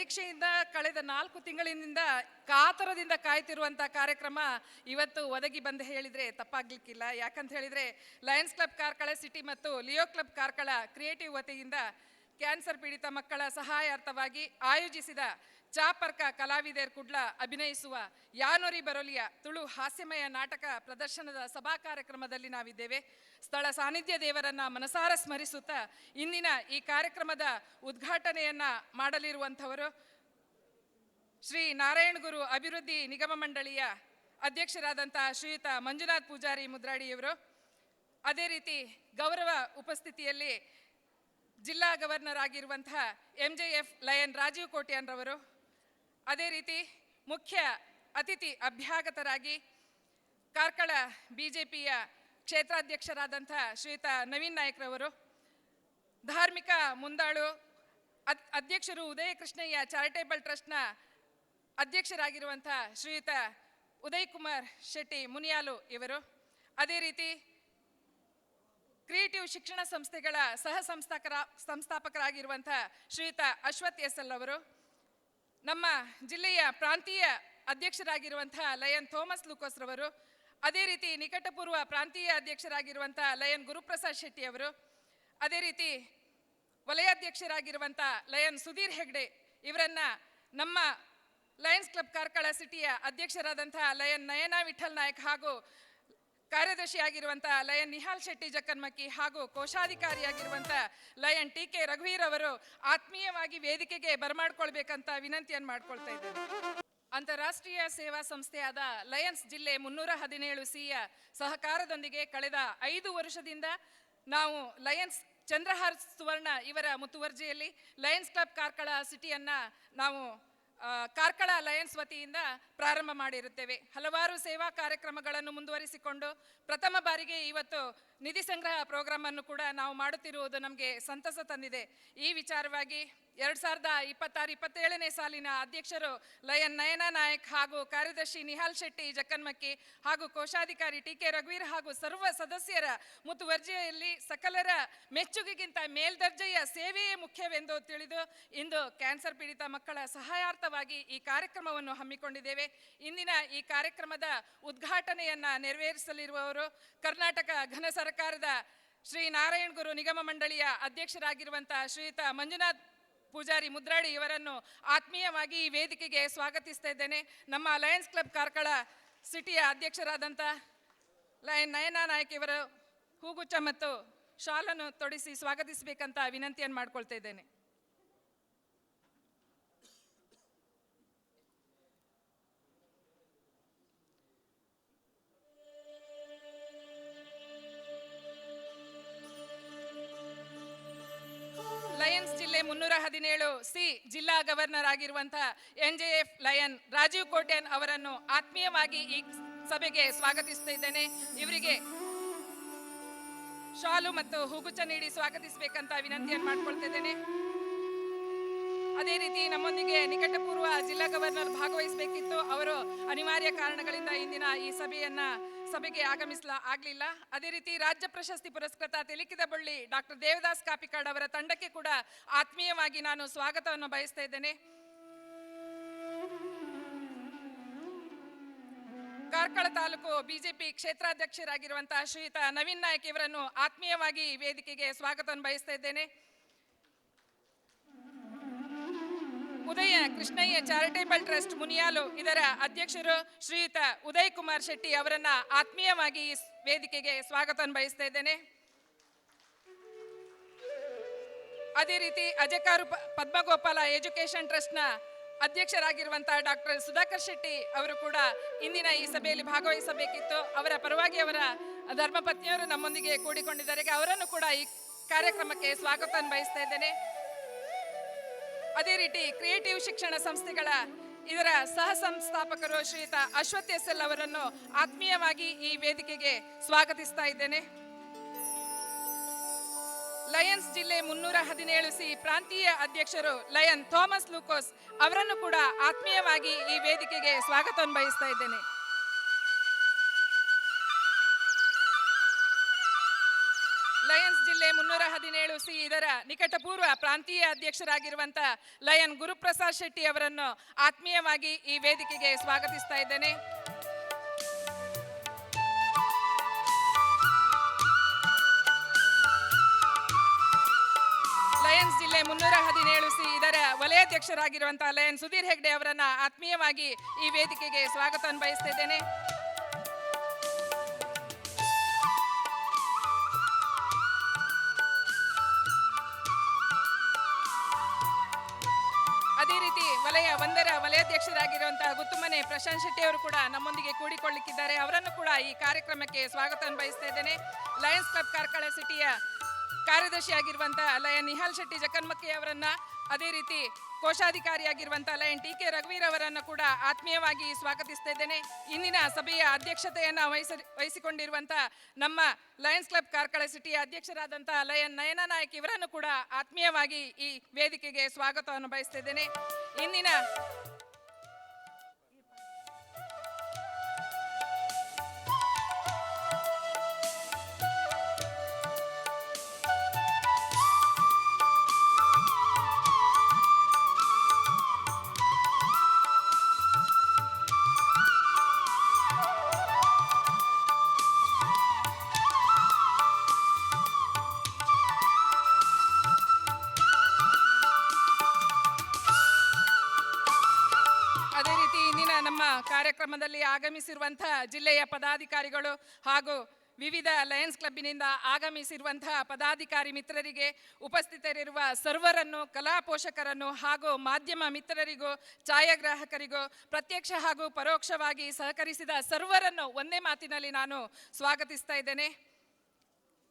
ನಿರೀಕ್ಷೆಯಿಂದ ಕಳೆದ 4 ತಿಂಗಳಿನಿಂದ ಕಾತರದಿಂದ ಕಾಯ್ತಿರುವಂಥ ಕಾರ್ಯಕ್ರಮ ಇವತ್ತು ಒದಗಿ ಬಂದು ಹೇಳಿದರೆ ತಪ್ಪಾಗ್ಲಿಕ್ಕಿಲ್ಲ. ಯಾಕಂತ ಹೇಳಿದರೆ ಲಯನ್ಸ್ ಕ್ಲಬ್ ಕಾರ್ಕಳ ಸಿಟಿ ಮತ್ತು ಲಿಯೋ ಕ್ಲಬ್ ಕಾರ್ಕಳ ಕ್ರಿಯೇಟಿವ್ ವತಿಯಿಂದ ಕ್ಯಾನ್ಸರ್ ಪೀಡಿತ ಮಕ್ಕಳ ಸಹಾಯಾರ್ಥವಾಗಿ ಆಯೋಜಿಸಿದ ಚಾಪರ್ಕ ಕಲಾವಿದರ್ ಕುಡ್ಲ ಅಭಿನಯಿಸುವ ಯಾನೊರಿ ಬರೋಲಿಯ ತುಳು ಹಾಸ್ಯಮಯ ನಾಟಕ ಪ್ರದರ್ಶನದ ಸಭಾ ಕಾರ್ಯಕ್ರಮದಲ್ಲಿ ನಾವಿದ್ದೇವೆ. ಸ್ಥಳ ಸಾನ್ನಿಧ್ಯ ದೇವರನ್ನ ಮನಸಾರ ಸ್ಮರಿಸುತ್ತಾ ಇಂದಿನ ಈ ಕಾರ್ಯಕ್ರಮದ ಉದ್ಘಾಟನೆಯನ್ನ ಮಾಡಲಿರುವಂಥವರು ಶ್ರೀ ನಾರಾಯಣ ಗುರು ಅಭಿವೃದ್ಧಿ ನಿಗಮ ಮಂಡಳಿಯ ಅಧ್ಯಕ್ಷರಾದಂತಹ ಶ್ರೀಯುತ ಮಂಜುನಾಥ್ ಪೂಜಾರಿ ಮುದ್ರಾಡಿಯವರು. ಅದೇ ರೀತಿ ಗೌರವ ಉಪಸ್ಥಿತಿಯಲ್ಲಿ ಜಿಲ್ಲಾ ಗವರ್ನರ್ ಆಗಿರುವಂತಹ MJF ಲಯನ್ ರಾಜೀವ್ ಕೋಟ್ಯಾನ್ರವರು. ಅದೇ ರೀತಿ ಮುಖ್ಯ ಅತಿಥಿ ಅಭ್ಯಾಗತರಾಗಿ ಕಾರ್ಕಳ BJPಯ ಕ್ಷೇತ್ರಾಧ್ಯಕ್ಷರಾದಂಥ ಶ್ರೀಯುತ ನವೀನ್ ನಾಯಕ್ರವರು, ಧಾರ್ಮಿಕ ಮುಂದಾಳು ಅಧ್ಯಕ್ಷರು ಉದಯ ಕೃಷ್ಣಯ್ಯ ಚಾರಿಟೇಬಲ್ ಟ್ರಸ್ಟ್ನ ಅಧ್ಯಕ್ಷರಾಗಿರುವಂಥ ಶ್ರೀಯುತ ಉದಯ್ ಕುಮಾರ್ ಶೆಟ್ಟಿ ಮುನಿಯಾಲು ಇವರು. ಅದೇ ರೀತಿ ಕ್ರಿಯೇಟಿವ್ ಶಿಕ್ಷಣ ಸಂಸ್ಥೆಗಳ ಸಹ ಸಂಸ್ಥಾಪಕರಾಗಿರುವಂಥ ಶ್ರೀಯುತ ಅಶ್ವಥ್ SL ಅವರು, ನಮ್ಮ ಜಿಲ್ಲೆಯ ಪ್ರಾಂತೀಯ ಅಧ್ಯಕ್ಷರಾಗಿರುವಂಥ ಲಯನ್ ಥೋಮಸ್ ಲೂಕೋಸ್ ರವರು, ಅದೇ ರೀತಿ ನಿಕಟಪೂರ್ವ ಪ್ರಾಂತೀಯ ಅಧ್ಯಕ್ಷರಾಗಿರುವಂಥ ಲಯನ್ ಗುರುಪ್ರಸಾದ್ ಶೆಟ್ಟಿ ಅವರು, ಅದೇ ರೀತಿ ವಲಯಾಧ್ಯಕ್ಷರಾಗಿರುವಂಥ ಲಯನ್ ಸುಧೀರ್ ಹೆಗ್ಡೆ ಇವರನ್ನ ನಮ್ಮ ಲಯನ್ಸ್ ಕ್ಲಬ್ ಕಾರ್ಕಳ ಸಿಟಿಯ ಅಧ್ಯಕ್ಷರಾದಂಥ ಲಯನ್ ನಯನಾ ವಿಠಲ್ ನಾಯಕ್ ಹಾಗೂ ಕಾರ್ಯದರ್ಶಿಯಾಗಿರುವಂಥ ಲಯನ್ ನಿಹಾಲ್ ಶೆಟ್ಟಿ ಜಕ್ಕನ್ಮಕ್ಕಿ ಹಾಗೂ ಕೋಶಾಧಿಕಾರಿಯಾಗಿರುವಂಥ ಲಯನ್ TK ರಘುವೀರ್ ಅವರು ಆತ್ಮೀಯವಾಗಿ ವೇದಿಕೆಗೆ ಬರಮಾಡ್ಕೊಳ್ಬೇಕಂತ ವಿನಂತಿಯನ್ನು ಮಾಡ್ಕೊಳ್ತಾ ಇದ್ದೇನೆ. ಅಂತಾರಾಷ್ಟ್ರೀಯ ಸೇವಾ ಸಂಸ್ಥೆಯಾದ ಲಯನ್ಸ್ ಜಿಲ್ಲೆ 317Cಯ ಸಹಕಾರದೊಂದಿಗೆ ಕಳೆದ 5 ವರ್ಷದಿಂದ ನಾವು ಲಯನ್ಸ್ ಚಂದ್ರಹಾರ್ ಸುವರ್ಣ ಇವರ ಮುತುವರ್ಜಿಯಲ್ಲಿ ಲಯನ್ಸ್ ಕ್ಲಬ್ ಕಾರ್ಕಳ ಸಿಟಿಯನ್ನ ನಾವು ಕಾರ್ಕಳ ಲಯನ್ಸ್ ವತಿಯಿಂದ ಪ್ರಾರಂಭ ಮಾಡಿರುತ್ತೇವೆ. ಹಲವಾರು ಸೇವಾ ಕಾರ್ಯಕ್ರಮಗಳನ್ನು ಮುಂದುವರಿಸಿಕೊಂಡು ಪ್ರಥಮ ಬಾರಿಗೆ ಇವತ್ತು ನಿಧಿ ಸಂಗ್ರಹ ಪ್ರೋಗ್ರಾಮ್ ಅನ್ನು ಕೂಡ ನಾವು ಮಾಡುತ್ತಿರುವುದು ನಮಗೆ ಸಂತಸ ತಂದಿದೆ. ಈ ವಿಚಾರವಾಗಿ 2026-27ನೇ ಸಾಲಿನ ಅಧ್ಯಕ್ಷರು ಲಯನ್ ನಯನಾ ನಾಯಕ್ ಹಾಗೂ ಕಾರ್ಯದರ್ಶಿ ನಿಹಾಲ್ ಶೆಟ್ಟಿ ಜಕ್ಕನ್ಮಕ್ಕಿ ಹಾಗೂ ಕೋಶಾಧಿಕಾರಿ TK ರಘುವೀರ್ ಹಾಗೂ ಸರ್ವ ಸದಸ್ಯರ ಮುತುವರ್ಜಿಯಲ್ಲಿ ಸಕಲರ ಮೆಚ್ಚುಗೆಗಿಂತ ಮೇಲ್ದರ್ಜೆಯ ಸೇವೆಯೇ ಮುಖ್ಯವೆಂದು ತಿಳಿದು ಇಂದು ಕ್ಯಾನ್ಸರ್ ಪೀಡಿತ ಮಕ್ಕಳ ಸಹಾಯಾರ್ಥವಾಗಿ ಈ ಕಾರ್ಯಕ್ರಮವನ್ನು ಹಮ್ಮಿಕೊಂಡಿದ್ದೇವೆ. ಇಂದಿನ ಈ ಕಾರ್ಯಕ್ರಮದ ಉದ್ಘಾಟನೆಯನ್ನ ನೆರವೇರಿಸಲಿರುವವರು ಕರ್ನಾಟಕ ಘನ ಸರ್ಕಾರದ ಶ್ರೀ ನಾರಾಯಣ ಗುರು ನಿಗಮ ಮಂಡಳಿಯ ಅಧ್ಯಕ್ಷರಾಗಿರುವಂತಹ ಶ್ರೀಯುತ ಮಂಜುನಾಥ್ ಪೂಜಾರಿ ಮುದ್ರಾಡಿ ಇವರನ್ನು ಆತ್ಮೀಯವಾಗಿ ಈ ವೇದಿಕೆಗೆ ಸ್ವಾಗತಿಸ್ತಾ ಇದ್ದೇನೆ. ನಮ್ಮ ಲಯನ್ಸ್ ಕ್ಲಬ್ ಕಾರ್ಕಳ ಸಿಟಿಯ ಅಧ್ಯಕ್ಷರಾದಂಥ ಲಯನ್ ನಯನಾ ನಾಯಕ್ ಇವರು ಹೂಗುಚ್ಛ ಮತ್ತು ಶಾಲನ್ನು ತೊಡಿಸಿ ಸ್ವಾಗತಿಸಬೇಕಂತ ವಿನಂತಿಯನ್ನು ಮಾಡ್ಕೊಳ್ತಾ ಇದ್ದೇನೆ. ಲಯನ್ಸ್ ಜಿಲ್ಲೆ 317C ಜಿಲ್ಲಾ ಗವರ್ನರ್ ಆಗಿರುವಂತಹ NJF ಲಯನ್ ರಾಜೀವ್ ಕೋಟ್ಯಾನ್ ಅವರನ್ನು ಆತ್ಮೀಯವಾಗಿ ಈ ಸಭೆಗೆ ಸ್ವಾಗತಿಸ್ತಾ ಇದ್ದೇನೆ. ಇವರಿಗೆ ಶಾಲು ಮತ್ತು ಹೂಗುಚ್ಛ ನೀಡಿ ಸ್ವಾಗತಿಸಬೇಕಂತ ವಿನಂತಿಯನ್ನು ಮಾಡ್ಕೊಳ್ತಾ ಇದ್ದೇನೆ. ಅದೇ ರೀತಿ ನಮ್ಮೊಂದಿಗೆ ನಿಕಟಪೂರ್ವ ಜಿಲ್ಲಾ ಗವರ್ನರ್ ಭಾಗವಹಿಸಬೇಕಿತ್ತು. ಅವರು ಅನಿವಾರ್ಯ ಕಾರಣಗಳಿಂದ ಇಂದಿನ ಈ ಸಭೆಗೆ ಆಗಲಿಲ್ಲ. ಅದೇ ರೀತಿ ರಾಜ್ಯ ಪ್ರಶಸ್ತಿ ಪುರಸ್ಕೃತ ತೆಲಿಕಿದ ಬಳ್ಳಿ ಡಾಕ್ಟರ್ ದೇವದಾಸ್ ಕಾಪಿಕಾಡ್ ಅವರ ತಂಡಕ್ಕೆ ಕೂಡ ಆತ್ಮೀಯವಾಗಿ ನಾನು ಸ್ವಾಗತವನ್ನು ಬಯಸ್ತಾ ಇದ್ದೇನೆ. ಕಾರ್ಕಳ ತಾಲೂಕು BJP ಕ್ಷೇತ್ರಾಧ್ಯಕ್ಷರಾಗಿರುವಂತಹ ಶ್ರೀಯುತ ನವೀನ್ ನಾಯಕ್ ಇವರನ್ನು ಆತ್ಮೀಯವಾಗಿ ವೇದಿಕೆಗೆ ಸ್ವಾಗತವನ್ನು ಬಯಸ್ತಾ ಇದ್ದೇನೆ. ಉದಯ ಕೃಷ್ಣಯ್ಯ ಚಾರಿಟೇಬಲ್ ಟ್ರಸ್ಟ್ ಮುನಿಯಾಲು ಇದರ ಅಧ್ಯಕ್ಷರು ಶ್ರೀಯುತ ಉದಯ್ ಕುಮಾರ್ ಶೆಟ್ಟಿ ಅವರನ್ನ ಆತ್ಮೀಯವಾಗಿ ಈ ವೇದಿಕೆಗೆ ಸ್ವಾಗತವನ್ನು ಬಯಸ್ತಾ ಇದ್ದೇನೆ. ಅದೇ ರೀತಿ ಅಜಕಾರು ಪದ್ಮಗೋಪಾಲ ಎಜುಕೇಶನ್ ಟ್ರಸ್ಟ್ನ ಅಧ್ಯಕ್ಷರಾಗಿರುವಂತಹ ಡಾಕ್ಟರ್ ಸುಧಾಕರ್ ಶೆಟ್ಟಿ ಅವರು ಕೂಡ ಇಂದಿನ ಈ ಸಭೆಯಲ್ಲಿ ಭಾಗವಹಿಸಬೇಕಿತ್ತು. ಅವರ ಪರವಾಗಿ ಅವರ ಧರ್ಮಪತ್ನಿಯವರು ನಮ್ಮೊಂದಿಗೆ ಕೂಡಿಕೊಂಡಿದ್ದಾರೆ. ಅವರನ್ನು ಕೂಡ ಈ ಕಾರ್ಯಕ್ರಮಕ್ಕೆ ಸ್ವಾಗತವನ್ನು ಬಯಸ್ತಾ ಇದ್ದೇನೆ. ಅದೇ ರೀತಿ ಕ್ರಿಯೇಟಿವ್ ಶಿಕ್ಷಣ ಸಂಸ್ಥೆಗಳ ಇದರ ಸಹ ಸಂಸ್ಥಾಪಕರು ಶ್ರೀಯುತ ಅಶ್ವಥ್ SL ಅವರನ್ನು ಆತ್ಮೀಯವಾಗಿ ಈ ವೇದಿಕೆಗೆ ಸ್ವಾಗತಿಸ್ತಾ ಇದ್ದೇನೆ. ಲಯನ್ಸ್ ಜಿಲ್ಲೆ 317C ಪ್ರಾಂತೀಯ ಅಧ್ಯಕ್ಷರು ಲಯನ್ ಥೋಮಸ್ ಲೂಕೋಸ್ ಅವರನ್ನು ಕೂಡ ಆತ್ಮೀಯವಾಗಿ ಈ ವೇದಿಕೆಗೆ ಸ್ವಾಗತವನ್ನು ಬಯಸ್ತಾ ಇದ್ದೇನೆ. ಲಯನ್ಸ್ ಜಿಲ್ಲೆ 317 ಇದರ ನಿಕಟಪೂರ್ವ ಪ್ರಾಂತೀಯ ಅಧ್ಯಕ್ಷರಾಗಿರುವಂತ ಲಯನ್ ಗುರುಪ್ರಸಾದ್ ಶೆಟ್ಟಿ ಅವರನ್ನು ಆತ್ಮೀಯವಾಗಿ ಈ ವೇದಿಕೆಗೆ ಸ್ವಾಗತಿಸ್ತಾ ಇದ್ದೇನೆ. ಲಯನ್ಸ್ ಜಿಲ್ಲೆ 317 ಇದರ ವಲಯಾಧ್ಯಕ್ಷರಾಗಿರುವಂತಹ ಲಯನ್ ಸುಧೀರ್ ಹೆಗ್ಡೆ ಅವರನ್ನ ಆತ್ಮೀಯವಾಗಿ ಈ ವೇದಿಕೆಗೆ ಸ್ವಾಗತ ಬಯಸ್ತಾ ಇದ್ದೇನೆ. ಅದೇ ರೀತಿ ವಲಯ 1ರ ವಲಯಾಧ್ಯಕ್ಷರಾಗಿರುವಂತಹ ಗುತ್ತುಮನೆ ಪ್ರಶಾಂತ್ ಶೆಟ್ಟಿ ಅವರು ಕೂಡ ನಮ್ಮೊಂದಿಗೆ ಕೂಡಿಕೊಳ್ಳಿಕ್ಕಿದ್ದಾರೆ. ಅವರನ್ನು ಕೂಡ ಈ ಕಾರ್ಯಕ್ರಮಕ್ಕೆ ಸ್ವಾಗತ ಬಯಸ್ತಾ ಇದ್ದೇನೆ. ಲಯನ್ಸ್ ಕ್ಲಬ್ ಕಾರ್ಕಳ ಸಿಟಿಯ ಕಾರ್ಯದರ್ಶಿಯಾಗಿರುವಂತಹ ಲಯನ್ ನಿಹಾಲ್ ಶೆಟ್ಟಿ ಜಕನ್ಮಕ್ಕಿ ಅವರನ್ನ, ಅದೇ ರೀತಿ ಕೋಶಾಧಿಕಾರಿಯಾಗಿರುವಂತಹ ಲಯನ್ ಟಿ.ಕೆ. ರಘುವೀರ್ ಅವರನ್ನು ಕೂಡ ಆತ್ಮೀಯವಾಗಿ ಸ್ವಾಗತಿಸ್ತಾ ಇದ್ದೇನೆ. ಇಂದಿನ ಸಭೆಯ ಅಧ್ಯಕ್ಷತೆಯನ್ನು ವಹಿಸಿಕೊಂಡಿರುವಂತಹ ನಮ್ಮ ಲಯನ್ಸ್ ಕ್ಲಬ್ ಕಾರ್ಕಳ ಸಿಟಿಯ ಅಧ್ಯಕ್ಷರಾದಂತಹ ಲಯನ್ ನಯನ ನಾಯಕ್ ಇವರನ್ನು ಕೂಡ ಆತ್ಮೀಯವಾಗಿ ಈ ವೇದಿಕೆಗೆ ಸ್ವಾಗತವನ್ನು ಬಯಸ್ತಾ ಇದ್ದೇನೆ. ಇಂದಿನ ನಮ್ಮ ಕಾರ್ಯಕ್ರಮದಲ್ಲಿ ಆಗಮಿಸಿರುವಂತಹ ಜಿಲ್ಲೆಯ ಪದಾಧಿಕಾರಿಗಳು ಹಾಗೂ ವಿವಿಧ ಲಯನ್ಸ್ ಕ್ಲಬ್ಬಿನಿಂದ ಆಗಮಿಸಿರುವಂತಹ ಪದಾಧಿಕಾರಿ ಮಿತ್ರರಿಗೆ, ಉಪಸ್ಥಿತರಿರುವ ಸರ್ವರನ್ನು, ಕಲಾ ಪೋಷಕರನ್ನು ಹಾಗೂ ಮಾಧ್ಯಮ ಮಿತ್ರರಿಗೂ ಛಾಯಾಗ್ರಾಹಕರಿಗೂ ಪ್ರತ್ಯಕ್ಷ ಹಾಗೂ ಪರೋಕ್ಷವಾಗಿ ಸಹಕರಿಸಿದ ಸರ್ವರನ್ನು ಒಂದೇ ಮಾತಿನಲ್ಲಿ ನಾನು ಸ್ವಾಗತಿಸ್ತಾ ಇದ್ದೇನೆ.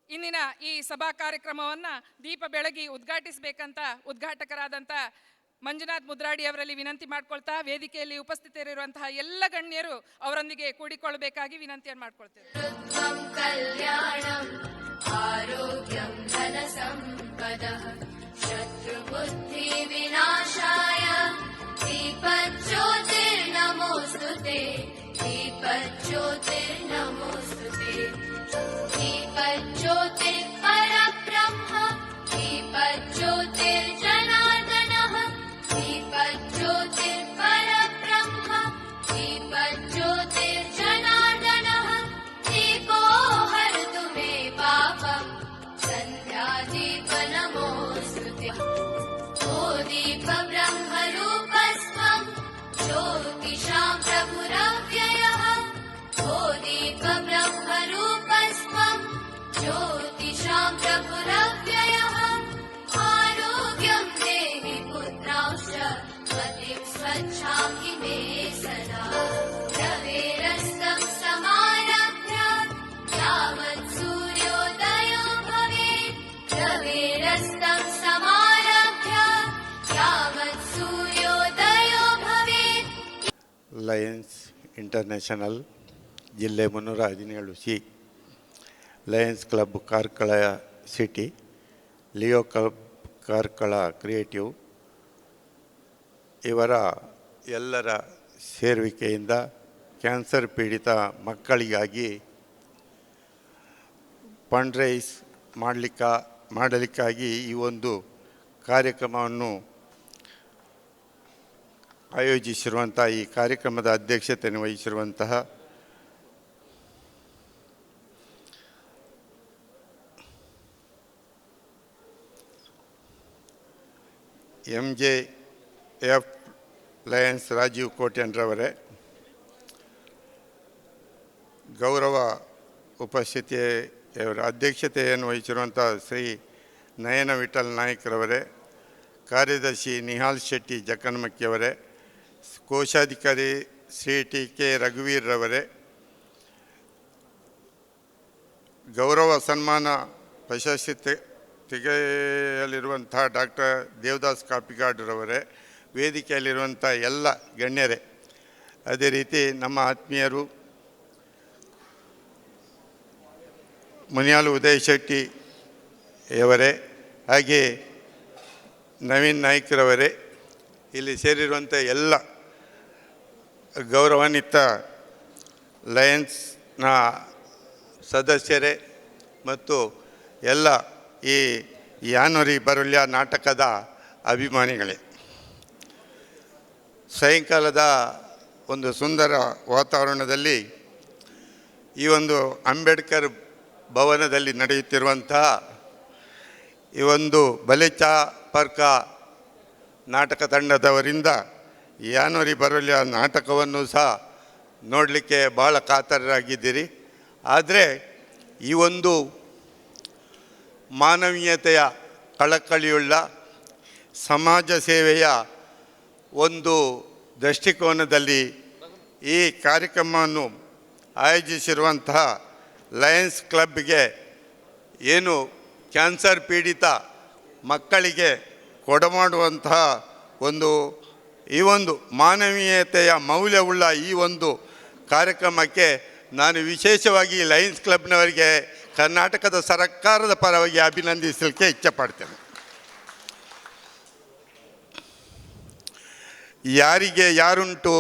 ಇಂದಿನ ಈ ಸಭಾ ಕಾರ್ಯಕ್ರಮವನ್ನು ದೀಪ ಬೆಳಗಿ ಉದ್ಘಾಟಿಸಬೇಕಂತ ಉದ್ಘಾಟಕರಾದಂಥ ಮಂಜುನಾಥ್ ಮುದ್ರಾಡಿ ಅವರಲ್ಲಿ ವಿನಂತಿ ಮಾಡ್ಕೊಳ್ತಾ ವೇದಿಕೆಯಲ್ಲಿ ಉಪಸ್ಥಿತರಿರುವಂತಹ ಎಲ್ಲ ಗಣ್ಯರು ಅವರೊಂದಿಗೆ ಕೂಡಿಕೊಳ್ಳಬೇಕಾಗಿ ವಿನಂತಿಯನ್ನು ಮಾಡ್ಕೊಳ್ತೇವೆ. ಲಯನ್ಸ್ ಇಂಟರ್ನ್ಯಾಷನಲ್ ಜಿಲ್ಲೆ 317 Lions Club Karkala City, Leo Club Karkala creative ಇವರ ಎಲ್ಲರ ಸೇರುವಿಕೆಯಿಂದ ಕ್ಯಾನ್ಸರ್ ಪೀಡಿತ ಮಕ್ಕಳಿಗಾಗಿ ಫಂಡ್ ರೈಸ್ ಮಾಡಲಿಕ್ಕಾಗಿ ಈ ಒಂದು ಕಾರ್ಯಕ್ರಮವನ್ನು ಆಯೋಜಿಸಿರುವಂಥ ಈ ಕಾರ್ಯಕ್ರಮದ ಅಧ್ಯಕ್ಷತೆಯನ್ನು ವಹಿಸಿರುವಂತಹ MJF ಲಯನ್ಸ್ ರಾಜೀವ್ ಕೋಟ್ಯನ್ರವರೇ, ಗೌರವ ಉಪಸ್ಥಿತಿಯವರ ಅಧ್ಯಕ್ಷತೆಯನ್ನು ವಹಿಸಿರುವಂಥ ಶ್ರೀ ನಯನ ವಿಠಲ್ ನಾಯ್ಕರವರೇ, ಕಾರ್ಯದರ್ಶಿ ನಿಹಾಲ್ ಶೆಟ್ಟಿ ಜಕನ್ಮಕ್ಕಿಯವರೇ, ಕೋಶಾಧಿಕಾರಿ ಶ್ರೀ ಟಿ.ಕೆ. ರಘುವೀರ್ರವರೇ, ಗೌರವ ಸನ್ಮಾನ ಪ್ರಶಸ್ತಿ ತೆಗೆಯಲಿರುವಂಥ ಡಾಕ್ಟರ್ ದೇವದಾಸ್ ಕಾಪಿಗಾಡ್ರವರೇ, ವೇದಿಕೆಯಲ್ಲಿರುವಂಥ ಎಲ್ಲ ಗಣ್ಯರೇ, ಅದೇ ರೀತಿ ನಮ್ಮ ಆತ್ಮೀಯರು ಮುನಿಯಾಲು ಉದಯ್ ಶೆಟ್ಟಿಯವರೇ, ಹಾಗೆ ನವೀನ್ ನಾಯ್ಕರವರೇ, ಇಲ್ಲಿ ಸೇರಿರುವಂಥ ಎಲ್ಲ ಗೌರವಾನ್ವಿತ ಲಯನ್ಸ್ನ ಸದಸ್ಯರೇ ಮತ್ತು ಎಲ್ಲ ಈ ಯಾನೋರಿ ಬರುಳ್ಯ ನಾಟಕದ ಅಭಿಮಾನಿಗಳೇ, ಸಾಯಂಕಾಲದ ಒಂದು ಸುಂದರ ವಾತಾವರಣದಲ್ಲಿ ಈ ಒಂದು ಅಂಬೇಡ್ಕರ್ ಭವನದಲ್ಲಿ ನಡೆಯುತ್ತಿರುವಂತಹ ಈ ಒಂದು ಬಲೆಚಾ ಪರ್ಕ ನಾಟಕ ತಂಡದವರಿಂದ ಯಾನೋರಿ ಬರುಳ್ಯ ನಾಟಕವನ್ನು ಸಹ ನೋಡಲಿಕ್ಕೆ ಭಾಳ ಕಾತರರಾಗಿದ್ದೀರಿ. ಆದರೆ ಈ ಒಂದು ಮಾನವೀಯತೆಯ ಕಳಕಳಿಯುಳ್ಳ ಸಮಾಜ ಸೇವೆಯ ಒಂದು ದೃಷ್ಟಿಕೋನದಲ್ಲಿ ಈ ಕಾರ್ಯಕ್ರಮವನ್ನು ಆಯೋಜಿಸಿರುವಂತಹ ಲಯನ್ಸ್ ಕ್ಲಬ್ಗೆ ಏನು ಕ್ಯಾನ್ಸರ್ ಪೀಡಿತ ಮಕ್ಕಳಿಗೆ ಕೊಡಮಾಡುವಂತಹ ಈ ಒಂದು ಮಾನವೀಯತೆಯ ಮೌಲ್ಯವುಳ್ಳ ಈ ಒಂದು ಕಾರ್ಯಕ್ರಮಕ್ಕೆ ನಾನು ವಿಶೇಷವಾಗಿ ಲಯನ್ಸ್ ಕ್ಲಬ್ನವರಿಗೆ ಕರ್ನಾಟಕದ ಸರ್ಕಾರದ ಪರವಾಗಿ ಅಭಿನಂದಿಸಲಿಕ್ಕೆ ಇಚ್ಛೆಪಡ್ತೇನೆ. ಯಾರಿಗೆ ಯಾರುಂಟು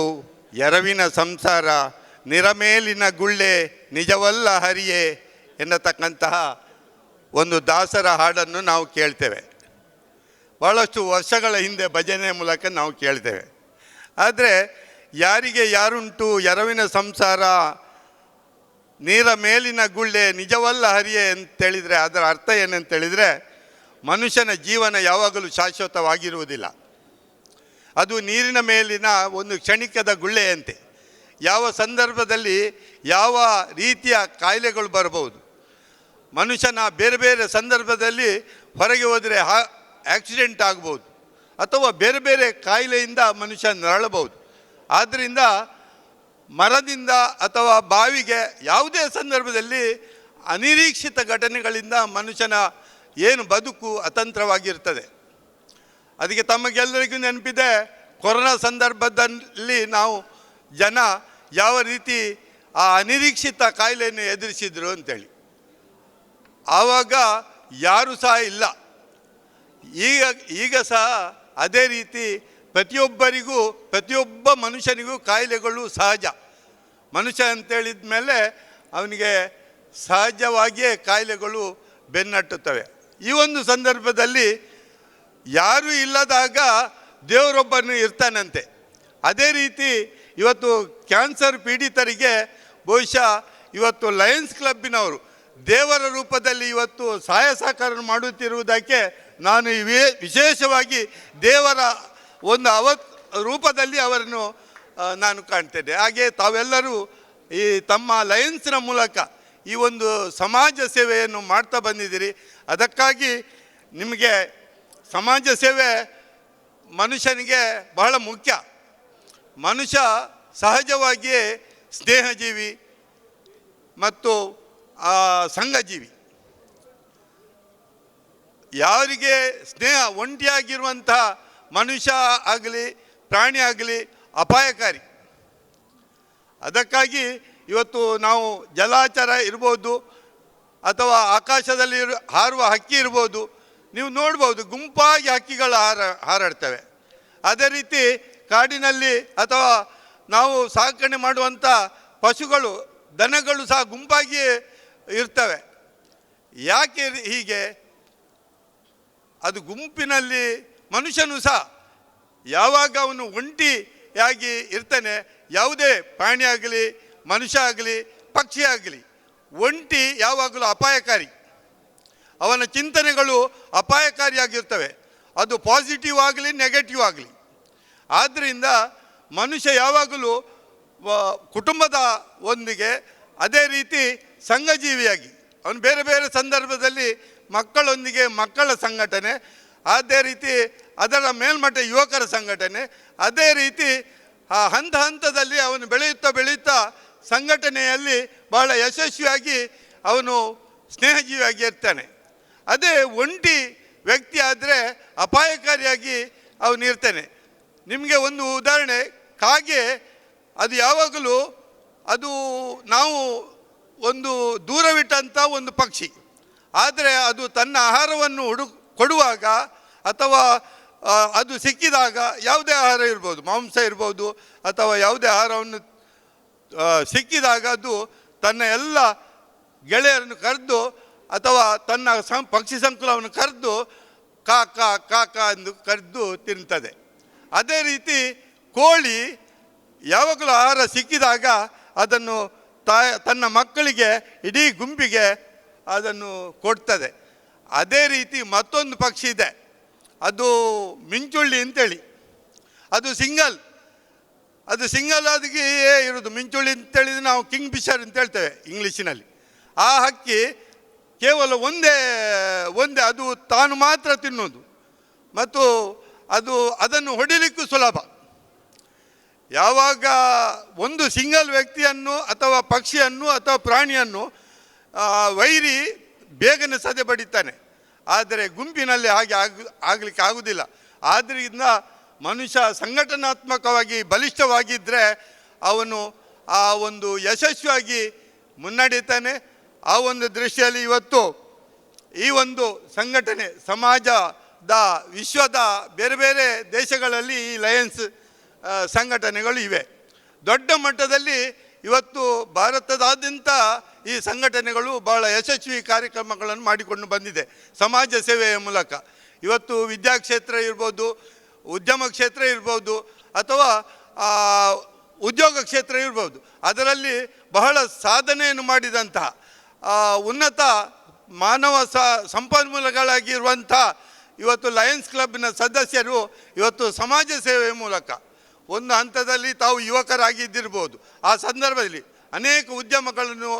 ಎರವಿನ ಸಂಸಾರ, ನಿರಮೇಲಿನ ಗುಳ್ಳೆ ನಿಜವಲ್ಲ ಹರಿಯೇ ಎನ್ನತಕ್ಕಂತಹ ಒಂದು ದಾಸರ ಹಾಡನ್ನು ನಾವು ಕೇಳ್ತೇವೆ. ಭಾಳಷ್ಟು ವರ್ಷಗಳ ಹಿಂದೆ ಭಜನೆ ಮೂಲಕ ನಾವು ಕೇಳ್ತೇವೆ. ಆದರೆ ಯಾರಿಗೆ ಯಾರುಂಟು ಎರವಿನ ಸಂಸಾರ, ನೀರ ಮೇಲಿನ ಗುಳ್ಳೆ ನಿಜವಲ್ಲ ಹರಿಯೇ ಅಂತೇಳಿದರೆ ಅದರ ಅರ್ಥ ಏನಂತೇಳಿದರೆ, ಮನುಷ್ಯನ ಜೀವನ ಯಾವಾಗಲೂ ಶಾಶ್ವತವಾಗಿರುವುದಿಲ್ಲ. ಅದು ನೀರಿನ ಮೇಲಿನ ಒಂದು ಕ್ಷಣಿಕದ ಗುಳ್ಳೆಯಂತೆ. ಯಾವ ಸಂದರ್ಭದಲ್ಲಿ ಯಾವ ರೀತಿಯ ಕಾಯಿಲೆಗಳು ಬರಬಹುದು. ಮನುಷ್ಯನ ಬೇರೆ ಬೇರೆ ಸಂದರ್ಭದಲ್ಲಿ ಹೊರಗೆ ಹೋದರೆ ಆಕ್ಸಿಡೆಂಟ್ ಆಗ್ಬೋದು, ಅಥವಾ ಬೇರೆ ಬೇರೆ ಕಾಯಿಲೆಯಿಂದ ಮನುಷ್ಯ ನರಳಬಹುದು. ಆದ್ದರಿಂದ ಮರದಿಂದ ಅಥವಾ ಬಾವಿಗೆ ಯಾವುದೇ ಸಂದರ್ಭದಲ್ಲಿ ಅನಿರೀಕ್ಷಿತ ಘಟನೆಗಳಿಂದ ಮನುಷ್ಯನ ಏನು ಬದುಕು ಅತಂತ್ರವಾಗಿರ್ತದೆ. ಅದಕ್ಕೆ ತಮಗೆಲ್ಲರಿಗೂ ನೆನಪಿದೆ, ಕೊರೋನಾ ಸಂದರ್ಭದಲ್ಲಿ ನಾವು ಜನ ಯಾವ ರೀತಿ ಆ ಅನಿರೀಕ್ಷಿತ ಕಾಯಿಲೆಯನ್ನು ಎದುರಿಸಿದ್ರು ಅಂತೇಳಿ. ಆವಾಗ ಯಾರೂ ಸಹ ಇಲ್ಲ. ಈಗ ಸಹ ಅದೇ ರೀತಿ ಪ್ರತಿಯೊಬ್ಬರಿಗೂ, ಪ್ರತಿಯೊಬ್ಬ ಮನುಷ್ಯನಿಗೂ ಕಾಯಿಲೆಗಳು ಸಹಜ. ಮನುಷ್ಯ ಅಂತೇಳಿದ ಮೇಲೆ ಅವನಿಗೆ ಸಹಜವಾಗಿಯೇ ಕಾಯಿಲೆಗಳು ಬೆನ್ನಟ್ಟುತ್ತವೆ. ಈ ಒಂದು ಸಂದರ್ಭದಲ್ಲಿ ಯಾರೂ ಇಲ್ಲದಾಗ ದೇವರೊಬ್ಬನು ಇರ್ತಾನಂತೆ. ಅದೇ ರೀತಿ ಇವತ್ತು ಕ್ಯಾನ್ಸರ್ ಪೀಡಿತರಿಗೆ ಬಹುಶಃ ಇವತ್ತು ಲಯನ್ಸ್ ಕ್ಲಬ್ಬಿನವರು ದೇವರ ರೂಪದಲ್ಲಿ ಇವತ್ತು ಸಹಾಯ ಸಹಕಾರ ಮಾಡುತ್ತಿರುವುದಕ್ಕೆ ನಾನು ವಿಶೇಷವಾಗಿ ದೇವರ ಒಂದು ರೂಪದಲ್ಲಿ ಅವರನ್ನು ನಾನು ಕಾಣ್ತೇನೆ. ಹಾಗೆ ತಾವೆಲ್ಲರೂ ಈ ತಮ್ಮ ಲಯನ್ಸ್ನ ಮೂಲಕ ಈ ಒಂದು ಸಮಾಜ ಸೇವೆಯನ್ನು ಮಾಡ್ತಾ ಬಂದಿದ್ದೀರಿ. ಅದಕ್ಕಾಗಿ ನಿಮಗೆ ಸಮಾಜ ಸೇವೆ ಮನುಷ್ಯನಿಗೆ ಬಹಳ ಮುಖ್ಯ. ಮನುಷ್ಯ ಸಹಜವಾಗಿಯೇ ಸ್ನೇಹಜೀವಿ ಮತ್ತು ಸಂಘಜೀವಿ. ಯಾರಿಗೆ ಸ್ನೇಹ ಒಂಟಿಯಾಗಿರುವಂಥ ಮನುಷ್ಯ ಆಗಲಿ ಪ್ರಾಣಿ ಆಗಲಿ ಅಪಾಯಕಾರಿ. ಅದಕ್ಕಾಗಿ ಇವತ್ತು ನಾವು ಜಲಚರ ಇರ್ಬೋದು ಅಥವಾ ಆಕಾಶದಲ್ಲಿ ಹಾರುವ ಹಕ್ಕಿ ಇರ್ಬೋದು, ನೀವು ನೋಡ್ಬೋದು ಗುಂಪಾಗಿ ಹಕ್ಕಿಗಳು ಹಾರಾಡ್ತವೆ. ಅದೇ ರೀತಿ ಕಾಡಿನಲ್ಲಿ ಅಥವಾ ನಾವು ಸಾಕಣೆ ಮಾಡುವಂಥ ಪಶುಗಳು, ದನಗಳು ಸಹ ಗುಂಪಾಗಿ ಇರ್ತವೆ. ಯಾಕೆ ಹೀಗೆ? ಅದು ಗುಂಪಿನಲ್ಲಿ ಮನುಷ್ಯನು ಸಹ ಯಾವಾಗ ಅವನು ಒಂಟಿಯಾಗಿ ಇರ್ತಾನೆ, ಯಾವುದೇ ಪ್ರಾಣಿ ಆಗಲಿ ಮನುಷ್ಯ ಆಗಲಿ ಪಕ್ಷಿ ಆಗಲಿ, ಒಂಟಿ ಯಾವಾಗಲೂ ಅಪಾಯಕಾರಿ. ಅವನ ಚಿಂತನೆಗಳು ಅಪಾಯಕಾರಿಯಾಗಿರ್ತವೆ, ಅದು ಪಾಸಿಟಿವ್ ಆಗಲಿ ನೆಗೆಟಿವ್ ಆಗಲಿ. ಆದ್ದರಿಂದ ಮನುಷ್ಯ ಯಾವಾಗಲೂ ಕುಟುಂಬದ ಒಂದಿಗೆ, ಅದೇ ರೀತಿ ಸಂಘಜೀವಿಯಾಗಿ ಅವನು ಬೇರೆ ಬೇರೆ ಸಂದರ್ಭದಲ್ಲಿ ಮಕ್ಕಳೊಂದಿಗೆ ಮಕ್ಕಳ ಸಂಘಟನೆ, ಅದೇ ರೀತಿ ಅದರ ಮೇಲ್ಮಟ್ಟ ಯುವಕರ ಸಂಘಟನೆ, ಅದೇ ರೀತಿ ಆ ಹಂತ ಹಂತದಲ್ಲಿ ಅವನು ಬೆಳೆಯುತ್ತಾ ಸಂಘಟನೆಯಲ್ಲಿ ಬಹಳ ಯಶಸ್ವಿಯಾಗಿ ಅವನು ಸ್ನೇಹಜೀವಿಯಾಗಿ ಇರ್ತಾನೆ. ಅದೇ ಒಂಟಿ ವ್ಯಕ್ತಿ ಆದರೆ ಅಪಾಯಕಾರಿಯಾಗಿ ಅವನು ಇರ್ತಾನೆ. ನಿಮಗೆ ಒಂದು ಉದಾಹರಣೆ, ಕಾಗೆ ಅದು ಯಾವಾಗಲೂ ಅದು ನಾವು ಒಂದು ದೂರವಿಟ್ಟಂಥ ಒಂದು ಪಕ್ಷಿ. ಆದರೆ ಅದು ತನ್ನ ಆಹಾರವನ್ನು ಕೊಡುವಾಗ ಅಥವಾ ಅದು ಸಿಕ್ಕಿದಾಗ, ಯಾವುದೇ ಆಹಾರ ಇರ್ಬೋದು, ಮಾಂಸ ಇರ್ಬೋದು ಅಥವಾ ಯಾವುದೇ ಆಹಾರವನ್ನು ಸಿಕ್ಕಿದಾಗ ಅದು ತನ್ನ ಎಲ್ಲ ಗೆಳೆಯರನ್ನು ಕರೆದು ಅಥವಾ ತನ್ನ ಪಕ್ಷಿ ಸಂಕುಲವನ್ನು ಕರೆದು ಕಾಕ ಕಾಕ ಎಂದು ಕರೆದು ತಿಂತದೆ. ಅದೇ ರೀತಿ ಕೋಳಿ ಯಾವಾಗಲೂ ಆಹಾರ ಸಿಕ್ಕಿದಾಗ ಅದನ್ನು ತನ್ನ ಮಕ್ಕಳಿಗೆ ಇಡೀ ಗುಂಪಿಗೆ ಅದನ್ನು ಕೊಡ್ತದೆ. ಅದೇ ರೀತಿ ಮತ್ತೊಂದು ಪಕ್ಷಿ ಇದೆ, ಅದು ಮಿಂಚುಳ್ಳಿ ಅಂತೇಳಿ. ಅದು ಸಿಂಗಲ್ ಆದಿಗೆ ಇರೋದು. ಮಿಂಚುಳ್ಳಿ ಅಂತೇಳಿದರೆ ನಾವು ಕಿಂಗ್ ಫಿಶರ್ ಅಂತ ಹೇಳ್ತೇವೆ ಇಂಗ್ಲೀಷಿನಲ್ಲಿ. ಆ ಹಕ್ಕಿ ಕೇವಲ ಒಂದೇ ಅದು ತಾನು ಮಾತ್ರ ತಿನ್ನೋದು ಮತ್ತು ಅದನ್ನು ಹೊಡಿಲಿಕ್ಕೂ ಸುಲಭ. ಯಾವಾಗ ಒಂದು ಸಿಂಗಲ್ ವ್ಯಕ್ತಿಯನ್ನು ಅಥವಾ ಪಕ್ಷಿಯನ್ನು ಅಥವಾ ಪ್ರಾಣಿಯನ್ನು ವೈರಿ ಬೇಗನೆ ಸದೆ ಬಡಿತಾನೆ, ಆದರೆ ಗುಂಪಿನಲ್ಲಿ ಹಾಗೆ ಆಗಲಿಕ್ಕೆ ಆಗುವುದಿಲ್ಲ. ಆದ್ದರಿಂದ ಮನುಷ್ಯ ಸಂಘಟನಾತ್ಮಕವಾಗಿ ಬಲಿಷ್ಠವಾಗಿದ್ದರೆ ಅವನು ಆ ಒಂದು ಯಶಸ್ವಿಯಾಗಿ ಮುನ್ನಡೀತಾನೆ. ಆ ಒಂದು ದೃಷ್ಟಿಯಲ್ಲಿ ಇವತ್ತು ಈ ಒಂದು ಸಂಘಟನೆ ಸಮಾಜದ ವಿಶ್ವದ ಬೇರೆ ಬೇರೆ ದೇಶಗಳಲ್ಲಿ ಈ ಲಯನ್ಸ್ ಸಂಘಟನೆಗಳು ಇವೆ. ದೊಡ್ಡ ಮಟ್ಟದಲ್ಲಿ ಇವತ್ತು ಭಾರತದಾದ್ಯಂತ ಈ ಸಂಘಟನೆಗಳು ಬಹಳ ಯಶಸ್ವಿ ಕಾರ್ಯಕ್ರಮಗಳನ್ನು ಮಾಡಿಕೊಂಡು ಬಂದಿದೆ ಸಮಾಜ ಸೇವೆಯ ಮೂಲಕ. ಇವತ್ತು ವಿದ್ಯಾಕ್ಷೇತ್ರ ಇರ್ಬೋದು, ಉದ್ಯಮ ಕ್ಷೇತ್ರ ಇರ್ಬೋದು, ಅಥವಾ ಉದ್ಯೋಗ ಕ್ಷೇತ್ರ ಇರ್ಬೋದು, ಅದರಲ್ಲಿ ಬಹಳ ಸಾಧನೆಯನ್ನು ಮಾಡಿದಂತಹ ಉನ್ನತ ಮಾನವ ಸಂಪನ್ಮೂಲಗಳಾಗಿರುವಂಥ ಇವತ್ತು ಲಯನ್ಸ್ ಕ್ಲಬ್ನ ಸದಸ್ಯರು ಇವತ್ತು ಸಮಾಜ ಸೇವೆಯ ಮೂಲಕ ಒಂದು ಹಂತದಲ್ಲಿ ತಾವು ಯುವಕರಾಗಿದ್ದಿರ್ಬೋದು, ಆ ಸಂದರ್ಭದಲ್ಲಿ ಅನೇಕ ಉದ್ಯಮಗಳನ್ನು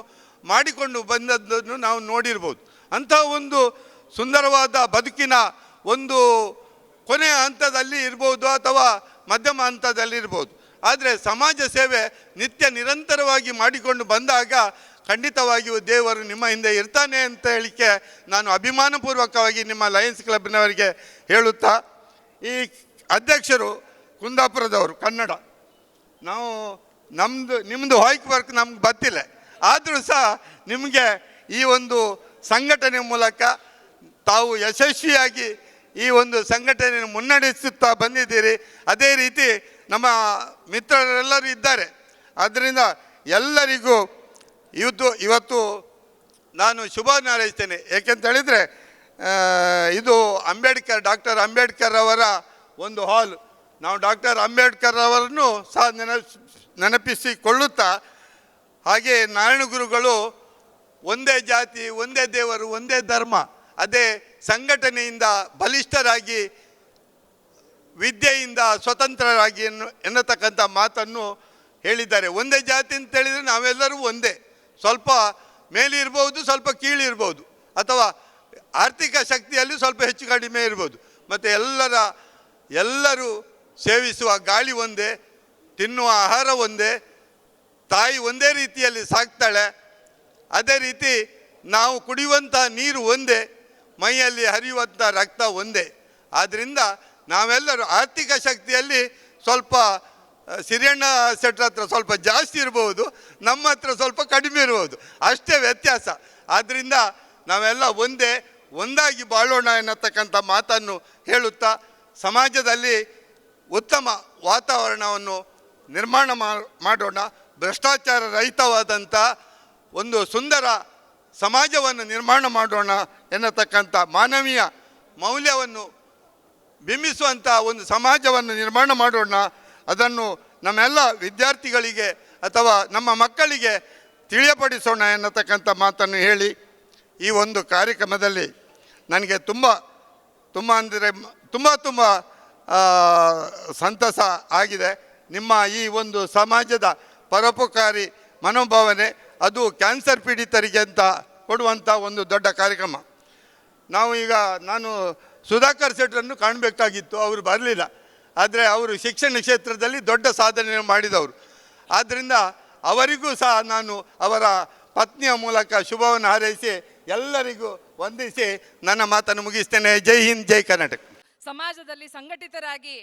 ಮಾಡಿಕೊಂಡು ಬಂದದ್ದನ್ನು ನಾವು ನೋಡಿರ್ಬೋದು. ಅಂಥ ಒಂದು ಸುಂದರವಾದ ಬದುಕಿನ ಒಂದು ಕೊನೆಯ ಹಂತದಲ್ಲಿ ಇರ್ಬೋದು ಅಥವಾ ಮಧ್ಯಮ ಹಂತದಲ್ಲಿ ಇರ್ಬೋದು. ಆದರೆ ಸಮಾಜ ಸೇವೆ ನಿತ್ಯ ನಿರಂತರವಾಗಿ ಮಾಡಿಕೊಂಡು ಬಂದಾಗ ಖಂಡಿತವಾಗಿಯೂ ದೇವರು ನಿಮ್ಮ ಹಿಂದೆ ಇರ್ತಾನೆ ಅಂತ ಹೇಳಿಕೆ ನಾನು ಅಭಿಮಾನಪೂರ್ವಕವಾಗಿ ನಿಮ್ಮ ಲಯನ್ಸ್ ಕ್ಲಬ್ನವರಿಗೆ ಹೇಳುತ್ತಾ, ಈ ಅಧ್ಯಕ್ಷರು ಕುಂದಾಪುರದವರು ಕನ್ನಡ, ನಾವು ನಿಮ್ಮದು ಹಾಯ್ಕ್ ವರ್ಕ್ ನಮ್ಗೆ ಗೊತ್ತಿಲ್ಲ, ಆದರೂ ಸಹ ನಿಮಗೆ ಈ ಒಂದು ಸಂಘಟನೆ ಮೂಲಕ ತಾವು ಯಶಸ್ವಿಯಾಗಿ ಈ ಒಂದು ಸಂಘಟನೆಯನ್ನು ಮುನ್ನಡೆಸುತ್ತಾ ಬಂದಿದ್ದೀರಿ. ಅದೇ ರೀತಿ ನಮ್ಮ ಮಿತ್ರರೆಲ್ಲರೂ ಇದ್ದಾರೆ. ಆದ್ದರಿಂದ ಎಲ್ಲರಿಗೂ ಇವತ್ತು ನಾನು ಶುಭ ಹಾರೈಸ್ತೇನೆ. ಏಕೆಂತ ಹೇಳಿದರೆ ಇದು ಡಾಕ್ಟರ್ ಅಂಬೇಡ್ಕರ್ ಅವರ ಒಂದು ಹಾಲ್. ನಾವು ಡಾಕ್ಟರ್ ಅಂಬೇಡ್ಕರ್ ಅವರನ್ನು ಸಹ ನೆನಪಿಸಿಕೊಳ್ಳುತ್ತಾ, ಹಾಗೆ ನಾರಾಯಣ ಗುರುಗಳು ಒಂದೇ ಜಾತಿ, ಒಂದೇ ದೇವರು, ಒಂದೇ ಧರ್ಮ, ಅದೇ ಸಂಘಟನೆಯಿಂದ ಬಲಿಷ್ಠರಾಗಿ ವಿದ್ಯೆಯಿಂದ ಸ್ವತಂತ್ರರಾಗಿ ಎನ್ನತಕ್ಕಂಥ ಮಾತನ್ನು ಹೇಳಿದ್ದಾರೆ. ಒಂದೇ ಜಾತಿ ಅಂತ ಹೇಳಿದರೆ ನಾವೆಲ್ಲರೂ ಒಂದೇ, ಸ್ವಲ್ಪ ಮೇಲಿರ್ಬೋದು, ಸ್ವಲ್ಪ ಕೀಳಿರ್ಬೋದು, ಅಥವಾ ಆರ್ಥಿಕ ಶಕ್ತಿಯಲ್ಲಿ ಸ್ವಲ್ಪ ಹೆಚ್ಚು ಕಡಿಮೆ ಇರ್ಬೋದು, ಮತ್ತು ಎಲ್ಲರೂ ಸೇವಿಸುವ ಗಾಳಿ ಒಂದೇ, ತಿನ್ನುವ ಆಹಾರ ಒಂದೇ, ತಾಯಿ ಒಂದೇ ರೀತಿಯಲ್ಲಿ ಸಾಕ್ತಾಳೆ. ಅದೇ ರೀತಿ ನಾವು ಕುಡಿಯುವಂಥ ನೀರು ಒಂದೇ, ಮೈಯಲ್ಲಿ ಹರಿಯುವಂಥ ರಕ್ತ ಒಂದೇ. ಆದ್ದರಿಂದ ನಾವೆಲ್ಲರೂ ಆರ್ಥಿಕ ಶಕ್ತಿಯಲ್ಲಿ ಸ್ವಲ್ಪ ಸಿರಿಯಣ್ಣ ಸೆಟ್ರ ಹತ್ರ ಸ್ವಲ್ಪ ಜಾಸ್ತಿ ಇರ್ಬೋದು, ನಮ್ಮ ಹತ್ರ ಸ್ವಲ್ಪ ಕಡಿಮೆ ಇರ್ಬೋದು, ಅಷ್ಟೇ ವ್ಯತ್ಯಾಸ. ಆದ್ದರಿಂದ ನಾವೆಲ್ಲ ಒಂದಾಗಿ ಬಾಳೋಣ ಎನ್ನತಕ್ಕಂಥ ಮಾತನ್ನು ಹೇಳುತ್ತಾ, ಸಮಾಜದಲ್ಲಿ ಉತ್ತಮ ವಾತಾವರಣವನ್ನು ನಿರ್ಮಾಣ ಮಾಡೋಣ, ಭ್ರಷ್ಟಾಚಾರ ರಹಿತವಾದಂಥ ಒಂದು ಸುಂದರ ಸಮಾಜವನ್ನು ನಿರ್ಮಾಣ ಮಾಡೋಣ ಎನ್ನತಕ್ಕಂಥ ಮಾನವೀಯ ಮೌಲ್ಯವನ್ನು ಬಿಂಬಿಸುವಂಥ ಒಂದು ಸಮಾಜವನ್ನು ನಿರ್ಮಾಣ ಮಾಡೋಣ. ಅದನ್ನು ನಮ್ಮೆಲ್ಲ ವಿದ್ಯಾರ್ಥಿಗಳಿಗೆ ಅಥವಾ ನಮ್ಮ ಮಕ್ಕಳಿಗೆ ತಿಳಿಯಪಡಿಸೋಣ ಎನ್ನತಕ್ಕಂಥ ಮಾತನ್ನು ಹೇಳಿ, ಈ ಒಂದು ಕಾರ್ಯಕ್ರಮದಲ್ಲಿ ನನಗೆ ಅಂದರೆ ತುಂಬ ಸಂತಸ ಆಗಿದೆ. ನಿಮ್ಮ ಈ ಒಂದು ಸಮಾಜದ ಪರೋಪಕಾರಿ ಮನೋಭಾವನೆ, ಅದು ಕ್ಯಾನ್ಸರ್ ಪೀಡಿತರಿಗೆ ಅಂತ ಕೊಡುವಂಥ ಒಂದು ದೊಡ್ಡ ಕಾರ್ಯಕ್ರಮ. ನಾನು ಸುಧಾಕರ್ ಶೆಟ್ಟರನ್ನು ಕಾಣಬೇಕಾಗಿತ್ತು, ಅವರು ಬರಲಿಲ್ಲ. ಆದರೆ ಅವರು ಶಿಕ್ಷಣ ಕ್ಷೇತ್ರದಲ್ಲಿ ದೊಡ್ಡ ಸಾಧನೆಯನ್ನು ಮಾಡಿದವರು. ಆದ್ದರಿಂದ ಅವರಿಗೂ ಸಹ ನಾನು ಅವರ ಪತ್ನಿಯ ಮೂಲಕ ಶುಭವನ್ನು ಹಾರೈಸಿ ಎಲ್ಲರಿಗೂ ವಂದಿಸಿ ನನ್ನ ಮಾತನ್ನು ಮುಗಿಸ್ತೇನೆ. ಜೈ ಹಿಂದ್, ಜೈ ಕರ್ನಾಟಕ. ಸಮಾಜದಲ್ಲಿ ಸಂಘಟಿತರಾಗಿ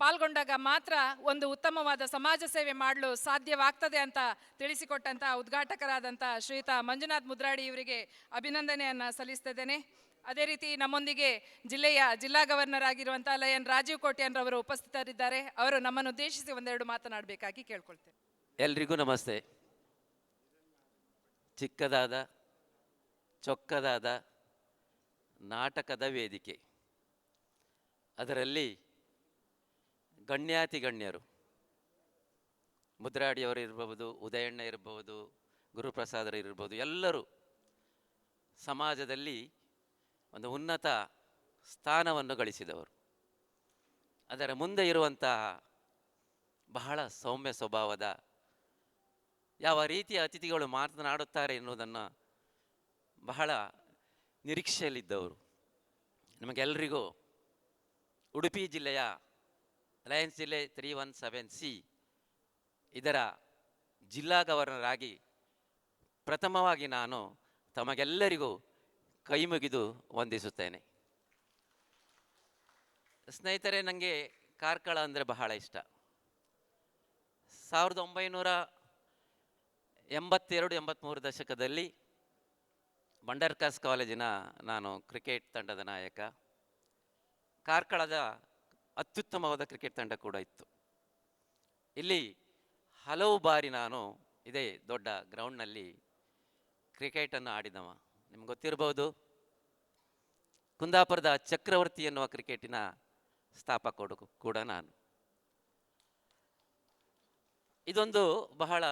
ಪಾಲ್ಗೊಂಡಾಗ ಮಾತ್ರ ಒಂದು ಉತ್ತಮವಾದ ಸಮಾಜ ಸೇವೆ ಮಾಡಲು ಸಾಧ್ಯವಾಗ್ತದೆ ಅಂತ ತಿಳಿಸಿಕೊಟ್ಟಂಥ ಉದ್ಘಾಟಕರಾದಂಥ ಶ್ರೀಯುತ ಮಂಜುನಾಥ್ ಮುದ್ರಾಡಿ ಇವರಿಗೆ ಅಭಿನಂದನೆಯನ್ನು ಸಲ್ಲಿಸ್ತಿದ್ದೇನೆ. ಅದೇ ರೀತಿ ನಮ್ಮೊಂದಿಗೆ ಜಿಲ್ಲಾ ಗವರ್ನರ್ ಆಗಿರುವಂಥ ಲಯನ್ ರಾಜೀವ್ ಕೋಟ್ಯಾನ್ ರವರು ಉಪಸ್ಥಿತರಿದ್ದಾರೆ. ಅವರು ನಮ್ಮನ್ನು ಉದ್ದೇಶಿಸಿ ಒಂದೆರಡು ಮಾತನಾಡಬೇಕಾಗಿ ಕೇಳ್ಕೊಳ್ತೇನೆ. ಎಲ್ರಿಗೂ ನಮಸ್ತೆ. ಚಿಕ್ಕದಾದ ಚೊಕ್ಕದಾದ ನಾಟಕದ ವೇದಿಕೆ. ಅದರಲ್ಲಿ ಗಣ್ಯಾತಿ ಗಣ್ಯರು, ಮುದ್ರಾಡಿಯವರು ಇರಬಹುದು, ಉದಯಣ್ಣ ಇರಬಹುದು, ಗುರುಪ್ರಸಾದರು ಇರಬಹುದು, ಎಲ್ಲರೂ ಸಮಾಜದಲ್ಲಿ ಒಂದು ಉನ್ನತ ಸ್ಥಾನವನ್ನು ಗಳಿಸಿದವರು. ಅದರ ಮುಂದೆ ಇರುವಂತಹ ಬಹಳ ಸೌಮ್ಯ ಸ್ವಭಾವದ, ಯಾವ ರೀತಿಯ ಅತಿಥಿಗಳು ಮಾತನಾಡುತ್ತಾರೆ ಎನ್ನುವುದನ್ನು ಬಹಳ ನಿರೀಕ್ಷೆಯಲ್ಲಿದ್ದವರು. ನಮಗೆಲ್ಲರಿಗೂ ಉಡುಪಿ ಜಿಲ್ಲೆಯ ಲಯನ್ಸ್ ಜಿಲ್ಲೆ 317C ಇದರ ಜಿಲ್ಲಾ ಗವರ್ನರ್ ಆಗಿ ಪ್ರಥಮವಾಗಿ ನಾನು ತಮಗೆಲ್ಲರಿಗೂ ಕೈ ಮುಗಿದು ವಂದಿಸುತ್ತೇನೆ. ಸ್ನೇಹಿತರೆ, ನನಗೆ ಕಾರ್ಕಳ ಅಂದರೆ ಬಹಳ ಇಷ್ಟ. 1982-83 ದಶಕದಲ್ಲಿ ಬಂಡರ್ಕಾಸ್ ಕಾಲೇಜಿನ ನಾನು ಕ್ರಿಕೆಟ್ ತಂಡದ ನಾಯಕ. ಕಾರ್ಕಳದ ಅತ್ಯುತ್ತಮವಾದ ಕ್ರಿಕೆಟ್ ತಂಡ ಕೂಡ ಇತ್ತು. ಇಲ್ಲಿ ಹಲವು ಬಾರಿ ನಾನು ಇದೇ ದೊಡ್ಡ ಗ್ರೌಂಡ್ನಲ್ಲಿ ಕ್ರಿಕೆಟನ್ನು ಆಡಿದವ. ನಿಮ್ಗೆ ಗೊತ್ತಿರ್ಬೋದು, ಕುಂದಾಪುರದ ಚಕ್ರವರ್ತಿ ಎನ್ನುವ ಕ್ರಿಕೆಟಿನ ಸ್ಥಾಪಕರು ಕೂಡ ನಾನು. ಇದೊಂದು ಬಹಳ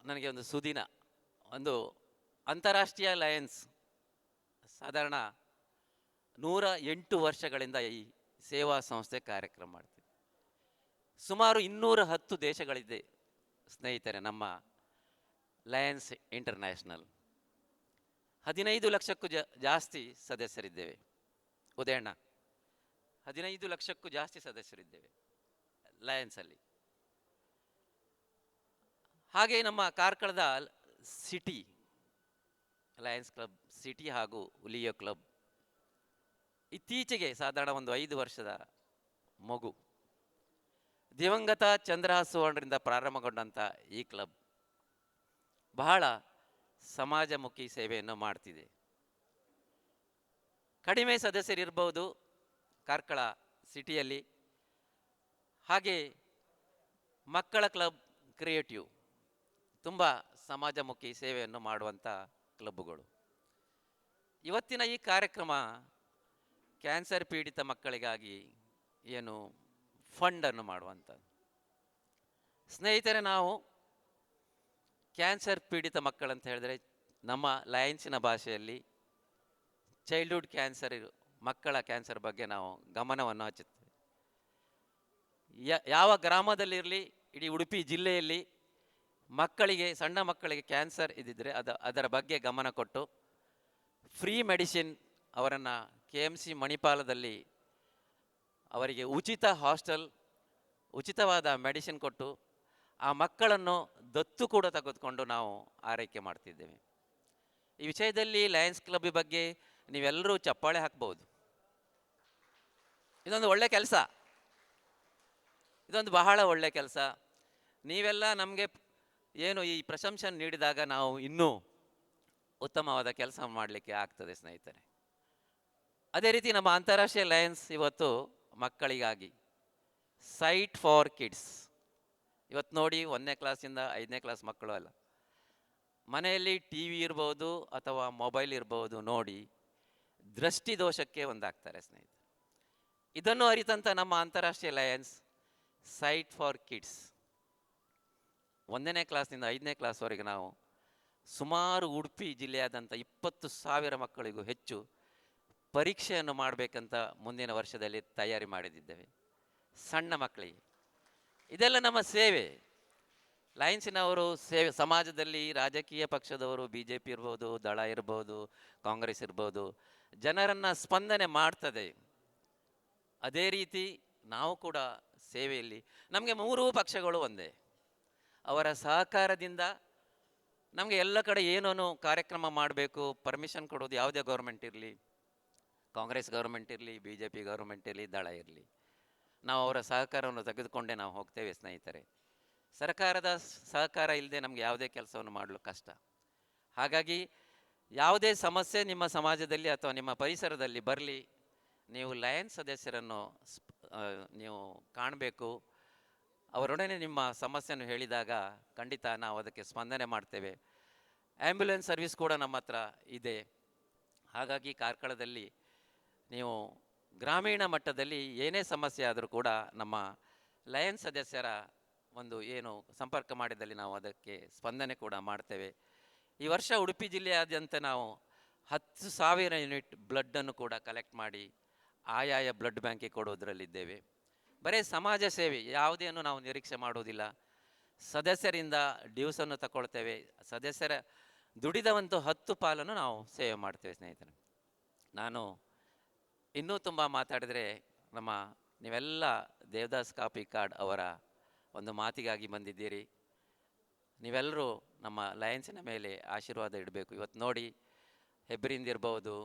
ನನಗೆ ಒಂದು ಸುದಿನ. ಒಂದು ಅಂತಾರಾಷ್ಟ್ರೀಯ ಲಯನ್ಸ್ ಸಾಧಾರಣ 108 ವರ್ಷಗಳಿಂದ ಈ ಸೇವಾ ಸಂಸ್ಥೆ ಕಾರ್ಯಕ್ರಮ ಮಾಡ್ತಿದೆ. ಸುಮಾರು 210 ದೇಶಗಳಿದೆ ಸ್ನೇಹಿತರೆ ನಮ್ಮ ಲಯನ್ಸ್ ಇಂಟರ್ನ್ಯಾಷನಲ್. 15 ಲಕ್ಷಕ್ಕೂ ಜಾಸ್ತಿ ಸದಸ್ಯರಿದ್ದೇವೆ. ಉದಯಣ್ಣ, 15 ಲಕ್ಷಕ್ಕೂ ಜಾಸ್ತಿ ಸದಸ್ಯರಿದ್ದೇವೆ ಲಯನ್ಸಲ್ಲಿ. ಹಾಗೆ ನಮ್ಮ ಕಾರ್ಕಳದ ಸಿಟಿ ಲಯನ್ಸ್ ಕ್ಲಬ್ ಸಿಟಿ ಹಾಗೂ ಲಿಯೋ ಕ್ಲಬ್ ಇತ್ತೀಚೆಗೆ ಸಾಧಾರಣ ಒಂದು 5 ವರ್ಷದ ಮಗು. ದಿವಂಗತ ಚಂದ್ರಹಾಸ್ ಸುವರ್ಣರಿಂದ ಪ್ರಾರಂಭಗೊಂಡಂಥ ಈ ಕ್ಲಬ್ ಬಹಳ ಸಮಾಜಮುಖಿ ಸೇವೆಯನ್ನು ಮಾಡ್ತಿದೆ. ಕಡಿಮೆ ಸದಸ್ಯರಿರ್ಬೋದು ಕಾರ್ಕಳ ಸಿಟಿಯಲ್ಲಿ. ಹಾಗೆ ಮಕ್ಕಳ ಕ್ಲಬ್ ಕ್ರಿಯೇಟಿವ್ ತುಂಬ ಸಮಾಜಮುಖಿ ಸೇವೆಯನ್ನು ಮಾಡುವಂಥ ಕ್ಲಬ್ಗಳು. ಇವತ್ತಿನ ಈ ಕಾರ್ಯಕ್ರಮ ಕ್ಯಾನ್ಸರ್ ಪೀಡಿತ ಮಕ್ಕಳಿಗಾಗಿ ಏನು ಫಂಡನ್ನು ಮಾಡುವಂಥದ್ದು. ಸ್ನೇಹಿತರೆ, ನಾವು ಕ್ಯಾನ್ಸರ್ ಪೀಡಿತ ಮಕ್ಕಳಂತ ಹೇಳಿದರೆ ನಮ್ಮ ಲಯನ್ಸಿನ ಭಾಷೆಯಲ್ಲಿ ಚೈಲ್ಡ್ಹುಡ್ ಕ್ಯಾನ್ಸರ್, ಮಕ್ಕಳ ಕ್ಯಾನ್ಸರ್ ಬಗ್ಗೆ ನಾವು ಗಮನವನ್ನು ಹಚ್ಚುತ್ತೇವೆ. ಯಾವ ಗ್ರಾಮದಲ್ಲಿರಲಿ, ಇಡೀ ಉಡುಪಿ ಜಿಲ್ಲೆಯಲ್ಲಿ ಮಕ್ಕಳಿಗೆ, ಸಣ್ಣ ಮಕ್ಕಳಿಗೆ ಕ್ಯಾನ್ಸರ್ ಇದ್ದಿದ್ದರೆ ಅದರ ಬಗ್ಗೆ ಗಮನ ಕೊಟ್ಟು ಫ್ರೀ ಮೆಡಿಸಿನ್ ಅವರನ್ನು KMC ಮಣಿಪಾಲದಲ್ಲಿ ಅವರಿಗೆ ಉಚಿತ ಹಾಸ್ಟೆಲ್, ಉಚಿತವಾದ ಮೆಡಿಸಿನ್ ಕೊಟ್ಟು ಆ ಮಕ್ಕಳನ್ನು ದತ್ತು ಕೂಡ ತೆಗೆದುಕೊಂಡು ನಾವು ಆರೈಕೆ ಮಾಡ್ತಿದ್ದೇವೆ. ಈ ವಿಷಯದಲ್ಲಿ ಲಯನ್ಸ್ ಕ್ಲಬ್ ಬಗ್ಗೆ ನೀವೆಲ್ಲರೂ ಚಪ್ಪಾಳೆ ಹಾಕ್ಬೋದು. ಇದೊಂದು ಒಳ್ಳೆ ಕೆಲಸ, ಇದೊಂದು ಬಹಳ ಒಳ್ಳೆ ಕೆಲಸ. ನೀವೆಲ್ಲ ನಮಗೆ ಏನು ಈ ಪ್ರಶಂಸೆ ನೀಡಿದಾಗ ನಾವು ಇನ್ನೂ ಉತ್ತಮವಾದ ಕೆಲಸ ಮಾಡಲಿಕ್ಕೆ ಆಗ್ತದೆ ಸ್ನೇಹಿತರೆ. ಅದೇ ರೀತಿ ನಮ್ಮ ಅಂತಾರಾಷ್ಟ್ರೀಯ ಲಯನ್ಸ್ ಇವತ್ತು ಮಕ್ಕಳಿಗಾಗಿ ಸೈಟ್ ಫಾರ್ ಕಿಡ್ಸ್. ಇವತ್ತು ನೋಡಿ, 1ನೇ ಕ್ಲಾಸಿಂದ 5ನೇ ಕ್ಲಾಸ್ ಮಕ್ಕಳು ಅಲ್ಲ, ಮನೆಯಲ್ಲಿ TV ಇರ್ಬೋದು ಅಥವಾ ಮೊಬೈಲ್ ಇರ್ಬೋದು ನೋಡಿ ದೃಷ್ಟಿ ದೋಷಕ್ಕೆ ಒಂದಾಗ್ತಾರೆ ಸ್ನೇಹಿತರೆ. ಇದನ್ನು ಅರಿತಂಥ ನಮ್ಮ ಅಂತಾರಾಷ್ಟ್ರೀಯ ಲಯನ್ಸ್ ಸೈಟ್ ಫಾರ್ ಕಿಡ್ಸ್ 1ನೇ ಕ್ಲಾಸ್ನಿಂದ 5ನೇ ಕ್ಲಾಸ್ವರೆಗೆ ನಾವು ಸುಮಾರು ಉಡುಪಿ ಜಿಲ್ಲೆಯಾದಂಥ 20,000 ಮಕ್ಕಳಿಗೂ ಹೆಚ್ಚು ಪರೀಕ್ಷೆಯನ್ನು ಮಾಡಬೇಕಂತ ಮುಂದಿನ ವರ್ಷದಲ್ಲಿ ತಯಾರಿ ಮಾಡಿದ್ದೇವೆ ಸಣ್ಣ ಮಕ್ಕಳಿಗೆ. ಇದೆಲ್ಲ ನಮ್ಮ ಸೇವೆ. ಲಯನ್ಸಿನವರು ಸೇವೆ ಸಮಾಜದಲ್ಲಿ, ರಾಜಕೀಯ ಪಕ್ಷದವರು, BJP ಇರ್ಬೋದು, ದಳ ಇರ್ಬೋದು, ಕಾಂಗ್ರೆಸ್ ಇರ್ಬೋದು, ಜನರನ್ನು ಸ್ಪಂದನೆ ಮಾಡ್ತದೆ. ಅದೇ ರೀತಿ ನಾವು ಕೂಡ ಸೇವೆಯಲ್ಲಿ, ನಮಗೆ 3 ಪಕ್ಷಗಳು ಒಂದೇ. ಅವರ ಸಹಕಾರದಿಂದ ನಮಗೆ ಎಲ್ಲ ಕಡೆ ಏನೋ ಕಾರ್ಯಕ್ರಮ ಮಾಡಬೇಕು, ಪರ್ಮಿಷನ್ ಕೊಡೋದು ಯಾವುದೇ ಗೌರ್ಮೆಂಟ್ ಇರಲಿ, ಕಾಂಗ್ರೆಸ್ ಗೌರ್ಮೆಂಟ್ ಇರಲಿ, BJP ಗೌರ್ಮೆಂಟ್ ಇರಲಿ, ದಳ ಇರಲಿ, ನಾವು ಅವರ ಸಹಕಾರವನ್ನು ತೆಗೆದುಕೊಂಡೇ ನಾವು ಹೋಗ್ತೇವೆ ಸ್ನೇಹಿತರೆ. ಸರ್ಕಾರದ ಸಹಕಾರ ಇಲ್ಲದೆ ನಮಗೆ ಯಾವುದೇ ಕೆಲಸವನ್ನು ಮಾಡಲು ಕಷ್ಟ. ಹಾಗಾಗಿ ಯಾವುದೇ ಸಮಸ್ಯೆ ನಿಮ್ಮ ಸಮಾಜದಲ್ಲಿ ಅಥವಾ ನಿಮ್ಮ ಪರಿಸರದಲ್ಲಿ ಬರಲಿ, ನೀವು ಲಯನ್ಸ್ ಸದಸ್ಯರನ್ನು ನೀವು ಕಾಣಬೇಕು. ಅವರೊಡನೆ ನಿಮ್ಮ ಸಮಸ್ಯೆಯನ್ನು ಹೇಳಿದಾಗ ಖಂಡಿತ ನಾವು ಅದಕ್ಕೆ ಸ್ಪಂದನೆ ಮಾಡ್ತೇವೆ. ಆ್ಯಂಬ್ಯುಲೆನ್ಸ್ ಸರ್ವಿಸ್ ಕೂಡ ನಮ್ಮ ಹತ್ರ ಇದೆ. ಹಾಗಾಗಿ ಕಾರ್ಕಳದಲ್ಲಿ ನೀವು ಗ್ರಾಮೀಣ ಮಟ್ಟದಲ್ಲಿ ಏನೇ ಸಮಸ್ಯೆ ಆದರೂ ಕೂಡ ನಮ್ಮ ಲಯನ್ಸ್ ಸದಸ್ಯರ ಒಂದು ಏನು ಸಂಪರ್ಕ ಮಾಡಿದಲ್ಲಿ ನಾವು ಅದಕ್ಕೆ ಸ್ಪಂದನೆ ಕೂಡ ಮಾಡ್ತೇವೆ. ಈ ವರ್ಷ ಉಡುಪಿ ಜಿಲ್ಲೆಯಾದ್ಯಂತ ನಾವು 10,000 ಯೂನಿಟ್ ಬ್ಲಡ್ಡನ್ನು ಕೂಡ ಕಲೆಕ್ಟ್ ಮಾಡಿ ಆಯಾಯ ಬ್ಲಡ್ ಬ್ಯಾಂಕಿಗೆ ಕೊಡುವುದರಲ್ಲಿದ್ದೇವೆ. ಬರೀ ಸಮಾಜ ಸೇವೆ ಯಾವುದೇನು ನಾವು ನಿರೀಕ್ಷೆ ಮಾಡುವುದಿಲ್ಲ. ಸದಸ್ಯರಿಂದ ಡ್ಯೂಸನ್ನು ತಗೊಳ್ತೇವೆ. ಸದಸ್ಯರ ದುಡಿದ ಒಂದು 10 ಪಾಲನ್ನು ನಾವು ಸೇವೆ ಮಾಡ್ತೇವೆ ಸ್ನೇಹಿತರೆ. ನಾನು ಇನ್ನೂ ತುಂಬ ಮಾತಾಡಿದರೆ ನೀವೆಲ್ಲ ದೇವದಾಸ್ ಕಾಪಿ ಕಾರ್ಡ್ ಅವರ ಒಂದು ಮಾತಿಗಾಗಿ ಬಂದಿದ್ದೀರಿ. ನೀವೆಲ್ಲರೂ ನಮ್ಮ ಲಯನ್ಸಿನ ಮೇಲೆ ಆಶೀರ್ವಾದ ಇಡಬೇಕು. ಇವತ್ತು ನೋಡಿ, ಹೆಬ್ರಿಯಿಂದ ಇರ್ಬೋದು,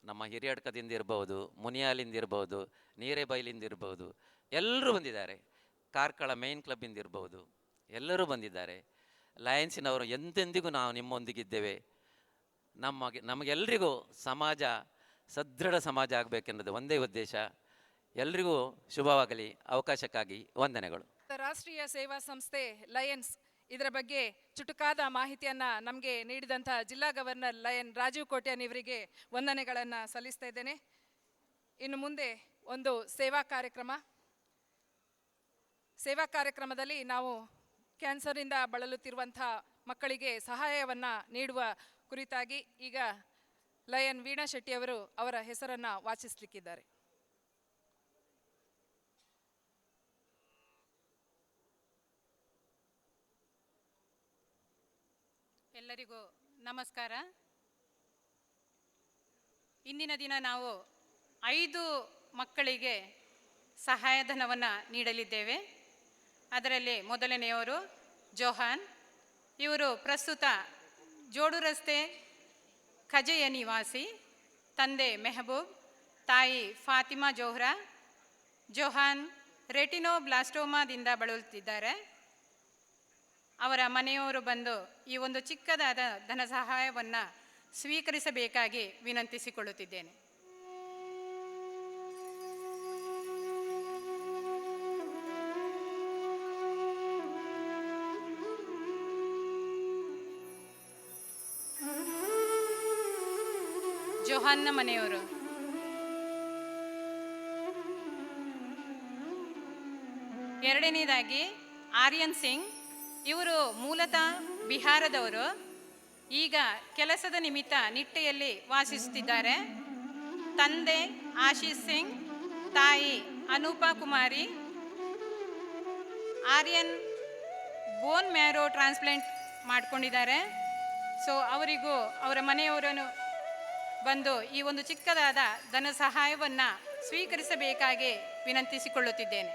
ನಮ್ಮ ಹಿರಿಯಡ್ಕದಿಂದ ಇರ್ಬೋದು, ಮುನಿಯಾಲಿಂದ ಇರ್ಬೋದು, ನೀರೇಬೈಲಿಂದ ಇರ್ಬೋದು, ಎಲ್ಲರೂ ಬಂದಿದ್ದಾರೆ. ಕಾರ್ಕಳ ಮೇನ್ ಕ್ಲಬ್ಬಿಂದ ಇರ್ಬೋದು, ಎಲ್ಲರೂ ಬಂದಿದ್ದಾರೆ. ಲಯನ್ಸಿನವರು ಎಂದೆಂದಿಗೂ ನಾವು ನಿಮ್ಮೊಂದಿಗಿದ್ದೇವೆ. ನಮಗೆಲ್ಲರಿಗೂ ಸಮಾಜ ಸದೃಢ ಸಮಾಜ ಆಗಬೇಕೆನ್ನೋದು ಒಂದೇ ಉದ್ದೇಶ. ಎಲ್ರಿಗೂ ಶುಭವಾಗಲಿ. ಅವಕಾಶಕ್ಕಾಗಿ ವಂದನೆಗಳು. ರಾಷ್ಟ್ರೀಯ ಸೇವಾ ಸಂಸ್ಥೆ ಲಯನ್ಸ್ ಇದರ ಬಗ್ಗೆ ಚುಟುಕಾದ ಮಾಹಿತಿಯನ್ನು ನಮಗೆ ನೀಡಿದಂಥ ಜಿಲ್ಲಾ ಗವರ್ನರ್ ಲಯನ್ ರಾಜೀವ್ ಕೋಟ್ಯಾನ್ ಇವರಿಗೆ ವಂದನೆಗಳನ್ನು ಸಲ್ಲಿಸ್ತಾ ಇದ್ದೇನೆ. ಇನ್ನು ಮುಂದೆ ಒಂದು ಸೇವಾ ಕಾರ್ಯಕ್ರಮದಲ್ಲಿ ನಾವು ಕ್ಯಾನ್ಸರಿಂದ ಬಳಲುತ್ತಿರುವಂಥ ಮಕ್ಕಳಿಗೆ ಸಹಾಯವನ್ನು ನೀಡುವ ಕುರಿತಾಗಿ ಈಗ ಲಯನ್ ವೀಣಾ ಶೆಟ್ಟಿಯವರು ಅವರ ಹೆಸರನ್ನು ವಾಚಿಸಲಿಕ್ಕಿದ್ದಾರೆ. ಎಲ್ಲರಿಗೂ ನಮಸ್ಕಾರ. ಇಂದಿನ ದಿನ ನಾವು 5 ಮಕ್ಕಳಿಗೆ ಸಹಾಯಧನವನ್ನು ನೀಡಲಿದ್ದೇವೆ. ಅದರಲ್ಲಿ ಮೊದಲನೆಯವರು ಜೋಹಾನ್. ಇವರು ಪ್ರಸ್ತುತ ಜೋಡು ರಸ್ತೆ ಖಜೆಯ ನಿವಾಸಿ. ತಂದೆ ಮೆಹಬೂಬ್, ತಾಯಿ ಫಾತಿಮಾ ಜೋಹ್ರಾ. ಜೋಹಾನ್ ರೆಟಿನೋಬ್ಲಾಸ್ಟೋಮಾದಿಂದ ಬಳಲುತ್ತಿದ್ದಾರೆ. ಅವರ ಮನೆಯವರು ಬಂದು ಈ ಒಂದು ಚಿಕ್ಕದಾದ ಧನ ಸಹಾಯವನ್ನು ಸ್ವೀಕರಿಸಬೇಕಾಗಿ ವಿನಂತಿಸಿಕೊಳ್ಳುತ್ತಿದ್ದೇನೆ. ಜೋಹಾನ್ನ ಮನೆಯವರು. ಎರಡನೇದಾಗಿ ಆರ್ಯನ್ ಸಿಂಗ್. ಇವರು ಮೂಲತಃ ಬಿಹಾರದವರು. ಈಗ ಕೆಲಸದ ನಿಮಿತ್ತ ನಿಟ್ಟೆಯಲ್ಲಿ ವಾಸಿಸುತ್ತಿದ್ದಾರೆ. ತಂದೆ ಆಶೀಶ್ ಸಿಂಗ್, ತಾಯಿ ಅನೂಪಾ ಕುಮಾರಿ. ಆರ್ಯನ್ ಬೋನ್ ಮ್ಯಾರೋ ಟ್ರಾನ್ಸ್ಪ್ಲಾಂಟ್ ಮಾಡಿಕೊಂಡಿದ್ದಾರೆ. ಸೊ ಅವರಿಗೂ ಅವರ ಮನೆಯವರನ್ನು ಬಂದು ಈ ಒಂದು ಚಿಕ್ಕದಾದ ಧನ ಸಹಾಯವನ್ನು ಸ್ವೀಕರಿಸಬೇಕಾಗಿ ವಿನಂತಿಸಿಕೊಳ್ಳುತ್ತಿದ್ದೇನೆ.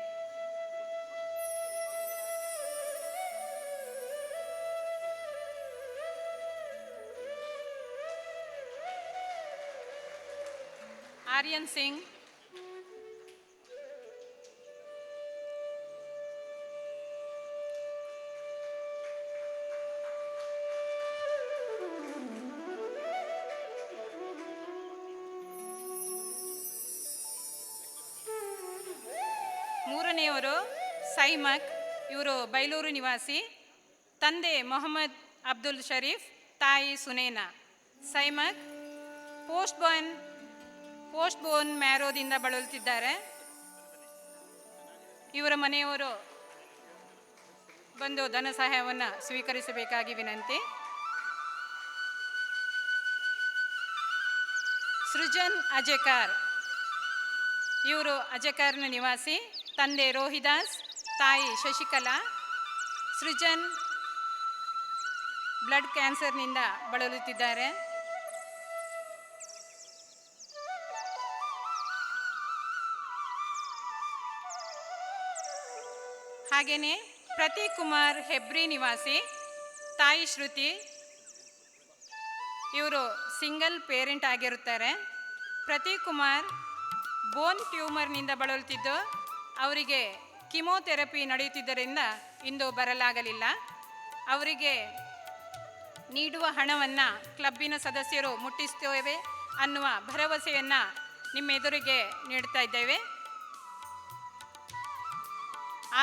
ಆರ್ಯನ್ ಸಿಂಗ್, ಮೂರನೆಯವರು ಸೈಮಕ್. ಇವರು ಬೈಲೂರು ನಿವಾಸಿ. ತಂದೆ ಮೊಹಮ್ಮದ್ ಅಬ್ದುಲ್ ಶರೀಫ್, ತಾಯಿ ಸುನೇನಾ. ಸೈಮಕ್ ಪೋಸ್ಟ್ ಬೋನ್ ಮ್ಯಾರೋದಿಂದ ಬಳಲುತ್ತಿದ್ದಾರೆ. ಇವರ ಮನೆಯವರು ಬಂದು ಧನ ಸಹಾಯವನ್ನು ಸ್ವೀಕರಿಸಬೇಕಾಗಿ ವಿನಂತಿ. ಸೃಜನ್ ಅಜೇಕಾರ್. ಇವರು ಅಜೇಕಾರ್ನ ನಿವಾಸಿ. ತಂದೆ ರೋಹಿದಾಸ್, ತಾಯಿ ಶಶಿಕಲಾ. ಸೃಜನ್ ಬ್ಲಡ್ ಕ್ಯಾನ್ಸರ್ನಿಂದ ಬಳಲುತ್ತಿದ್ದಾರೆ. ಹಾಗೆಯೇ ಪ್ರತೀಕ್ ಕುಮಾರ್ ಹೆಬ್ರಿ ನಿವಾಸಿ. ತಾಯಿ ಶ್ರುತಿ. ಇವರು ಸಿಂಗಲ್ ಪೇರೆಂಟ್ ಆಗಿರುತ್ತಾರೆ. ಪ್ರತೀಕ್ ಕುಮಾರ್ ಬೋನ್ ಟ್ಯೂಮರ್ನಿಂದ ಬಳಲುತ್ತಿದ್ದು ಅವರಿಗೆ ಕಿಮೋಥೆರಪಿ ನಡೆಯುತ್ತಿದ್ದರಿಂದ ಇಂದು ಬರಲಾಗಲಿಲ್ಲ. ಅವರಿಗೆ ನೀಡುವ ಹಣವನ್ನು ಕ್ಲಬ್ಬಿನ ಸದಸ್ಯರು ಮುಟ್ಟಿಸ್ತೇವೆ ಅನ್ನುವ ಭರವಸೆಯನ್ನು ನಿಮ್ಮೆದುರಿಗೆ ನೀಡ್ತಾ ಇದ್ದೇವೆ.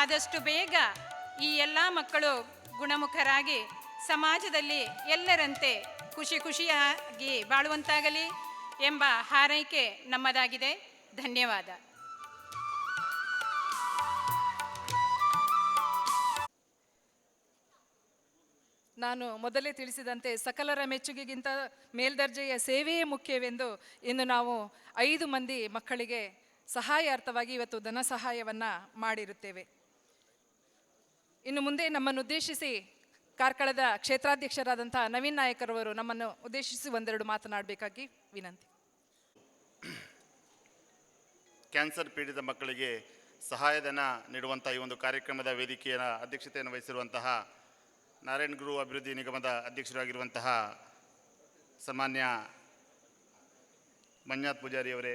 ಆದಷ್ಟು ಬೇಗ ಈ ಎಲ್ಲ ಮಕ್ಕಳು ಗುಣಮುಖರಾಗಿ ಸಮಾಜದಲ್ಲಿ ಎಲ್ಲರಂತೆ ಖುಷಿಯಾಗಿ ಬಾಳುವಂತಾಗಲಿ. ಎಂಬ ಹಾರೈಕೆ ನಮ್ಮದಾಗಿದೆ. ಧನ್ಯವಾದ. ನಾನು ಮೊದಲೇ ತಿಳಿಸಿದಂತೆ ಸಕಲರ ಮೆಚ್ಚುಗೆಗಿಂತ ಮೇಲ್ದರ್ಜೆಯ ಸೇವೆಯೇ ಮುಖ್ಯವೆಂದು ಇಂದು ನಾವು 5 ಮಂದಿ ಮಕ್ಕಳಿಗೆ ಸಹಾಯಾರ್ಥವಾಗಿ ಇವತ್ತು ಧನ ಸಹಾಯವನ್ನು ಮಾಡಿರುತ್ತೇವೆ. ಇನ್ನು ಮುಂದೆ ನಮ್ಮನ್ನು ಉದ್ದೇಶಿಸಿ ಕಾರ್ಕಳದ ಕ್ಷೇತ್ರಾಧ್ಯಕ್ಷರಾದಂಥ ನವೀನ್ ನಾಯಕರವರು ನಮ್ಮನ್ನು ಉದ್ದೇಶಿಸಿ ಒಂದೆರಡು ಮಾತನಾಡಬೇಕಾಗಿ ವಿನಂತಿ. ಕ್ಯಾನ್ಸರ್ ಪೀಡಿತ ಮಕ್ಕಳಿಗೆ ಸಹಾಯಧನ ನೀಡುವಂಥ ಈ ಒಂದು ಕಾರ್ಯಕ್ರಮದ ವೇದಿಕೆಯ ಅಧ್ಯಕ್ಷತೆಯನ್ನು ವಹಿಸಿರುವಂತಹ ನಾರಾಯಣ್ ಗುರು ಅಭಿವೃದ್ಧಿ ನಿಗಮದ ಅಧ್ಯಕ್ಷರಾಗಿರುವಂತಹ ಸನ್ಮಾನ್ಯ ಮಂಜುನಾಥ್ ಪೂಜಾರಿಯವರೇ,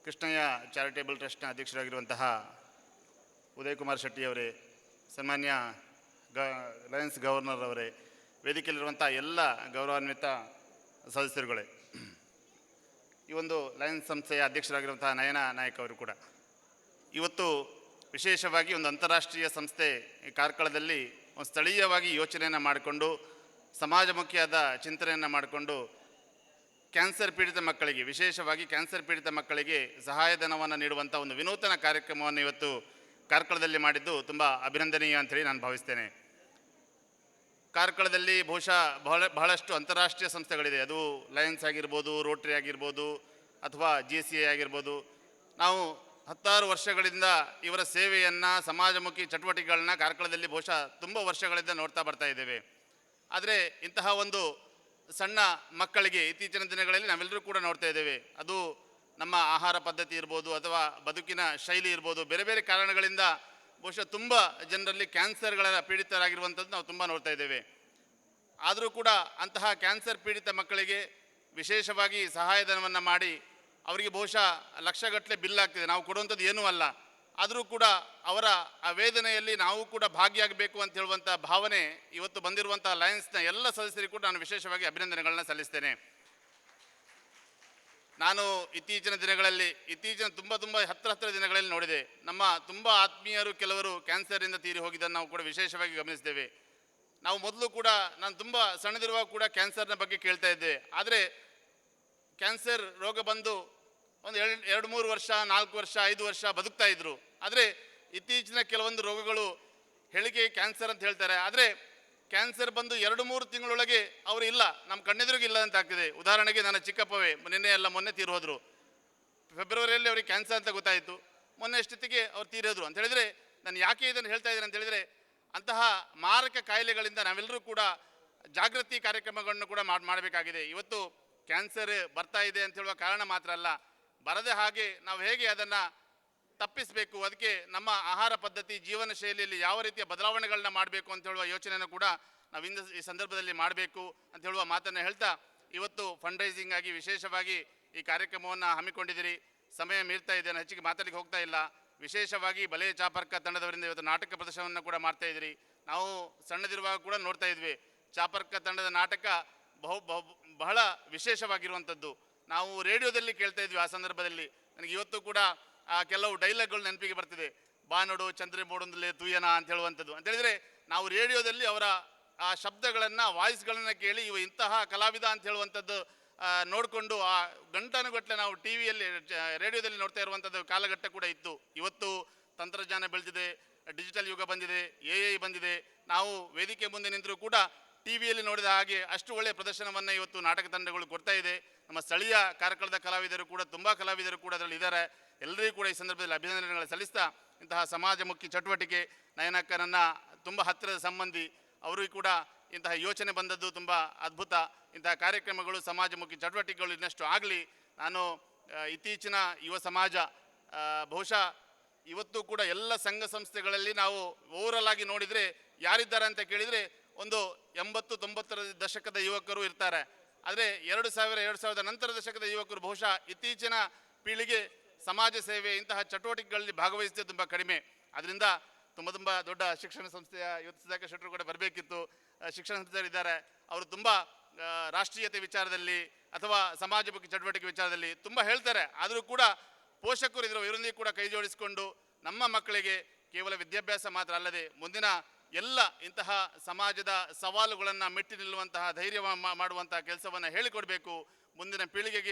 ಕೃಷ್ಣಯ್ಯ ಚಾರಿಟೇಬಲ್ ಟ್ರಸ್ಟ್ನ ಅಧ್ಯಕ್ಷರಾಗಿರುವಂತಹ ಉದಯ್ ಕುಮಾರ್ ಶೆಟ್ಟಿಯವರೇ, ಸನ್ಮಾನ್ಯ ಲಯನ್ಸ್ ಗವರ್ನರ್ ಅವರೇ, ವೇದಿಕೆಯಲ್ಲಿರುವಂಥ ಎಲ್ಲ ಗೌರವಾನ್ವಿತ ಸದಸ್ಯರುಗಳೇ, ಈ ಒಂದು ಲಯನ್ಸ್ ಸಂಸ್ಥೆಯ ಅಧ್ಯಕ್ಷರಾಗಿರುವಂತಹ ನಯನ ನಾಯಕ್ ಅವರು ಕೂಡ ಇವತ್ತು ವಿಶೇಷವಾಗಿ ಒಂದು ಅಂತಾರಾಷ್ಟ್ರೀಯ ಸಂಸ್ಥೆ ಈ ಕಾರ್ಕಳದಲ್ಲಿ ಒಂದು ಸ್ಥಳೀಯವಾಗಿ ಯೋಚನೆಯನ್ನು ಮಾಡಿಕೊಂಡು ಸಮಾಜಮುಖಿಯಾದ ಚಿಂತನೆಯನ್ನು ಮಾಡಿಕೊಂಡು ಕ್ಯಾನ್ಸರ್ ಪೀಡಿತ ಮಕ್ಕಳಿಗೆ, ವಿಶೇಷವಾಗಿ ಕ್ಯಾನ್ಸರ್ ಪೀಡಿತ ಮಕ್ಕಳಿಗೆ ಸಹಾಯಧನವನ್ನು ನೀಡುವಂಥ ಒಂದು ವಿನೂತನ ಕಾರ್ಯಕ್ರಮವನ್ನು ಇವತ್ತು ಕಾರ್ಕಳದಲ್ಲಿ ಮಾಡಿದ್ದು ತುಂಬ ಅಭಿನಂದನೀಯ ಅಂಥೇಳಿ ನಾನು ಭಾವಿಸ್ತೇನೆ. ಕಾರ್ಕಳದಲ್ಲಿ ಬಹುಶಃ ಬಹಳಷ್ಟು ಅಂತಾರಾಷ್ಟ್ರೀಯ ಸಂಸ್ಥೆಗಳಿದೆ. ಅದು ಲಯನ್ಸ್ ಆಗಿರ್ಬೋದು, ರೋಟರಿ ಆಗಿರ್ಬೋದು, ಅಥವಾ GCI ಆಗಿರ್ಬೋದು. ನಾವು 10 ವರ್ಷಗಳಿಂದ ಇವರ ಸೇವೆಯನ್ನು, ಸಮಾಜಮುಖಿ ಚಟುವಟಿಕೆಗಳನ್ನ ಕಾರ್ಕಳದಲ್ಲಿ ಬಹುಶಃ ತುಂಬ ವರ್ಷಗಳಿಂದ ನೋಡ್ತಾ ಬರ್ತಾ ಇದ್ದೇವೆ. ಆದರೆ ಇಂತಹ ಒಂದು ಸಣ್ಣ ಮಕ್ಕಳಿಗೆ ಇತ್ತೀಚಿನ ದಿನಗಳಲ್ಲಿ ನಾವೆಲ್ಲರೂ ಕೂಡ ನೋಡ್ತಾ ಇದ್ದೇವೆ. ಅದು ನಮ್ಮ ಆಹಾರ ಪದ್ಧತಿ ಇರ್ಬೋದು, ಅಥವಾ ಬದುಕಿನ ಶೈಲಿ ಇರ್ಬೋದು, ಬೇರೆ ಬೇರೆ ಕಾರಣಗಳಿಂದ ಬಹುಶಃ ತುಂಬ ಜನರಲ್ಲಿ ಕ್ಯಾನ್ಸರ್ಗಳ ಪೀಡಿತರಾಗಿರುವಂಥದ್ದು ನಾವು ತುಂಬ ನೋಡ್ತಾ ಇದ್ದೇವೆ. ಆದರೂ ಕೂಡ ಅಂತಹ ಕ್ಯಾನ್ಸರ್ ಪೀಡಿತ ಮಕ್ಕಳಿಗೆ ವಿಶೇಷವಾಗಿ ಸಹಾಯಧನವನ್ನು ಮಾಡಿ ಅವರಿಗೆ ಬಹುಶಃ ಲಕ್ಷಗಟ್ಟಲೆ ಬಿಲ್ ಆಗ್ತಿದೆ. ನಾವು ಕೊಡುವಂಥದ್ದು ಏನೂ ಅಲ್ಲ, ಆದರೂ ಕೂಡ ಅವರ ಆ ವೇದನೆಯಲ್ಲಿ ನಾವು ಕೂಡ ಭಾಗಿಯಾಗಬೇಕು ಅಂತ ಹೇಳುವಂಥ ಭಾವನೆ ಇವತ್ತು ಬಂದಿರುವಂಥ ಲಯನ್ಸ್ನ ಎಲ್ಲ ಸದಸ್ಯರಿಗೂ ಕೂಡ ನಾನು ವಿಶೇಷವಾಗಿ ಅಭಿನಂದನೆಗಳನ್ನ ಸಲ್ಲಿಸ್ತೇನೆ. ನಾನು ಇತ್ತೀಚಿನ ತುಂಬ ಹತ್ತಿರ ದಿನಗಳಲ್ಲಿ ನೋಡಿದೆ. ನಮ್ಮ ತುಂಬ ಆತ್ಮೀಯರು ಕೆಲವರು ಕ್ಯಾನ್ಸರಿಂದ ತೀರಿ ಹೋಗಿದ್ದನ್ನು ನಾವು ಕೂಡ ವಿಶೇಷವಾಗಿ ಗಮನಿಸಿದ್ದೇವೆ. ನಾವು ಮೊದಲು ಕೂಡ ನಾನು ತುಂಬ ಸಣ್ಣದಿರುವಾಗ ಕೂಡ ಕ್ಯಾನ್ಸರ್ನ ಬಗ್ಗೆ ಕೇಳ್ತಾ ಇದ್ದೆ. ಆದರೆ ಕ್ಯಾನ್ಸರ್ ರೋಗ ಬಂದು ಒಂದು 2-3 ವರ್ಷ, 4 ವರ್ಷ, 5 ವರ್ಷ ಬದುಕ್ತಾ ಇದ್ರು. ಆದರೆ ಇತ್ತೀಚಿನ ಕೆಲವೊಂದು ರೋಗಗಳು ಹೇಳಿಕೆ ಕ್ಯಾನ್ಸರ್ ಅಂತ ಹೇಳ್ತಾರೆ, ಆದರೆ ಕ್ಯಾನ್ಸರ್ ಬಂದು 2-3 ತಿಂಗಳೊಳಗೆ ಅವರು ಇಲ್ಲ, ನಮ್ಮ ಕಣ್ಣೆದುರಿಗೆ ಇಲ್ಲ ಅಂತ ಆಗ್ತಿದೆ. ಉದಾಹರಣೆಗೆ ನನ್ನ ಚಿಕ್ಕಪ್ಪವೇ ಮೊನ್ನೆ ತೀರಿ ಹೋದರು. ಫೆಬ್ರವರಿಯಲ್ಲಿ ಅವರಿಗೆ ಕ್ಯಾನ್ಸರ್ ಅಂತ ಗೊತ್ತಾಯಿತು, ಮೊನ್ನೆ ಅಷ್ಟೊತ್ತಿಗೆ ಅವ್ರು ತೀರೋದ್ರು ಅಂತ ಹೇಳಿದರೆ, ನಾನು ಯಾಕೆ ಇದನ್ನು ಹೇಳ್ತಾ ಇದ್ದೇನೆ ಅಂತ ಹೇಳಿದರೆ, ಅಂತಹ ಮಾರಕ ಕಾಯಿಲೆಗಳಿಂದ ನಾವೆಲ್ಲರೂ ಕೂಡ ಜಾಗೃತಿ ಕಾರ್ಯಕ್ರಮಗಳನ್ನು ಕೂಡ ಮಾಡಬೇಕಾಗಿದೆ. ಇವತ್ತು ಕ್ಯಾನ್ಸರ್ ಬರ್ತಾ ಇದೆ ಅಂತ ಹೇಳುವ ಕಾರಣ ಮಾತ್ರ ಅಲ್ಲ, ಬರದೆ ಹಾಗೆ ನಾವು ಹೇಗೆ ಅದನ್ನು ತಪ್ಪಿಸಬೇಕು, ಅದಕ್ಕೆ ನಮ್ಮ ಆಹಾರ ಪದ್ಧತಿ, ಜೀವನ ಶೈಲಿಯಲ್ಲಿ ಯಾವ ರೀತಿಯ ಬದಲಾವಣೆಗಳನ್ನ ಮಾಡಬೇಕು ಅಂತ ಹೇಳುವ ಯೋಚನೆಯನ್ನು ಕೂಡ ನಾವು ಈ ಸಂದರ್ಭದಲ್ಲಿ ಮಾಡಬೇಕು ಅಂತ ಹೇಳುವ ಮಾತನ್ನು ಹೇಳ್ತಾ, ಇವತ್ತು ಫಂಡ್ ರೈಸಿಂಗ್ ಆಗಿ ವಿಶೇಷವಾಗಿ ಈ ಕಾರ್ಯಕ್ರಮವನ್ನು ಹಮ್ಮಿಕೊಂಡಿದ್ದೀರಿ. ಸಮಯ ಮೀರ್ತಾ ಇದೆ, ನಾನು ಹೆಚ್ಚಿಗೆ ಮಾತಾಡಲಿಕ್ಕೆ ಹೋಗ್ತಾ ಇಲ್ಲ. ವಿಶೇಷವಾಗಿ ಬಲೆಯ ಚಾಪರ್ಕ ತಂಡದವರಿಂದ ಇವತ್ತು ನಾಟಕ ಪ್ರದರ್ಶನವನ್ನು ಕೂಡ ಮಾಡ್ತಾ ಇದ್ದೀರಿ. ನಾವು ಸಣ್ಣದಿರುವಾಗ ಕೂಡ ನೋಡ್ತಾ ಇದ್ವಿ, ಚಾಪರ್ಕ ತಂಡದ ನಾಟಕ ಬಹಳ ವಿಶೇಷವಾಗಿರುವಂಥದ್ದು. ನಾವು ರೇಡಿಯೋದಲ್ಲಿ ಕೇಳ್ತಾ ಇದ್ವಿ. ಆ ಸಂದರ್ಭದಲ್ಲಿ ನನಗೆ ಇವತ್ತು ಕೂಡ ಕೆಲವು ಡೈಲಾಗ್ಗಳು ನೆನಪಿಗೆ ಬರ್ತಿದೆ. ಬಾನೋಡು ಚಂದ್ರೆ ಮೋಡೊಂದಲೇ ತುಯ್ಯನ ಅಂತ ಹೇಳುವಂಥದ್ದು. ಅಂತ ಹೇಳಿದರೆ ನಾವು ರೇಡಿಯೋದಲ್ಲಿ ಅವರ ಆ ಶಬ್ದಗಳನ್ನು, ವಾಯ್ಸ್ಗಳನ್ನು ಕೇಳಿ ಇವ ಇಂತಹ ಕಲಾವಿದ ಅಂತ ಹೇಳುವಂಥದ್ದು ನೋಡಿಕೊಂಡು ಆ ಗಂಟನುಗಟ್ಟಲೆ ನಾವು ಟಿವಿಯಲ್ಲಿ, ರೇಡಿಯೋದಲ್ಲಿ ನೋಡ್ತಾ ಇರುವಂಥದ್ದು ಕಾಲಘಟ್ಟ ಕೂಡ ಇತ್ತು. ಇವತ್ತು ತಂತ್ರಜ್ಞಾನ ಬೆಳೆದಿದೆ, ಡಿಜಿಟಲ್ ಯುಗ ಬಂದಿದೆ, AI ಬಂದಿದೆ. ನಾವು ವೇದಿಕೆ ಮುಂದೆ ನಿಂತರೂ ಕೂಡ ಟಿವಿಯಲ್ಲಿ ನೋಡಿದ ಹಾಗೆ ಅಷ್ಟು ಒಳ್ಳೆಯ ಪ್ರದರ್ಶನವನ್ನು ಇವತ್ತು ನಾಟಕ ತಂಡಗಳು ಕೊಡ್ತಾ ಇದೆ. ನಮ್ಮ ಸ್ಥಳೀಯ ಕಾರ್ಕಳದ ಕಲಾವಿದರು ಕೂಡ, ತುಂಬ ಕಲಾವಿದರು ಕೂಡ ಅದರಲ್ಲಿ ಇದ್ದಾರೆ. ಎಲ್ಲರಿಗೂ ಕೂಡ ಈ ಸಂದರ್ಭದಲ್ಲಿ ಅಭಿನಂದನೆಗಳನ್ನು ಸಲ್ಲಿಸ್ತಾ, ಇಂತಹ ಸಮಾಜಮುಖಿ ಚಟುವಟಿಕೆ, ನಯನಕ್ಕ ನನ್ನ ತುಂಬ ಹತ್ತಿರದ ಸಂಬಂಧಿ, ಅವರಿಗೂ ಕೂಡ ಇಂತಹ ಯೋಚನೆ ಬಂದದ್ದು ತುಂಬ ಅದ್ಭುತ. ಇಂತಹ ಕಾರ್ಯಕ್ರಮಗಳು, ಸಮಾಜಮುಖಿ ಚಟುವಟಿಕೆಗಳು ಇನ್ನಷ್ಟು ಆಗಲಿ. ನಾನು ಇತ್ತೀಚಿನ ಯುವ ಸಮಾಜ ಬಹುಶಃ ಇವತ್ತು ಕೂಡ ಎಲ್ಲ ಸಂಘ ಸಂಸ್ಥೆಗಳಲ್ಲಿ ನಾವು ಓವರಲ್ ಆಗಿ ನೋಡಿದರೆ ಯಾರಿದ್ದಾರೆ ಅಂತ ಕೇಳಿದರೆ ಒಂದು 80-90ರ ದಶಕದ ಯುವಕರು ಇರ್ತಾರೆ. ಆದರೆ 2000 ನಂತರ ದಶಕದ ಯುವಕರು ಬಹುಶಃ ಇತ್ತೀಚಿನ ಪೀಳಿಗೆ ಸಮಾಜ ಸೇವೆ ಇಂತಹ ಚಟುವಟಿಕೆಗಳಲ್ಲಿ ಭಾಗವಹಿಸಿದ್ದು ತುಂಬ ಕಡಿಮೆ. ಅದರಿಂದ ತುಂಬ ದೊಡ್ಡ ಶಿಕ್ಷಣ ಸಂಸ್ಥೆಯ ಇವತ್ತು ಸುಧಾಕರ್ ಶೆಟ್ಟರು ಕೂಡ ಬರಬೇಕಿತ್ತು. ಶಿಕ್ಷಣ ಸಂಸ್ಥೆಯಲ್ಲಿದ್ದಾರೆ, ಅವರು ತುಂಬ ರಾಷ್ಟ್ರೀಯತೆ ವಿಚಾರದಲ್ಲಿ ಅಥವಾ ಸಮಾಜಮುಖಿ ಚಟುವಟಿಕೆ ವಿಚಾರದಲ್ಲಿ ತುಂಬ ಹೇಳ್ತಾರೆ. ಆದರೂ ಕೂಡ ಪೋಷಕರು ಇವರೊಂದಿಗೆ ಕೂಡ ಕೈ ಜೋಡಿಸಿಕೊಂಡು ನಮ್ಮ ಮಕ್ಕಳಿಗೆ ಕೇವಲ ವಿದ್ಯಾಭ್ಯಾಸ ಮಾತ್ರ ಅಲ್ಲದೆ ಮುಂದಿನ ಎಲ್ಲ ಇಂತಹ ಸಮಾಜದ ಸವಾಲುಗಳನ್ನು ಮೆಟ್ಟಿ ನಿಲ್ಲುವಂತಹ ಧೈರ್ಯ ಮಾಡುವಂತಹ ಕೆಲಸವನ್ನು ಹೇಳಿಕೊಡಬೇಕು. ಮುಂದಿನ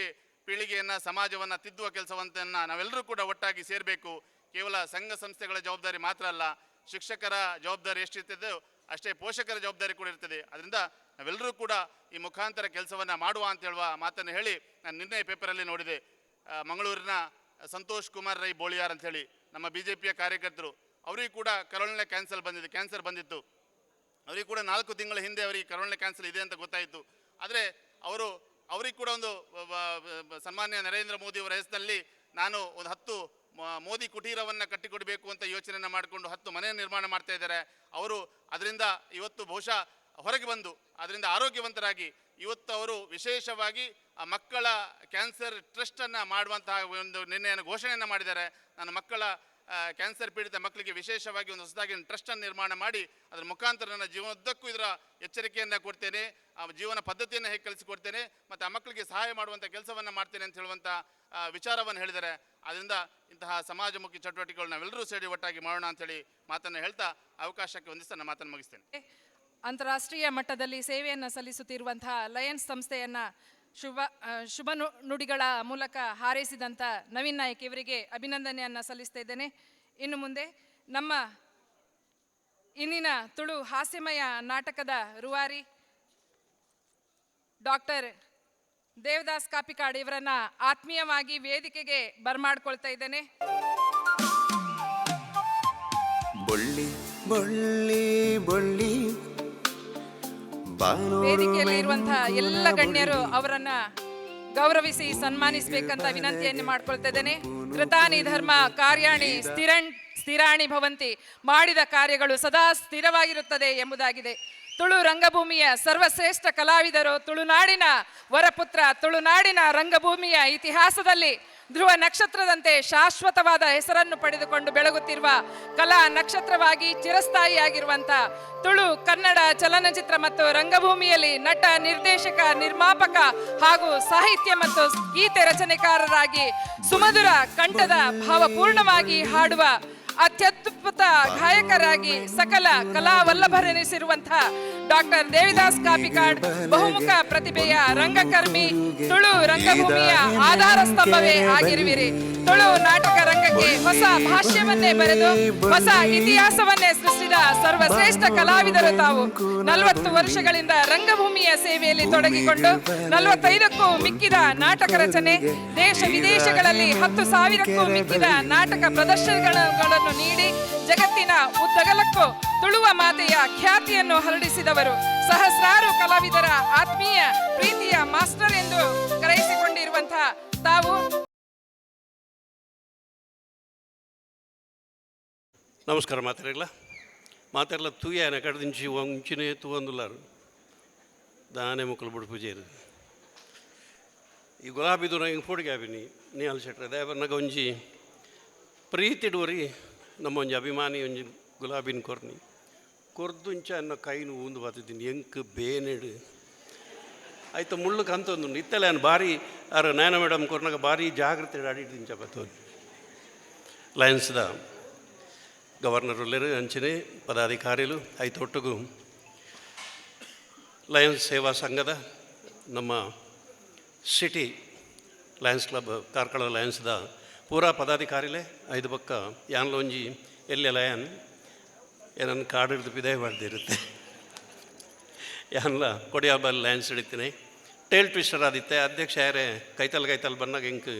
ಪೀಳಿಗೆಯನ್ನು ಸಮಾಜವನ್ನು ತಿದ್ದುವ ಕೆಲಸವಂತನ್ನು ನಾವೆಲ್ಲರೂ ಕೂಡ ಒಟ್ಟಾಗಿ ಸೇರಬೇಕು. ಕೇವಲ ಸಂಘ ಸಂಸ್ಥೆಗಳ ಜವಾಬ್ದಾರಿ ಮಾತ್ರ ಅಲ್ಲ, ಶಿಕ್ಷಕರ ಜವಾಬ್ದಾರಿ ಎಷ್ಟಿರ್ತದೆ ಅಷ್ಟೇ ಪೋಷಕರ ಜವಾಬ್ದಾರಿ ಕೂಡ ಇರ್ತದೆ. ಅದರಿಂದ ನಾವೆಲ್ಲರೂ ಕೂಡ ಈ ಮುಖಾಂತರ ಕೆಲಸವನ್ನು ಮಾಡುವ ಅಂತ ಹೇಳುವ ಮಾತನ್ನು ಹೇಳಿ, ನಾನು ನಿನ್ನೆ ಪೇಪರಲ್ಲಿ ನೋಡಿದೆ, ಮಂಗಳೂರಿನ ಸಂತೋಷ್ ಕುಮಾರ್ ರೈ ಬೋಳಿಯಾರ್ ಅಂತ ಹೇಳಿ ನಮ್ಮ BJPಯ ಕಾರ್ಯಕರ್ತರು, ಅವರಿಗೂ ಕೂಡ ಕರುಳಿನ ಕ್ಯಾನ್ಸರ್ ಬಂದಿತ್ತು. ಅವರಿಗೆ ಕೂಡ 4 ತಿಂಗಳ ಹಿಂದೆ ಅವರಿಗೆ ಕರುಳಿನ ಕ್ಯಾನ್ಸರ್ ಇದೆ ಅಂತ ಗೊತ್ತಾಯಿತು. ಆದರೆ ಅವರಿಗೆ ಕೂಡ ಒಂದು ಸನ್ಮಾನ್ಯ ನರೇಂದ್ರ ಮೋದಿ ಅವರ ಹೆಸರಿನಲ್ಲಿ ನಾನು ಒಂದು 10 ಮೋದಿ ಕುಟೀರವನ್ನು ಕಟ್ಟಿಕೊಡಬೇಕು ಅಂತ ಯೋಚನೆಯನ್ನು ಮಾಡಿಕೊಂಡು 10 ಮನೆ ನಿರ್ಮಾಣ ಮಾಡ್ತಾ ಇದ್ದಾರೆ. ಅವರು ಅದರಿಂದ ಇವತ್ತು ಬಹುಶಃ ಹೊರಗೆ ಬಂದು ಅದರಿಂದ ಆರೋಗ್ಯವಂತರಾಗಿ ಇವತ್ತು ಅವರು ವಿಶೇಷವಾಗಿ ಆ ಮಕ್ಕಳ ಕ್ಯಾನ್ಸರ್ ಟ್ರಸ್ಟನ್ನು ಮಾಡುವಂತಹ ಒಂದು ನಿರ್ಣಯನ ಘೋಷಣೆಯನ್ನು ಮಾಡಿದ್ದಾರೆ. ನಾನು ಮಕ್ಕಳ ಕ್ಯಾನ್ಸರ್ ಪೀಡಿತ ಮಕ್ಕಳಿಗೆ ವಿಶೇಷವಾಗಿ ಒಂದು ಹೊಸದಾಗಿ ಟ್ರಸ್ಟನ್ನು ನಿರ್ಮಾಣ ಮಾಡಿ ಅದರ ಮುಖಾಂತರ ನನ್ನ ಜೀವನದ್ದಕ್ಕೂ ಇದರ ಎಚ್ಚರಿಕೆಯನ್ನು ಕೊಡ್ತೇನೆ, ಆ ಜೀವನ ಪದ್ಧತಿಯನ್ನು ಹೇಗೆ ಕಲಿಸಿಕೊಡ್ತೇನೆ ಮತ್ತು ಆ ಮಕ್ಕಳಿಗೆ ಸಹಾಯ ಮಾಡುವಂಥ ಕೆಲಸವನ್ನು ಮಾಡ್ತೇನೆ ಅಂತ ಹೇಳುವಂಥ ವಿಚಾರವನ್ನು ಹೇಳಿದ್ದಾರೆ. ಆದ್ದರಿಂದ ಇಂತಹ ಸಮಾಜಮುಖಿ ಚಟುವಟಿಕೆಗಳು ನಾವೆಲ್ಲರೂ ಸೇರಿ ಒಟ್ಟಾಗಿ ಮಾಡೋಣ ಅಂಥೇಳಿ ಮಾತನ್ನು ಹೇಳ್ತಾ ಅವಕಾಶಕ್ಕೆ ಹೊಂದಿಸಿ ನನ್ನ ಮಾತನ್ನು ಮುಗಿಸ್ತೇನೆ. ಅಂತಾರಾಷ್ಟ್ರೀಯ ಮಟ್ಟದಲ್ಲಿ ಸೇವೆಯನ್ನು ಸಲ್ಲಿಸುತ್ತಿರುವಂತಹ ಲಯನ್ಸ್ ಸಂಸ್ಥೆಯನ್ನು ಶುಭ ನುಡಿಗಳ ಮೂಲಕ ಹಾರೈಸಿದಂಥ ನವೀನ್ ನಾಯಕ್ ಇವರಿಗೆ ಅಭಿನಂದನೆಯನ್ನು ಸಲ್ಲಿಸ್ತಾ ಇದ್ದೇನೆ. ಇನ್ನು ಮುಂದೆ ನಮ್ಮ ಇಂದಿನ ತುಳು ಹಾಸ್ಯಮಯ ನಾಟಕದ ರೂವಾರಿ ಡಾಕ್ಟರ್ ದೇವದಾಸ್ ಕಾಪಿಕಾಡ್ ಇವರನ್ನ ಆತ್ಮೀಯವಾಗಿ ವೇದಿಕೆಗೆ ಬರಮಾಡ್ಕೊಳ್ತಾ ಇದ್ದೇನೆ. ಬೊಳ್ಳಿ ಬೊಳ್ಳಿ ಬೊಳ್ಳಿ ವೇದಿಕೆಯಲ್ಲಿ ಇರುವಂತಹ ಎಲ್ಲ ಗಣ್ಯರು ಅವರನ್ನ ಗೌರವಿಸಿ ಸನ್ಮಾನಿಸಬೇಕಂತ ವಿನಂತಿಯನ್ನು ಮಾಡ್ಕೊಳ್ತಾ ಇದ್ದೇನೆ. ಕೃತಾನಿ ಧರ್ಮ ಕಾರ್ಯಾಣಿ ಸ್ಥಿರಾಣಿ ಭವಂತಿ, ಮಾಡಿದ ಕಾರ್ಯಗಳು ಸದಾ ಸ್ಥಿರವಾಗಿರುತ್ತದೆ ಎಂಬುದಾಗಿದೆ. ತುಳು ರಂಗಭೂಮಿಯ ಸರ್ವಶ್ರೇಷ್ಠ ಕಲಾವಿದರು, ತುಳುನಾಡಿನ ವರಪುತ್ರ, ತುಳುನಾಡಿನ ರಂಗಭೂಮಿಯ ಇತಿಹಾಸದಲ್ಲಿ ಧ್ರುವ ನಕ್ಷತ್ರದಂತೆ ಶಾಶ್ವತವಾದ ಹೆಸರನ್ನು ಪಡೆದುಕೊಂಡು ಬೆಳಗುತ್ತಿರುವ ಕಲಾ ನಕ್ಷತ್ರವಾಗಿ ಚಿರಸ್ಥಾಯಿಯಾಗಿರುವಂಥ ತುಳು ಕನ್ನಡ ಚಲನಚಿತ್ರ ಮತ್ತು ರಂಗಭೂಮಿಯಲ್ಲಿ ನಟ, ನಿರ್ದೇಶಕ, ನಿರ್ಮಾಪಕ ಹಾಗೂ ಸಾಹಿತ್ಯ ಮತ್ತು ಗೀತೆ ರಚನೆಕಾರರಾಗಿ ಸುಮಧುರ ಕಂಠದ ಭಾವಪೂರ್ಣವಾಗಿ ಹಾಡುವ ಅತ್ಯದ್ಭುತ ಗಾಯಕರಾಗಿ ಸಕಲ ಕಲಾವಲ್ಲಭರೆನಿಸಿರುವಂತಹ ಡಾಕ್ಟರ್ ದೇವಿದಾಸ್ ಕಾಪಿಕಾಡ್ ಬಹುಮುಖ ಪ್ರತಿಭೆಯ ರಂಗಕರ್ಮಿ, ತುಳು ರಂಗಭೂಮಿಯ ಆಧಾರ ಸ್ತಂಭವೇ ಆಗಿರುವಿರಿ. ತುಳು ನಾಟಕ ರಂಗಕ್ಕೆ ಹೊಸ ಭಾಷ್ಯವನ್ನೇ ಬರೆದು ಹೊಸ ಇತಿಹಾಸವನ್ನೇ ಸೃಷ್ಟಿಸಿದ ಸರ್ವಶ್ರೇಷ್ಠ ಕಲಾವಿದರು ತಾವು. 40 ವರ್ಷಗಳಿಂದ ರಂಗಭೂಮಿಯ ಸೇವೆಯಲ್ಲಿ ತೊಡಗಿಕೊಂಡು 45ಕ್ಕೂ ಮಿಕ್ಕಿದ ನಾಟಕ ರಚನೆ, ದೇಶ ವಿದೇಶಗಳಲ್ಲಿ 10,000ಕ್ಕೂ ಮಿಕ್ಕಿದ ನಾಟಕ ಪ್ರದರ್ಶನಗಳನ್ನು ನೀಡಿ ಜಗತ್ತಿನ ಉದ್ದಗಲಕ್ಕೂ ತುಳುವ ಮಾತೆಯ ಖ್ಯಾತಿಯನ್ನು ಹರಡಿಸಿದವರು. ಸಹಸ್ರಾರು ಕಲಾವಿದರ ಆತ್ಮೀಯ ಪ್ರೀತಿಯ ಮಾಸ್ಟರ್ ಎಂದು ಕರೆಯಿಸಿಕೊಂಡಿರುವಂತಹ ತಾವು. ನಮಸ್ಕಾರ ಮಾತಾಡಲ್ಲ ತೂಯಾನ ಕಡದಿಂಚಿ ಒಂಚಿನೇ ತೂವಂದುಲ್ಲಾರು ದಾನೆ ಮುಕ್ಕಲು ಬಿಡು ಪೂಜೆ ಇರು ಈ ಗುಲಾಬಿದು ನಂಗೆ ಫೋಡಿಗೆ ಆಬಿನಿ ನೀ ಅಲ್ಸೆಟ್ರೆ ದೇವರ್ನಾಗ ಒಂಜಿ ಪ್ರೀತಿಡುವರಿ ನಮ್ಮ ಒಂಜಿ ಅಭಿಮಾನಿ ಒಂಜಿ ಗುಲಾಬಿನ ಕೊರ್ನಿ ಕೊರ್ದುಂಚ ಅನ್ನೋ ಕೈನು ಊಂದು ಬರ್ತಿದ್ದೀನಿ ಎಂಕ್ ಬೇನೆಡು ಆಯ್ತು ಮುಳ್ಳು ಕಂತೊಂದು ಇತ್ತಲ್ಲ ನಾನು ಭಾರಿ ಅರ ನಯನ ಮೇಡಮ್ ಕೊರ್ನಾಗ ಭಾರಿ ಜಾಗ್ರತೆ ಆಡಿಡ್ತೀನಿ ಚಪತ್ತು ಲಯನ್ಸ್ದ ಗವರ್ನರ್ ಒಳ್ಳೆರು ಅಂಚನೆ ಪದಾಧಿಕಾರಿಗಳು ಐತೊಟ್ಟಿಗೂ ಲಯನ್ಸ್ ಸೇವಾ ಸಂಘದ ನಮ್ಮ ಸಿಟಿ ಲಯನ್ಸ್ ಕ್ಲಬ್ ಕಾರ್ಕಳ ಲಯನ್ಸ್ದ ಪೂರಾ ಪದಾಧಿಕಾರಿಲೇ 5 ಪಕ್ಕ ಯಾನ್ಲೊಂಜಿ ಎಲ್ಲೆ ಲಯನ್ ಏನನ್ನು ಕಾಡಿಡ್ದು ಬಿದಾಯ ಮಾಡ್ದಿರುತ್ತೆ ಯಾನ್ಲ ಕೊಡಿಯಾಬಲ್ ಲಯನ್ಸ್ ಹಿಡಿತೀನಿ ಟೇಲ್ ಟ್ವಿಸ್ಟರ್ ಆದಿತ್ತೆ ಅಧ್ಯಕ್ಷ ಯಾರೇ ಕೈತಲ್ ಬಂದಾಗ ಇಂಕ್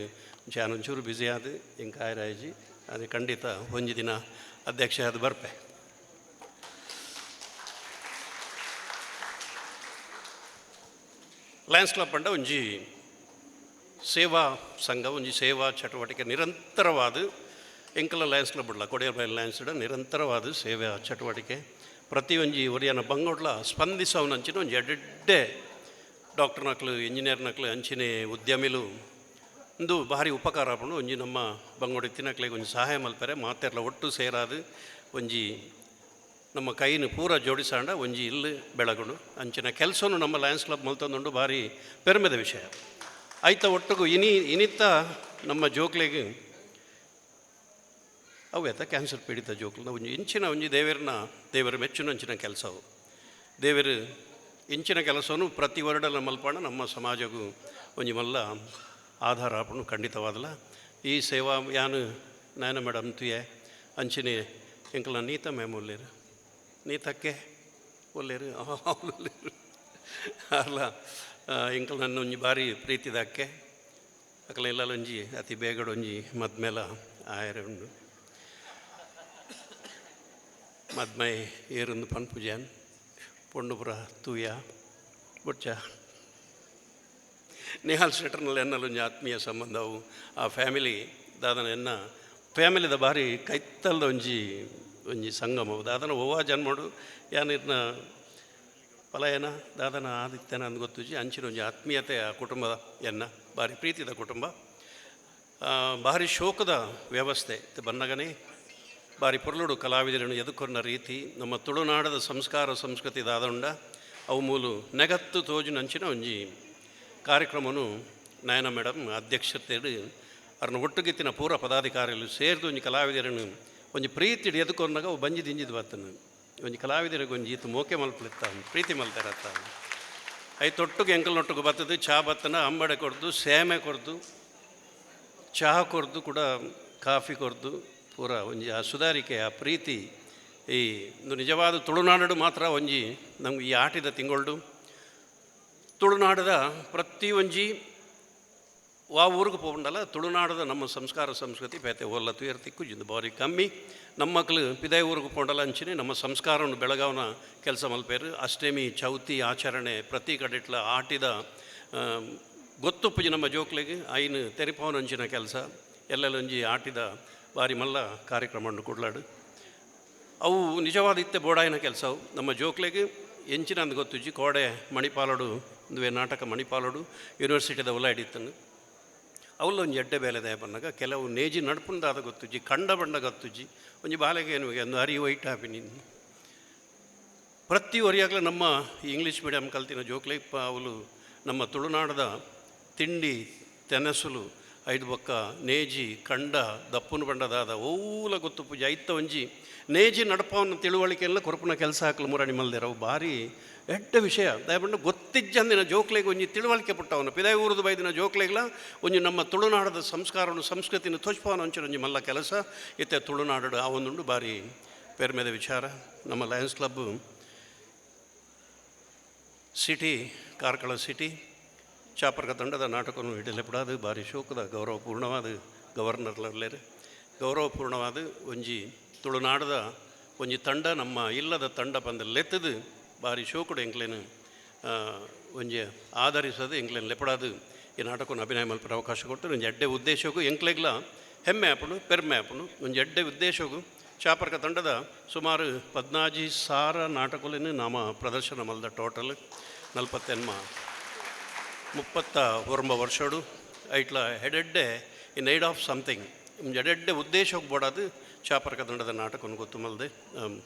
ಒಂಚೂರು ಬ್ಯುಸಿ ಆದ ಇಂಕ ಆಯ್ರಾಯಜಿ ಅದೇ ಖಂಡಿತ ಒಂಜಿ ದಿನ ಅಧ್ಯಕ್ಷ ಅದು ಬರ್ಪೆ ಲಯನ್ಸ್ ಕ್ಲಬ್ ಪಂಡ ಒಂಜಿ ಸೇವಾ ಸಂಘ ಒಂಜಿ ಸೇವಾ ಚಟುವಟಿಕೆ ನಿರಂತರವಾದ ಎಂಕಲ ಲಯನ್ಸ್ ಕ್ಲಬ್ ಉಡ್ಲ ಕೊಡಿಯರ್ ಲಯನ್ಸ್ ನಿರಂತರವಾದ ಸೇವಾ ಚಟುವಟಿಕೆ ಪ್ರತಿ ಒಂಜಿ ಒರಿಯನ ಬಂಗೋಡ್ಲ ಸ್ಪಂದಿಸವನಂಚಿನ ಒಂಜಿ ಎಡ್ಡೆ ಡಾಕ್ಟರ್ ನಕ್ಲು ಇಂಜಿನಿಯರ್ ನಕ್ಲು ಅಂಚಿನ ಉದ್ಯಮಿಲು ಒಂದು ಭಾರಿ ಉಪಕಾರ ಆಪುಂಡು ಒಂಜಿ ನಮ್ಮ ಬಂಗೋಡಿ ತಿನ್ನಕ್ಲಿಗೆ ಒಂಜಿ ಸಹಾಯ ಮಲ್ಪರೆ ಮಾತೆರ್ಲ ಒಟ್ಟು ಸೇರಾದು ಒಂಜಿ ನಮ್ಮ ಕೈನು ಪೂರ ಜೋಡಿಸಾಂಡ ಒಂಜಿ ಇಲ್ಲು ಬೆಳಗುಡು ಅಂಚಿನ ಕೆಲಸವನ್ನು ನಮ್ಮ ಲಯನ್ಸ್ ಕ್ಲಬ್ ಮಲ್ತೊಂದುಂಡು ಭಾರಿ ಪೆರ್ಮೆದ ವಿಷಯ ಆಯ್ತ ಒಟ್ಟಿಗೂ ಇನಿತ್ತ ನಮ್ಮ ಜೋಕ್ಲೆಗೆ ಅವು ಎತ್ತ ಕ್ಯಾನ್ಸರ್ ಪೀಡಿತ ಜೋಕ್ಲ ಒಂಜಿ ಇಂಚಿನ ಒಂಜಿ ದೇವರ ಮೆಚ್ಚುನ ಅಂಚಿನ ಕೆಲಸ ಅವು ದೇವರು ಇಂಚಿನ ಕೆಲಸವನ್ನು ಪ್ರತಿ ವರ್ಡಲ್ಲಿ ಮಲ್ಪಣ ನಮ್ಮ ಸಮಾಜಗೂ ಒಂಜಿ ಮಲ್ಲ ಆಧಾರ ಆಪುಂಡು ಖಂಡಿತವಾದಲ ಈ ಸೇವಾ ಯಾನು ನಾಯನ ಮೇಡಮ್ ತುಯೆ ಅಂಚಿನಿ ಎಂಕಲ್ನ ನೀತ ಮ್ಯಾಮ್ ಒಲ್ಲೇರು ನೀತಕ್ಕೆ ಒಲ್ಲೇರು ಒಲ್ಲೇರು ಅಲ್ಲ ಎಂಕಲ್ ನನ್ನ ಒಂಜಿ ಭಾರಿ ಪ್ರೀತಿದಕ್ಕೆ ಅಕಲ ಎಲ್ಲ ಒಂಜಿ ಅತಿ ಬೇಗಡ ಒಂಜಿ ಮದ್ಮೇಲ ಆಯರೆ ಉಂಡು ಮದ್ಮೈ ಏರುಂದು ಪನ್ಪುಜಾನ್ ಪೊಂಡುಪುರ ತೂಯ ಬೊಚ್ಚ ನಿಹಾಲ್ ಶೆಟ್ಟರ್ನಲ್ಲಿ ಎನ್ನಲು ಒಂಜಿ ಆತ್ಮೀಯ ಸಂಬಂಧವು ಆ ಫ್ಯಾಮಿಲಿ ದಾದನ ಎನ್ನ ಫ್ಯಾಮಿಲಿದ ಬಾರಿ ಕೈತ್ತಲ್ದ ಒಂಜಿ ಸಂಗಮವು ದಾದನ ಓವಾ ಜನ್ಮಡು ಯಾನಿರ್ನ ಪಲಾಯನ ದಾದನ ಆದಿತ್ಯನ ಅಂದು ಗೊತ್ತುಜಿ ಅಂಚಿನ ಒಂಜಿ ಆತ್ಮೀಯತೆ ಆ ಕುಟುಂಬದ ಎನ್ನ ಭಾರಿ ಪ್ರೀತಿದ ಕುಟುಂಬ ಭಾರಿ ಶೋಕದ ವ್ಯವಸ್ಥೆ ಬನ್ನಗನೇ ಭಾರಿ ಪೊರ್ಲುಡು ಕಲಾವಿದರನ್ನು ಎದುಕೊನ್ನ ರೀತಿ ನಮ್ಮ ತುಳುನಾಡದ ಸಂಸ್ಕಾರ ಸಂಸ್ಕೃತಿ ದಾದಂಡ ಅವು ಮೂಲು ನೆಗತ್ತು ತೋಜಿನಂಚಿನ ಒಂಜಿ ಕಾರ್ಯಕ್ರಮನು ನಯನ ಮೇಡಮ್ ಅಧ್ಯಕ್ಷತೆಡು ಅವ್ರನ್ನ ಒಟ್ಟುಗಿತ್ತಿನ ಪೂರ ಪದಾಧಿಕಾರಿಗಳು ಸೇರಿದು ಒಂಜಿ ಕಲಾವಿದರನ್ನು ಒಂಜಿ ಪ್ರೀತಿ ಎದುಕೊಂಡಾಗ ಅವು ಬಂಜಿ ದಿಂಜಿದು ಬರ್ತನು ಒಂಜಿ ಕಲಾವಿದರಿಗೆ ಒಂಜಿ ಈತು ಮೋಕೆ ಮಲ್ಪಲಿತ್ತ ಪ್ರೀತಿ ಮಲ್ತಾರತ್ತ ಐದು ತೊಟ್ಟುಗೆ ಎಂಕಲ್ನೊಟ್ಟಿಗೆ ಬರ್ತದೆ ಚಹಾ ಬತ್ತನ ಅಂಬಡೆ ಕೊಡ್ದು ಸೇಮೆ ಕೊಡ್ದು ಚಹಾ ಕೊಡ್ದು ಕೂಡ ಕಾಫಿ ಕೊಡ್ದು ಪೂರ ಒಂಜಿ ಆ ಸುಧಾರಿಕೆ ಆ ಪ್ರೀತಿ ಈ ಒಂದು ನಿಜವಾದ ತುಳುನಾಡು ಮಾತ್ರ ಒಂಜಿ ನಮ್ಗೆ ಈ ಆಟಿದ ತಿಂಗೊಳ್ಡು ತುಳುನಾಡದ ಪ್ರತಿ ಒಂಜಿ ಆ ಊರಿಗೆ ಹೋಗ್ಬಿಡಲ್ಲ ತುಳುನಾಡದ ನಮ್ಮ ಸಂಸ್ಕಾರ ಸಂಸ್ಕೃತಿ ಪೇತೆ ಒಲ್ಲ ತುಯರ್ ತಿಕ್ಕುಜಿಂದು ಬಾರಿ ಕಮ್ಮಿ ನಮ್ಮ ಮಕ್ಕಳು ಪಿದಾಯ ಊರಿಗೆ ಹೋಗಲ್ಲ ಅಂಚಿನಿ ನಮ್ಮ ಸಂಸ್ಕಾರವನ್ನು ಬೆಳಗಾವನ ಕೆಲಸ ಮಲ್ಪೇರು ಅಷ್ಟಮಿ ಚೌತಿ ಆಚರಣೆ ಪ್ರತಿ ಕಡೆಟ್ಲ ಆಟಿದ ಗೊತ್ತುಪ್ಪುಜಿ ನಮ್ಮ ಜೋಕ್ಲೆಗೆ ಐನು ತೆರಿಪವನ ಅಂಚಿನ ಕೆಲಸ ಎಲ್ಲೆಲ್ಲೊಂಜಿ ಆಟಿದ ಬಾರಿ ಮಲ್ಲ ಕಾರ್ಯಕ್ರಮ ಕೊಡ್ಲಾಡು ಅವು ನಿಜವಾದ ಇತ್ತೆ ಬೋಡಾಯಿನ ಕೆಲಸವು ನಮ್ಮ ಜೋಕ್ಲೆಗೆ ಎಂಚಿನ ಅಂದು ಗೊತ್ತುಜಿ ಕೋಡೆ ಮಣಿಪಾಲಡು ಒಂದುವೆ ನಾಟಕ ಮಣಿಪಾಲಡು ಯೂನಿವರ್ಸಿಟಿದ ಒಲಾಡಿತ್ತನು ಅವಲ್ಲ ಒಂಜಿ ಎಡ್ಡೆ ಬೇಲೆದೆ ಬಂದಾಗ ಕೆಲವು ನೇಜಿ ನಡ್ಪುಂದಾದ ಗೊತ್ತುಜಿ ಕಂಡ ಬಂಡ ಗೊತ್ತುಜಿ ಒಂಜಿ ಬಾಲೆಗೇನು ಒಂದು ಅರಿ ವೈಟ್ ಹಾಪಿನಿ ಪ್ರತಿ ಒರಿಯಾಗಲೇ ನಮ್ಮ ಇಂಗ್ಲೀಷ್ ಮೀಡಿಯಂ ಕಲ್ತಿನ ಜೋಕ್ಲೆ ಅವಳು ನಮ್ಮ ತುಳುನಾಡದ ತಿಂಡಿ ತೆನಸುಲು ಐದು ಬೊಕ್ಕ ನೇಜಿ ಕಂಡ ದಪ್ಪುನ ಬಂಡದಾದ ಓಲ ಗೊತ್ತು ಪೂಜೆ ಐತ ಒಂಜಿ ನೇಜಿ ನಡಪವನ್ನು ತಿಳುವಳಿಕೆಲ್ಲ ಕೊರಪುನ ಕೆಲಸ ಹಾಕಲು ಮುರಣಿ ಮಲ್ದೇರವು ಭಾರಿ ಎಡ್ಡ ವಿಷಯ ದಯಪಂಡು ಗೊತ್ತಿಜ್ಜಂದಿನ ಜೋಕ್ಲೆಗೆ ಒಂಜಿ ತಿಳುವಳಿಕೆ ಪುಟ್ಟವನು ಪಿದಾಯ ಊರದು ಬೈದಿನ ಜೋಕ್ಲೆಗ್ಲ ಒಂಜಿ ನಮ್ಮ ತುಳುನಾಡದ ಸಂಸ್ಕಾರವನ್ನು ಸಂಸ್ಕೃತಿನ ತೋಚ್ಪವನ ಅಂಚಿನ ಒಂಜಿ ಮಲ್ಲ ಕೆಲಸ ಇತ್ತೆ ತುಳುನಾಡು ಆ ಒಂದುಂಡು ಭಾರಿ ಪೆರ್ಮೆದ ವಿಚಾರ ನಮ್ಮ Lions Club City Karkala City ಚಾಪರ್ಗ ತಂಡದ ನಾಟಕವನ್ನು ಹಿಡಿಲೆಪಡಾದು ಭಾರಿ ಶೋಕದ ಗೌರವಪೂರ್ಣವಾದ ಗವರ್ನರ್ಲೇರು ಗೌರವಪೂರ್ಣವಾದ ಒಂಜಿ ತುಳುನಾಡದ ಒಂಜಿ ತಂಡ ನಮ್ಮ ಇಲ್ಲದ ತಂಡ ಬಂದಲ್ಲೆತ್ತದು ಭಾರಿ ಶೋಕುಡು ಎಂಕ್ಲೇನು ಒಂಜಿ ಆಧರಿಸೋದು ಎಂಕ್ಲೇನು ಲೆಪಡಾದು ಈ ನಾಟಕವನ್ನು ಅಭಿನಯ ಮಲ್ಪರ ಅವಕಾಶ ಕೊಟ್ಟು ಒಂಜಿ ಎಡ್ಡೆ ಉದ್ದೇಶಕ್ಕೂ ಎಂಕ್ಲೆಗ್ಲ ಹೆಮ್ಮೆ ಆಪುಡು ಪೆರ್ಮೆ ಆಪುಡು ಒಂಜಿ ಎಡ್ಡೆ ಉದ್ದೇಶಕ್ಕೂ ಚಾಪರ್ಗ ತಂಡದ ಸುಮಾರು 14,000 ನಾಟಕಗಳನ್ನು ನಾಮ ಪ್ರದರ್ಶನ ಮಲ್ದ ಟೋಟಲ್ 30 ವರ್ಷಡು ಐಟ್ಲ ಹೆಡೆಡ್ಡೆ ಇನ್ ಏಡ್ ಆಫ್ ಸಮಥಿಂಗ್ ಎಡೆಡ್ಡೆ ಉದ್ದೇಶಕ್ಕೆ ಬೋಡಾದು ಚಾಪರ್ಗ ತಂಡದ ನಾಟಕವನ್ನು ಗೊತ್ತು ಮಲ್ದೆ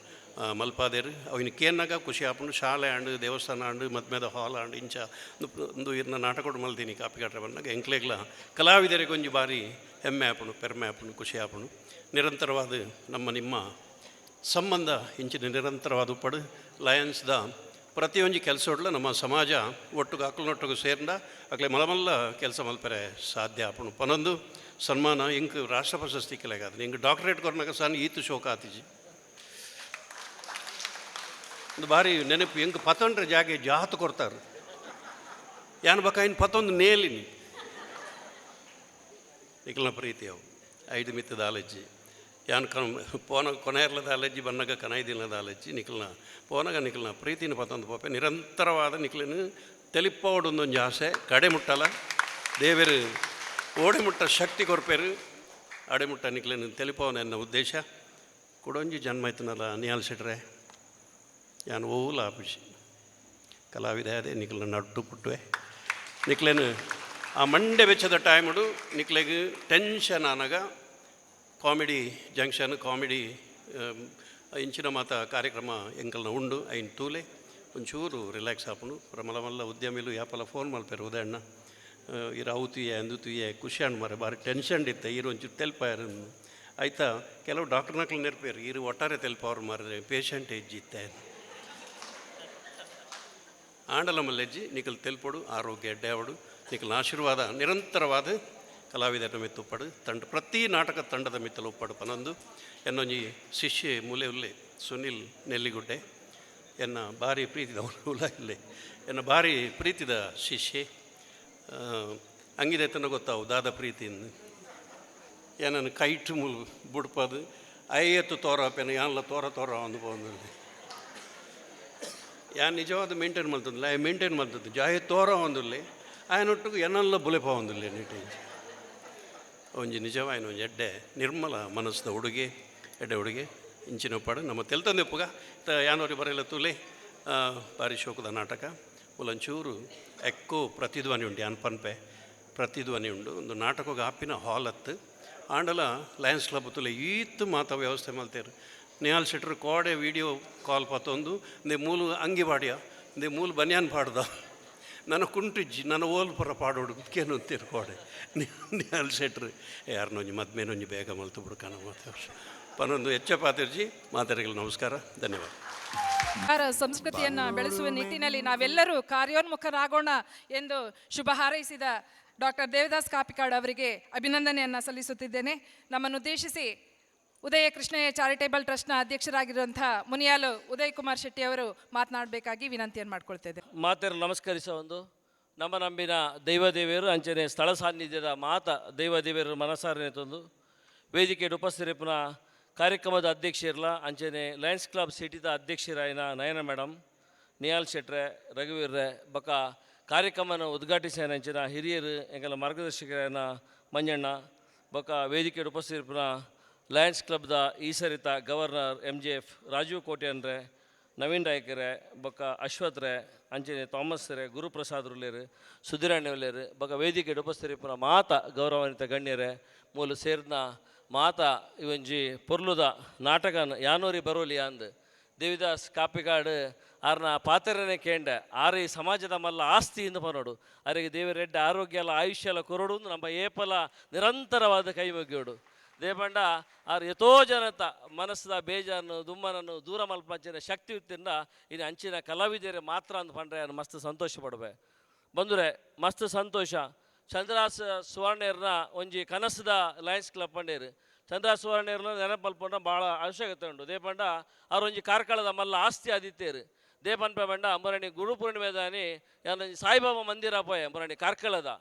ಮಲ್ಪಾದೇರು ಅವಿನ ಕೇನ್ನಾಗ ಖುಷಿ ಆಪುಂಡು ಶಾಲೆ ಆಂಡು ದೇವಸ್ಥಾನ ಆಂಡು ಮದ್ಮೇದ ಹಾಲ್ ಆಂಡು ಇಂಚ ಒಂದು ಇರ್ನ ನಾಟಕ ಮಲ್ತೀನಿ ಕಾಪಿಗಾಟ್ರೆ ಬಂದಾಗ ಎಂಕ್ಲೆಗ್ಲ ಕಲಾವಿದರಿಗೆ ಒಂಜಿ ಬಾರಿ ಹೆಮ್ಮೆ ಆಪುಂಡು ಪೆರ್ಮೆ ಆಪುಂಡು ಖುಷಿ ಆಪುಂಡು ನಿರಂತರವಾದ ನಮ್ಮ ನಿಮ್ಮ ಸಂಬಂಧ ಇಂಚಿನ ನಿರಂತರವಾದ ಉಪ್ಪಡು ಲಯನ್ಸ್ದ ಪ್ರತಿಯೊಂದು ಕೆಲಸೋಡ್ಲ ನಮ್ಮ ಸಮಾಜ ಒಟ್ಟಿಗೆ ಅಕ್ಲನೊಟ್ಟಿಗೆ ಸೇರ್ದ ಅಕ್ಲೆ ಮಲಮಲ್ಲ ಕೆಲಸ ಮಲ್ಪರೆ ಸಾಧ್ಯ ಆಪುಂಡು ಪನೊಂದು ಸನ್ಮಾನ ಇಂಕ್ ರಾಷ್ಟ್ರ ಪ್ರಶಸ್ತಿ ಕೆಲೆಗಾದ ಇಂಕ್ ಡಾಕ್ಟರೇಟ್ ಕೊರ್ನಾಗ ಸಣ್ಣ ಈತು ಶೋಕ ಆತಿಜಿ ಒಂದು ಬಾರಿ ನೆನಪು ಎಂಕ್ ಪತೊಂಡ್ರೆ ಜಾಗೆ ಜಾತು ಕೊಡ್ತಾರೆ ಯಾನ್ ಬಕ ಇನ್ನು ಪತ್ತೊಂದು ನೇಲಿನಿ ನಿಖಲ್ನ ಪ್ರೀತಿ ಅವು 5 ಮಿತ್ತದ ಆಲಜ್ಜಿ ಯಾನ್ ಕೊನೆಯರ್ಲದ ಆಲಜ್ಜಿ ಬನ್ನಾಗ ಕನೈದಿನದ ಆಲಜ್ಜಿ ನಿಖಲ್ನ ನಿಖಲ್ನ ಪ್ರೀತಿನ ಪತ್ತೊಂದು ಪೋಪೆ ನಿರಂತರವಾದ ನಿಖಲಿನ ತೆಲಿಪ್ಪೋಡೊಂದೊಂದು ಆಸೆ ಕಡೆ ಮುಟ್ಟಲ್ಲ ದೇವರು ಓಡೆ ಮುಟ್ಟ ಶಕ್ತಿ ಕೊರ್ಪೇರು ಅಡೆಮುಟ್ಟ ನಿಖಲಿನ ತೆಲಿಪವನ ಎನ್ನ ಉದ್ದೇಶ ಕೊಡೊಂಜಿ ಜನ್ಮ ಆಯ್ತನಲ್ಲ ನಿಯಾಲ್ ಸಿಟ್ರೆ ಯಾನ್ ಓಲ ಆಪಿಸಿ ಕಲಾವಿದ ಅದೇ ನಿಖಲ್ನ ನಡ್ಡು ಪುಟ್ಟುವೆ ನಿಖಲೇನು ಆ ಮಂಡೆ ವೆಚ್ಚದ ಟೈಮುಡು ನಿಕ್ಲೆಗೆ ಟೆನ್ಷನ್ ಆನಾಗ ಕಾಮಿಡಿ ಜಂಕ್ಷನ್ ಕಾಮಿಡಿ ಇಂಚಿನ ಮಾತ ಕಾರ್ಯಕ್ರಮ ಎಂಕಲ್ನ ಉಂಡು ಐನ್ ತೂಲೆ ಒಂಚೂರು ರಿಲ್ಯಾಕ್ಸ್ ಆಪುಂಡು ಮಲ್ಲ ಉದ್ಯಮಿಲು ಯಾಪಲ ಫೋನ್ ಮಲ್ಪೇರು ಉದಯಣ್ಣ ಇರು ಅವತುಯೆ ಅಂದುತುಯೆ ಖುಷಿ ಹಣ್ಣು ಮಾರೆ ಬಾರಿ ಟೆನ್ಷನ್ ಇತ್ತೆ ಇರು ಒಂಚೂರು ತೆಲ್ಪಾರು ಆಯ್ತಾ ಕೆಲವು ಡಾಕ್ಟರ್ನಕ್ಲು ನೆರ್ಪೇರು ಇರು ಒಟ್ಟಾರೆ ತೆಲ್ಪವ್ರು ಮಾರಿದ್ರೆ ಪೇಷಂಟ್ ಹೆಜ್ಜಿತ್ತೆ ಆಂಡಲ ಮಲ್ಲೆಜ್ಜಿ ನಿಖಲ್ ತೆಲ್ಪೊಡು ಆರೋಗ್ಯ ಎಡ್ಡೆ ಅವಡು ನಿಖಿಲ ಆಶೀರ್ವಾದ ನಿರಂತರವಾದ ಕಲಾವಿದರ ಮಿತ್ತು ಉಪ್ಪಡು ತಂಡ ಪ್ರತಿ ನಾಟಕ ತಂಡದ ಮಿತ್ತಲು ಉಪ್ಪಡು ಪನೊಂದು ಎನ್ನೊಂಜಿ ಶಿಷ್ಯೆ ಮೂಲೆ ಉಲ್ಲೆ ಸುನಿಲ್ ನೆಲ್ಲಿಗುಡ್ಡೆ ಎನ್ನ ಭಾರಿ ಪ್ರೀತಿದ ಉಲ ಇಲ್ಲೆ ಎನ್ನ ಭಾರಿ ಪ್ರೀತಿದ ಶಿಷ್ಯೆ ಹಂಗಿದೆ ತನ ಗೊತ್ತಾವು ದಾದ ಪ್ರೀತಿಯಿಂದ ಏನನ್ನು ಕೈಟು ಮುಲ್ ಬುಡ್ಪದು ಐಯತ್ತು ತೋರ ಪೆನ ಯಾನ್ಲ ತೋರ ತೋರ ಅಂದು ಬಂದಲ್ಲಿ ಯಾನ್ ನಿಜವಾದ ಮೇಂಟೈನ್ ಮಾಡ್ತದಿಲ್ಲ ಮೇಂಟೈನ್ ಮಾಡ್ತದ್ದು ಜಾಯ ತೋರ ಒಂದಿಲ್ಲ ಆಯನೊಟ್ಟಿಗೆ ಏನಲ್ಲ ಬುಲೆಪ ಒಂದಿಲ್ಲ ನೀಟಿ ಒಂಜಿ ನಿಜವಾಯಿನ ಒಂಜಿ ಎಡ್ಡೆ ನಿರ್ಮಲ ಮನಸ್ಸದ ಹುಡುಗಿ ಎಡ್ಡೆ ಹುಡುಗಿ ಇಂಚಿನ ಪಾಡು ನಮ್ಮ ತೆಲ್ತಂದೆಪ್ಪುಗ ಯಾನೋರಿ ಬರೆಯಲ್ಲ ತೂಲೆ ಭಾರಿ ಶೋಕದ ನಾಟಕ ಉಲಂಚೂರು ಎಕ್ಕೋ ಪ್ರತಿಧ್ವನಿ ಉಂಡು ಯಾನ್ ಪನ್ಪೆ ಪ್ರತಿಧ್ವನಿ ಉಂಡು ಒಂದು ನಾಟಕಕ್ಕೆ ಆಪಿನ ಹಾಲ್ ಹತ್ತು ಆಂಡಲ ಲಯನ್ಸ್ ಕ್ಲಬ್ ತುಲೆ ಈತ್ ಮಾತ ವ್ಯವಸ್ಥೆ ಮಲ್ತೇರು ನೇಹಾಲ್ ಶೆಟ್ರ್ ಕೋಡೆ ವೀಡಿಯೋ ಕಾಲ್ ಪತ್ತೊಂದು ಇಂದೆ ಮೂಲು ಅಂಗಿ ಪಾಡ್ಯ ಇಂದೆ ಮೂಲು ಬನ್ಯಾನ್ ಪಾಡ್ದ ನನ್ನ ಕುಂಟಿಜ್ಜಿ ನನ್ನ ಓಲ್ ಪರ ಪಾಡೋಡು ಕೇನು ಅಂತೀರು ಕೋಡೆ ನೇಹಾಲ್ ಶೆಟ್ರ್ ಯಾರನ್ನೊಂಜಿ ಮದ್ಮೇನೊಂಜಿ ಬೇಗ ಮಲ್ತು ಬಿಡ್ಕಾನ ಮಾತಾಡ ಪನ್ನೊಂದು ಹೆಚ್ಚ ಪಾತಿರ್ಜಿ ಮಾತಾಡಿಗಳು ನಮಸ್ಕಾರ ಧನ್ಯವಾದ. ಸಂಸ್ಕೃತಿಯನ್ನು ಬೆಳೆಸುವ ನಿಟ್ಟಿನಲ್ಲಿ ನಾವೆಲ್ಲರೂ ಕಾರ್ಯೋನ್ಮುಖರಾಗೋಣ ಎಂದು ಶುಭ ಹಾರೈಸಿದ ಡಾಕ್ಟರ್ ದೇವದಾಸ್ ಕಾಪಿಕಾಡ್ ಅವರಿಗೆ ಅಭಿನಂದನೆಯನ್ನು ಸಲ್ಲಿಸುತ್ತಿದ್ದೇನೆ. ನಮ್ಮನ್ನುದ್ದೇಶಿಸಿ ಉದಯ ಕೃಷ್ಣಯ್ಯ ಚಾರಿಟೇಬಲ್ ಟ್ರಸ್ಟ್ನ ಅಧ್ಯಕ್ಷರಾಗಿರುವಂಥ ಮುನಿಯಾಲು ಉದಯ್ ಕುಮಾರ್ ಶೆಟ್ಟಿ ಅವರು ಮಾತನಾಡಬೇಕಾಗಿ ವಿನಂತಿಯನ್ನು ಮಾಡ್ಕೊಳ್ತಿದ್ದೆ. ಮಾತೆರು ನಮಸ್ಕರಿಸ ಒಂದು ನಮ್ಮ ನಂಬಿನ ದೈವದೇವಿಯರು ಅಂಚನೆ ಸ್ಥಳ ಸಾನ್ನಿಧ್ಯದ ಮಾತ ದೈವದೇವಿಯರು ಮನಸಾರನೆ ತಂದು ವೇದಿಕೆಯ ಉಪಸ್ಥಿತಿನ ಕಾರ್ಯಕ್ರಮದ ಅಧ್ಯಕ್ಷರಲ್ಲ ಅಂಚನೆ ಲಯನ್ಸ್ ಕ್ಲಬ್ ಸಿಟಿದ ಅಧ್ಯಕ್ಷರಾಯಿನ ನಯನ ಮೇಡಮ್, ನಿಯಾಲ್ ಶೆಟ್ರೆ, ರಘುವೀರ್ರೆ ಬಕ ಕಾರ್ಯಕ್ರಮನ ಉದ್ಘಾಟಿಸಿದ ಅಂಚಿನ ಹಿರಿಯರು ಎಂಗಲ ಮಾರ್ಗದರ್ಶಕರಾಯನ ಮಂಜಣ್ಣ ಬಕ ವೇದಿಕೆ ಉಪಸ್ಥಿತಿನ ಲಯನ್ಸ್ ಕ್ಲಬ್ದ ಈ ಸರಿತ ಗವರ್ನರ್ MJF ರಾಜೀವ್ ಕೋಟ್ಯನ್ರೆ, ನವೀನ್ ರಾಯ್ಕರೆ ಬಕ ಅಶ್ವತ್ರೆ ಅಂಚನೆ ಥಾಮಸ್ ರೇ, ಗುರುಪ್ರಸಾದ್ ರುಲೇರು, ಸುಧಿರಾಣಿ ಉಲ್ಲೇರು ಬಕ ವೇದಿಕೆ ಉಪಸ್ಥಿತಿನ ಮಾತ ಗೌರವಾನ್ವಿತ ಗಣ್ಯರೇ ಮೂಲು ಸೇರಿದ ಮಾತ ಇವಂಜಿ ಪೊರ್ಲುದ ನಾಟಕನ ಯಾನೂರಿ ಬರೋಲಿ ಅಂದ್ ದೇವಿದಾಸ್ ಕಾಪಿಕಾಡ್ ಆರ್ನ ಪಾತ್ರನೇ ಕೇಂಡ ಆರ ಈ ಸಮಾಜದ ಮಲ್ಲ ಆಸ್ತಿ ಇಂದು ಪನೋಡು ಅವರಿಗೆ ದೇವರೆಡ್ಡ ಆರೋಗ್ಯ ಎಲ್ಲ ಆಯುಷ್ಯ ಎಲ್ಲ ಕೊರಡು ನಮ್ಮ ಏಪಲ ನಿರಂತರವಾದ ಕೈ ಮುಗಿಯೋಡು ದೇಪಂಡ ಆರು ಎತೋ ಜನತ ಮನಸ್ಸದ ಬೇಜಾರನ್ನು ದುಮ್ಮನನ್ನು ದೂರ ಮಲ್ಪಂಚಿನ ಶಕ್ತಿ ಇತ್ತಿಂದ ಇನ್ನು ಅಂಚಿನ ಕಲಾವಿದರೇ ಮಾತ್ರ ಅಂತ ಪಂಡ್ರೆ ನಾನು ಮಸ್ತ್ ಸಂತೋಷ ಪಡ್ಬೆ ಬಂದರೆ ಮಸ್ತ್ ಸಂತೋಷ. ಚಂದ್ರಾಸ್ ಸುವರ್ಣೇರ್ನ ಒಂಜಿ ಕನಸದ ಲಯನ್ಸ್ ಕ್ಲಬ್ ಪಂಡೇರು ಚಂದ್ರಾಸ್ ಸುವರ್ಣೇರ್ನ ನೆನಪಲ್ಪಂಡ ಭಾಳ ಅವಶ್ಯಕತೆ ಉಂಟು ದೇಪಂಡ ಅವ್ರು ಒಂಜಿ ಕಾರ್ಕಳದ ಮಲ್ಲ ಆಸ್ತಿ ಆದಿತ್ತೇರು ದೇಪನ್ಪೆ ಬಂಡ ಅಂಬರಣಿ ಗುರು ಪೂರ್ಣಿಮೆದಾನಿ ಯಾನೊಂಜಿ ಸಾಯಿಬಾಬಾ ಮಂದಿರ ಪೋಯೆ ಅಂಬರಣಿ ಕಾರ್ಕಳದ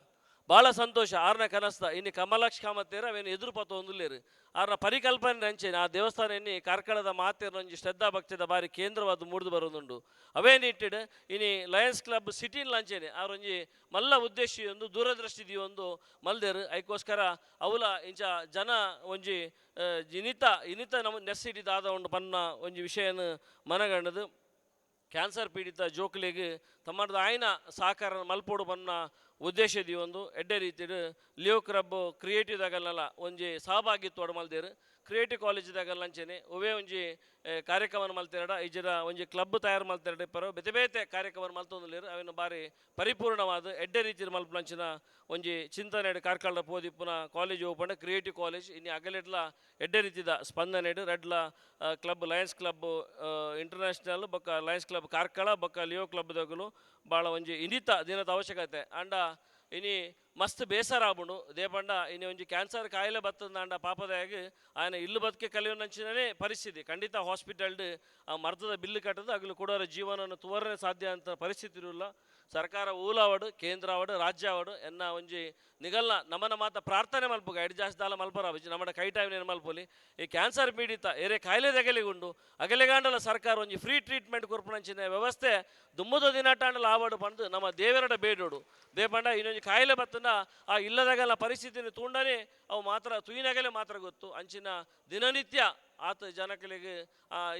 ಭಾಳ ಸಂತೋಷ. ಆರನೇ ಕನಸ್ದ ಇನ್ನು ಕಮಲಾಕ್ಷ ಕಾಮತ್ತೇರ ಅವೇನು ಎದುರು ಪತ್ತ ಒಂದುಲ್ಲೇರು ಆರ್ನ ಪರಿಕಲ್ಪನೆ ಅಂಚೇನೆ ಆ ದೇವಸ್ಥಾನ ಎನ್ನಿ ಕಾರ್ಕಳದ ಮಾತೇರ್ನ ಒಂಜಿ ಶ್ರದ್ಧಾ ಭಕ್ತಿದ ಬಾರಿ ಕೇಂದ್ರವಾದ ಮೂಡ್ದು ಬರೋದುಂಡು ಅವೇನಿಟ್ಟಿಡು ಇನ್ನು ಲಯನ್ಸ್ ಕ್ಲಬ್ ಸಿಟಿನ್ ಲಂಚೇನೆ ಅವ್ರೊಂಜಿ ಮಲ್ಲ ಉದ್ದೇಶ ಒಂದು ದೂರದೃಷ್ಟಿ ಒಂದು ಮಲ್ದೇರು ಅದಕ್ಕೋಸ್ಕರ ಅವಲ ಇಂಚ ಜನ ಒಂಜಿ ಇನಿತ ನಮ್ಮ ನೆಸ್ಸಿಟಿದಾದ ಒಂದು ಪನ್ನ ಒಂಜಿ ವಿಷಯನ ಮನಗಂಡದು ಕ್ಯಾನ್ಸರ್ ಪೀಡಿತ ಜೋಕ್ಲಿಗೆ ತಮ್ಮದ ಆಯ್ನ ಸಹಕಾರ ಮಲ್ಪೋಡು ಪನ್ನ ಉದ್ದೇಶದಿ ಒಂದು ಎಡ್ಡೆ ರೀತಿಡು ಲಿಯೋ ಕ್ಲಬ್ ಕ್ರಿಯೇಟಿವ್ ದಾಗಲ್ಲ ಒಂಜಿ ಸಹಭಾಗಿತ್ವ ಮಲ್ದೇರು ಕ್ರಿಯೇಟಿವ್ ಕಾಲೇಜ್ದಾಗಲ್ಲ ಅಂಚೆನೆ ಒವೇ ಒಂಜಿ ಕಾರ್ಯಕ್ರಮ ಮಲ್ತೆರಡ ಇಜರ ಒಂಜಿ ಕ್ಲಬ್ ತಯಾರು ಮಲ್ತೆರಡ ಪರ ಬೇತೆ ಬೇತೆ ಕಾರ್ಯಕ್ರಮ ಮಲ್ತೊಂದುಲ್ಲೇರು ಅವೇನು ಬಾರಿ ಪರಿಪೂರ್ಣವಾದ ಎಡ್ಡೆ ರೀತಿಯ ಮಲ್ಪಂಚಿನ ಒಂಜಿ ಚಿಂತನೆ ಕಾರ್ಕಳ ಪೋದಿಪ್ಪುನ ಕಾಲೇಜ್ ಓಪನ್ ಕ್ರಿಯೇಟಿವ್ ಕಾಲೇಜ್ ಇನ್ನು ಅಗಲೆಡ್ಲ ಎಡ್ಡೆ ರೀತಿದ ಸ್ಪಂದನೆ ರೆಡ್ಲ ಕ್ಲಬ್ ಲಯನ್ಸ್ ಕ್ಲಬ್ ಇಂಟರ್ನ್ಯಾಷನಲ್ ಬೊಕ್ಕ ಲಯನ್ಸ್ ಕ್ಲಬ್ ಕಾರ್ಕಳ ಬೊಕ್ಕ ಲಿಯೋ ಕ್ಲಬ್ದಾಗಲು ಭಾಳ ಒಂಜಿ ಇನ್ನಿತ ದಿನದ ಅವಶ್ಯಕತೆ ಅಂಡ ಇನಿ ಮಸ್ತ್ ಬೇಸರ ಆಗ್ಬಿಡು ದೇಪಂಡ ಇನ್ನು ಒಂಜಿ ಕ್ಯಾನ್ಸರ್ ಕಾಯಿಲೆ ಬರ್ತದ ಅಂಡ ಪಾಪದಾಗಿ ಆಯನ ಇಲ್ಲು ಬದುಕೆ ಕಲಿಯೋನಂಚಿನೇ ಪರಿಸ್ಥಿತಿ ಖಂಡಿತ ಹಾಸ್ಪಿಟಲ್ಡ್ ಆ ಮರ್ತದ ಬಿಲ್ಲು ಕಟ್ಟದು ಅಗಲು ಕೊಡೋರ ಜೀವನವನ್ನು ತುವರನೆ ಸಾಧ್ಯ ಅಂತ ಪರಿಸ್ಥಿತಿ ಇರಲ್ಲ. ಸರ್ಕಾರ ಊಲಾವಡು ಕೇಂದ್ರ ಆವಡು ರಾಜ್ಯ ಆವಡು ಎನ್ನ ಒಂಜಿ ನಿಗಲ್ನ ನಮ್ಮನ ಮಾತ ಪ್ರಾರ್ಥನೆ ಮಲ್ಪುಗ ಎಡ್ ಜಾಸ್ತಿ ದಾಲ ಮಲ್ಪರ ನಮ್ಮ ಕೈ ಟೈಮ್ನೇನು ಮಲ್ಪೊಲಿ ಈ ಕ್ಯಾನ್ಸರ್ ಪೀಡಿತ ಏರೆ ಕಾಯಿಲೆ ದಗಲಿಗುಂಡು ಅಗಲೆಗಾಂಡಲ ಸರ್ಕಾರ ಒಂಜಿ ಫ್ರೀ ಟ್ರೀಟ್ಮೆಂಟ್ ಕೊರ್ಪುನಂಚಿನ ವ್ಯವಸ್ಥೆ ದುಮ್ಮದ ದಿನಾಟಾಂಡಲ ಆವಡು ಪಂದು ನಮ್ಮ ದೇವರಡ ಬೇಡೋಡು ದೇಪಂಡ ಇನ್ನೊಂದು ಕಾಯಿಲೆ ಬತ್ತನ ಆ ಇಲ್ಲದಾಗಲ ಪರಿಸ್ಥಿತಿನ ತೂಂಡನೆ ಅವು ಮಾತ್ರ ತುಯಿನಗಲೇ ಮಾತ್ರ ಗೊತ್ತು ಅಂಚಿನ ದಿನನಿತ್ಯ ಆತ ಜನಗಳಿಗೆ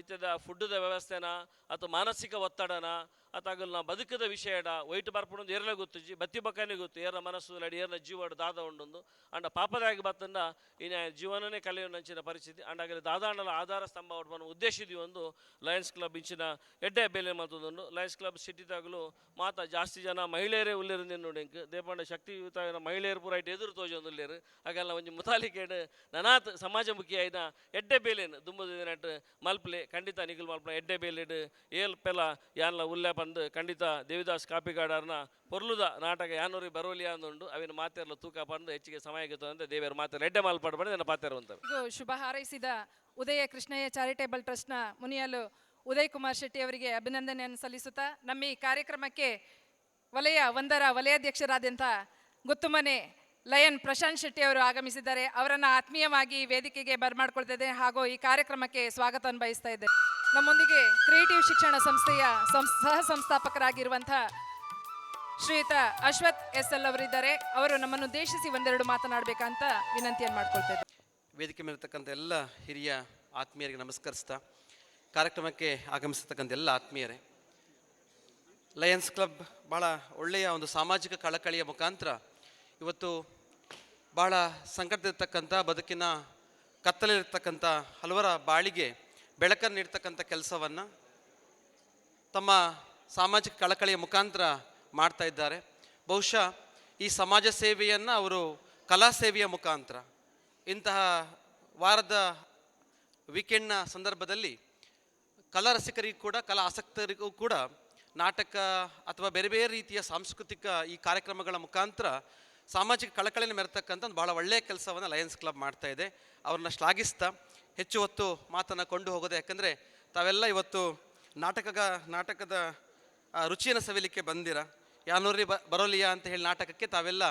ಇತ್ಯದ ಫುಡ್ದ ವ್ಯವಸ್ಥೆನ ಅಥವಾ ಮಾನಸಿಕ ಒತ್ತಡನ ಅತಾಗಲ್ನ ಬದುಕದ ವಿಷಯಡ ವೈಟ್ ಬರ್ಪುಣದು ಏರ್ಲೆ ಗೊತ್ತು ಬತ್ತಿ ಬಕ್ಕನೆ ಗೊತ್ತು ಏರ್ನ ಮನಸ್ಸು ಲಡಿ ಏರ್ನ ಜೀವಡು ದಾದ ಉಂಡೊಂದು ಅಂಡ ಪಾಪದಾಗಿ ಬತ್ತಂದ ಇನ್ನು ಜೀವನನೇ ಕಲಿಯೋನಂಚಿನ ಪರಿಸ್ಥಿತಿ ಅಂಡಾಗಲಿ ದಾದಾಂಡಲ ಆಧಾರ ಸ್ತಂಭ ಅವಡು ಉದ್ದೇಶಿದ್ವಿ ಒಂದು ಲಯನ್ಸ್ ಕ್ಲಬ್ ಇಂಚಿನ ಎಡ್ಡೆ ಬೇಲೆ ಮತ್ತೊಂದು ಲಯನ್ಸ್ ಕ್ಲಬ್ ಸಿಟಿದಾಗಲು ಮಾತ ಜಾಸ್ತಿ ಜನ ಮಹಿಳೆಯರೇ ಉಲ್ಲೇರು ನೋಡಿ ದೇಪಂಡ ಶಕ್ತಿಯುತ ಮಹಿಳೆಯರು ಪೂರ ಇಟ್ಟು ಎದುರು ತೋಜೊಂದುಲ್ಲೇರು ಹಾಗೆಲ್ಲ ಒಂಜಿ ಮುತಾಲಿಕೇಡು ನನಾತ್ ಸಮಾಜಮುಖಿ ಆಯ್ನ ಎಡ್ಡೆ ಬೇಲೇನು ದುಂಬುದ ದಿನಟ್ಟು ಮಲ್ಪಲೆ ಖಂಡಿತ ನಿಗಲ್ ಮಲ್ಪನ ಎಡ್ಡೆ ಬೇಲೆಡು ಏಲ್ ಪೆಲ ಯಾನ್ಲ ಉಲ್ಲೆ ಪಂದು ಖಂಡಿತ ದೇವಿದಾಸ್ ಕಾಪಿಗಾಡರ್ನ ಪೊರ್ಲುದ ನಾಟಕ ಯಾನೂರಿ ಬರೋಲಿಯಾ ಅಂದುಂಡು ಅವಿನ ಮಾತೆರ್ಲ ತೂಕ ಪಂದು ಹೆಚ್ಚಿಗೆ ಸಮಯ ಗೆತ್ತಂದ್ರೆ ದೇವಿಯರ ಮಾತೆ ಎಡ್ಡೆ ಮಾಲ್ಪಾಡ್ಬಾರ್ದು ನನ್ನ ಪಾತೆರುವಂತವೆ. ಶುಭ ಹಾರೈಸಿದ ಉದಯ ಕೃಷ್ಣಯ್ಯ ಚಾರಿಟೇಬಲ್ ಟ್ರಸ್ಟ್ನ ಮುನಿಯಲು ಉದಯ್ ಕುಮಾರ್ ಶೆಟ್ಟಿ ಅವರಿಗೆ ಅಭಿನಂದನೆಯನ್ನು ಸಲ್ಲಿಸುತ್ತಾ ನಮ್ಮ ಈ ಕಾರ್ಯಕ್ರಮಕ್ಕೆ ವಲಯ 1ರ ವಲಯಾಧ್ಯಕ್ಷರಾದಂಥ ಗುತ್ತುಮನೆ ಲಯನ್ ಪ್ರಶಾಂತ್ ಶೆಟ್ಟಿ ಅವರು ಆಗಮಿಸಿದ್ದಾರೆ. ಅವರನ್ನು ಆತ್ಮೀಯವಾಗಿ ವೇದಿಕೆಗೆ ಬರಮಾಡ್ಕೊಳ್ತಿದ್ದೆ ಹಾಗೂ ಈ ಕಾರ್ಯಕ್ರಮಕ್ಕೆ ಸ್ವಾಗತವನ್ನು ಬಯಸ್ತಾ ಇದ್ದೆ. ನಮ್ಮೊಂದಿಗೆ ಕ್ರಿಯೇಟಿವ್ ಶಿಕ್ಷಣ ಸಂಸ್ಥೆಯ ಸಹ ಸಂಸ್ಥಾಪಕರಾಗಿರುವಂಥ ಶ್ರೀಯುತ ಅಶ್ವಥ್ SL ಅವರಿದ್ದಾರೆ. ಅವರು ನಮ್ಮನ್ನು ಉದ್ದೇಶಿಸಿ ಒಂದೆರಡು ಮಾತನಾಡಬೇಕಂತ ವಿನಂತಿಯನ್ನು ಮಾಡ್ಕೊಳ್ತಾ ಇದ್ದೆ. ವೇದಿಕೆ ಮೇಲಿರ್ತಕ್ಕಂಥ ಎಲ್ಲ ಹಿರಿಯ ಆತ್ಮೀಯರಿಗೆ ನಮಸ್ಕರಿಸ್ತಾ ಕಾರ್ಯಕ್ರಮಕ್ಕೆ ಆಗಮಿಸತಕ್ಕಂಥ ಎಲ್ಲ ಆತ್ಮೀಯರೇ, ಲಯನ್ಸ್ ಕ್ಲಬ್ ಭಾಳ ಒಳ್ಳೆಯ ಒಂದು ಸಾಮಾಜಿಕ ಕಳಕಳಿಯ ಮುಖಾಂತರ ಇವತ್ತು ಭಾಳ ಸಂಕಟದಿರ್ತಕ್ಕಂಥ ಬದುಕಿನ ಕತ್ತಲಿರ್ತಕ್ಕಂಥ ಹಲವರ ಬಾಳಿಗೆ ಬೆಳಕನ್ನು ನೀಡ್ತಕ್ಕಂಥ ಕೆಲಸವನ್ನು ತಮ್ಮ ಸಾಮಾಜಿಕ ಕಳಕಳಿಯ ಮುಖಾಂತರ ಮಾಡ್ತಾ ಇದ್ದಾರೆ. ಬಹುಶಃ ಈ ಸಮಾಜ ಸೇವೆಯನ್ನು ಅವರು ಕಲಾ ಸೇವೆಯ ಮುಖಾಂತರ ಇಂತಹ ವಾರದ ವೀಕೆಂಡ್ನ ಸಂದರ್ಭದಲ್ಲಿ ಕಲಾ ರಸಿಕರಿಗೂ ಕೂಡ ಕಲಾ ಆಸಕ್ತರಿಗೂ ಕೂಡ ನಾಟಕ ಅಥವಾ ಬೇರೆ ಬೇರೆ ರೀತಿಯ ಸಾಂಸ್ಕೃತಿಕ ಈ ಕಾರ್ಯಕ್ರಮಗಳ ಮುಖಾಂತರ ಸಾಮಾಜಿಕ ಕಳಕಳಿಯನ್ನು ಮೆರೆತಕ್ಕಂಥ ಒಂದು ಭಾಳ ಒಳ್ಳೆಯ ಕೆಲಸವನ್ನು ಲಯನ್ಸ್ ಕ್ಲಬ್ ಮಾಡ್ತಾ ಇದೆ. ಅವ್ರನ್ನ ಶ್ಲಾಘಿಸ್ತಾ ಹೆಚ್ಚು ಹೊತ್ತು ಮಾತನ್ನು ಕೊಂಡು ಹೋಗೋದು, ಯಾಕಂದರೆ ತಾವೆಲ್ಲ ಇವತ್ತು ನಾಟಕದ ರುಚಿಯನ್ನು ಸವಿಲಿಕ್ಕೆ ಬಂದಿರ. ಯಾನೂರಿ ಬರೋಲಿಯಾ ಅಂತ ಹೇಳಿ ನಾಟಕಕ್ಕೆ ತಾವೆಲ್ಲ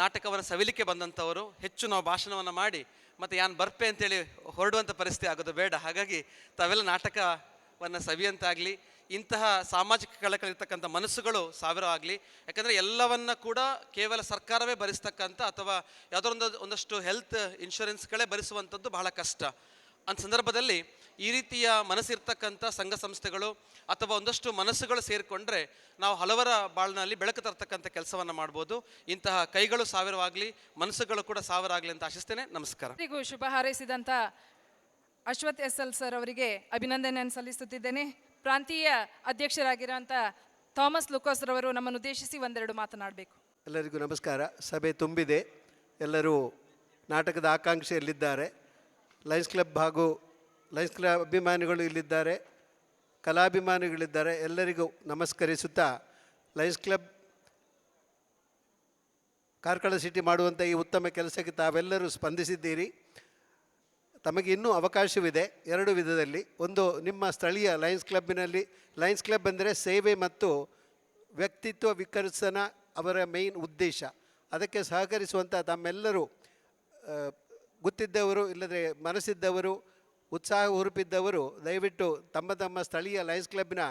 ನಾಟಕವನ್ನು ಸವಿಲಿಕ್ಕೆ ಬಂದಂಥವರು. ಹೆಚ್ಚು ನಾವು ಭಾಷಣವನ್ನು ಮಾಡಿ ಮತ್ತು ಯಾನ್ ಬರ್ಪೆ ಅಂತೇಳಿ ಹೊರಡುವಂಥ ಪರಿಸ್ಥಿತಿ ಆಗೋದು ಬೇಡ. ಹಾಗಾಗಿ ತಾವೆಲ್ಲ ನಾಟಕವನ್ನು ಸವಿಯಂತಾಗಲಿ, ಇಂತಹ ಸಾಮಾಜಿಕ ಕಳಕಳಿರ್ತಕ್ಕಂಥ ಮನಸ್ಸುಗಳು ಸಾವಿರ ಆಗಲಿ. ಯಾಕಂದರೆ ಎಲ್ಲವನ್ನ ಕೂಡ ಕೇವಲ ಸರ್ಕಾರವೇ ಭರಿಸ್ತಕ್ಕಂಥ ಅಥವಾ ಯಾವುದೋ ಒಂದಷ್ಟು ಹೆಲ್ತ್ ಇನ್ಶೂರೆನ್ಸ್ಗಳೇ ಭರಿಸುವಂಥದ್ದು ಬಹಳ ಕಷ್ಟ. ಅಂಥ ಸಂದರ್ಭದಲ್ಲಿ ಈ ರೀತಿಯ ಮನಸ್ಸಿರ್ತಕ್ಕಂಥ ಸಂಘ ಸಂಸ್ಥೆಗಳು ಅಥವಾ ಒಂದಷ್ಟು ಮನಸ್ಸುಗಳು ಸೇರಿಕೊಂಡ್ರೆ ನಾವು ಹಲವರ ಬಾಳಿನಲ್ಲಿ ಬೆಳಕು ತರ್ತಕ್ಕಂಥ ಕೆಲಸವನ್ನು ಮಾಡ್ಬೋದು. ಇಂತಹ ಕೈಗಳು ಸಾವಿರವಾಗಲಿ, ಮನಸ್ಸುಗಳು ಕೂಡ ಸಾವಿರ ಆಗಲಿ ಅಂತ ಆಶಿಸ್ತೇನೆ. ನಮಸ್ಕಾರ. ಶುಭ ಹಾರೈಸಿದಂಥ ಅಶ್ವಥ್ SL ಸರ್ ಅವರಿಗೆ ಅಭಿನಂದನೆಯನ್ನು ಸಲ್ಲಿಸುತ್ತಿದ್ದೇನೆ. ಪ್ರಾಂತೀಯ ಅಧ್ಯಕ್ಷರಾಗಿರುವಂಥ ಥಾಮಸ್ ಲುಕೋಸ್ ರವರು ನಮ್ಮನ್ನು ಉದ್ದೇಶಿಸಿ ಒಂದೆರಡು ಮಾತನಾಡಬೇಕು. ಎಲ್ಲರಿಗೂ ನಮಸ್ಕಾರ. ಸಭೆ ತುಂಬಿದೆ, ಎಲ್ಲರೂ ನಾಟಕದ ಆಕಾಂಕ್ಷೆಯಲ್ಲಿದ್ದಾರೆ. ಲಯನ್ಸ್ ಕ್ಲಬ್ ಹಾಗೂ ಲಯನ್ಸ್ ಕ್ಲಬ್ ಅಭಿಮಾನಿಗಳು ಇಲ್ಲಿದ್ದಾರೆ, ಕಲಾಭಿಮಾನಿಗಳಿದ್ದಾರೆ. ಎಲ್ಲರಿಗೂ ನಮಸ್ಕರಿಸುತ್ತಾ, ಲಯನ್ಸ್ ಕ್ಲಬ್ ಕಾರ್ಕಳ ಸಿಟಿ ಮಾಡುವಂಥ ಈ ಉತ್ತಮ ಕೆಲಸಕ್ಕೆ ತಾವೆಲ್ಲರೂ ಸ್ಪಂದಿಸಿದ್ದೀರಿ. ತಮಗೆ ಇನ್ನೂ ಅವಕಾಶವಿದೆ ಎರಡು ವಿಧದಲ್ಲಿ. ಒಂದು, ನಿಮ್ಮ ಸ್ಥಳೀಯ ಲಯನ್ಸ್ ಕ್ಲಬ್ಬಿನಲ್ಲಿ, ಲಯನ್ಸ್ ಕ್ಲಬ್ ಅಂದರೆ ಸೇವೆ ಮತ್ತು ವ್ಯಕ್ತಿತ್ವ ವಿಕಸನ ಅವರ ಮೇಯ್ನ್ ಉದ್ದೇಶ. ಅದಕ್ಕೆ ಸಹಕರಿಸುವಂಥ ತಮ್ಮೆಲ್ಲರೂ ಗೊತ್ತಿದ್ದವರು ಇಲ್ಲದ್ರೆ ಮನಸ್ಸಿದ್ದವರು, ಉತ್ಸಾಹ ಹುರುಪಿದ್ದವರು ದಯವಿಟ್ಟು ತಮ್ಮ ತಮ್ಮ ಸ್ಥಳೀಯ ಲಯನ್ಸ್ ಕ್ಲಬ್ಬಿನ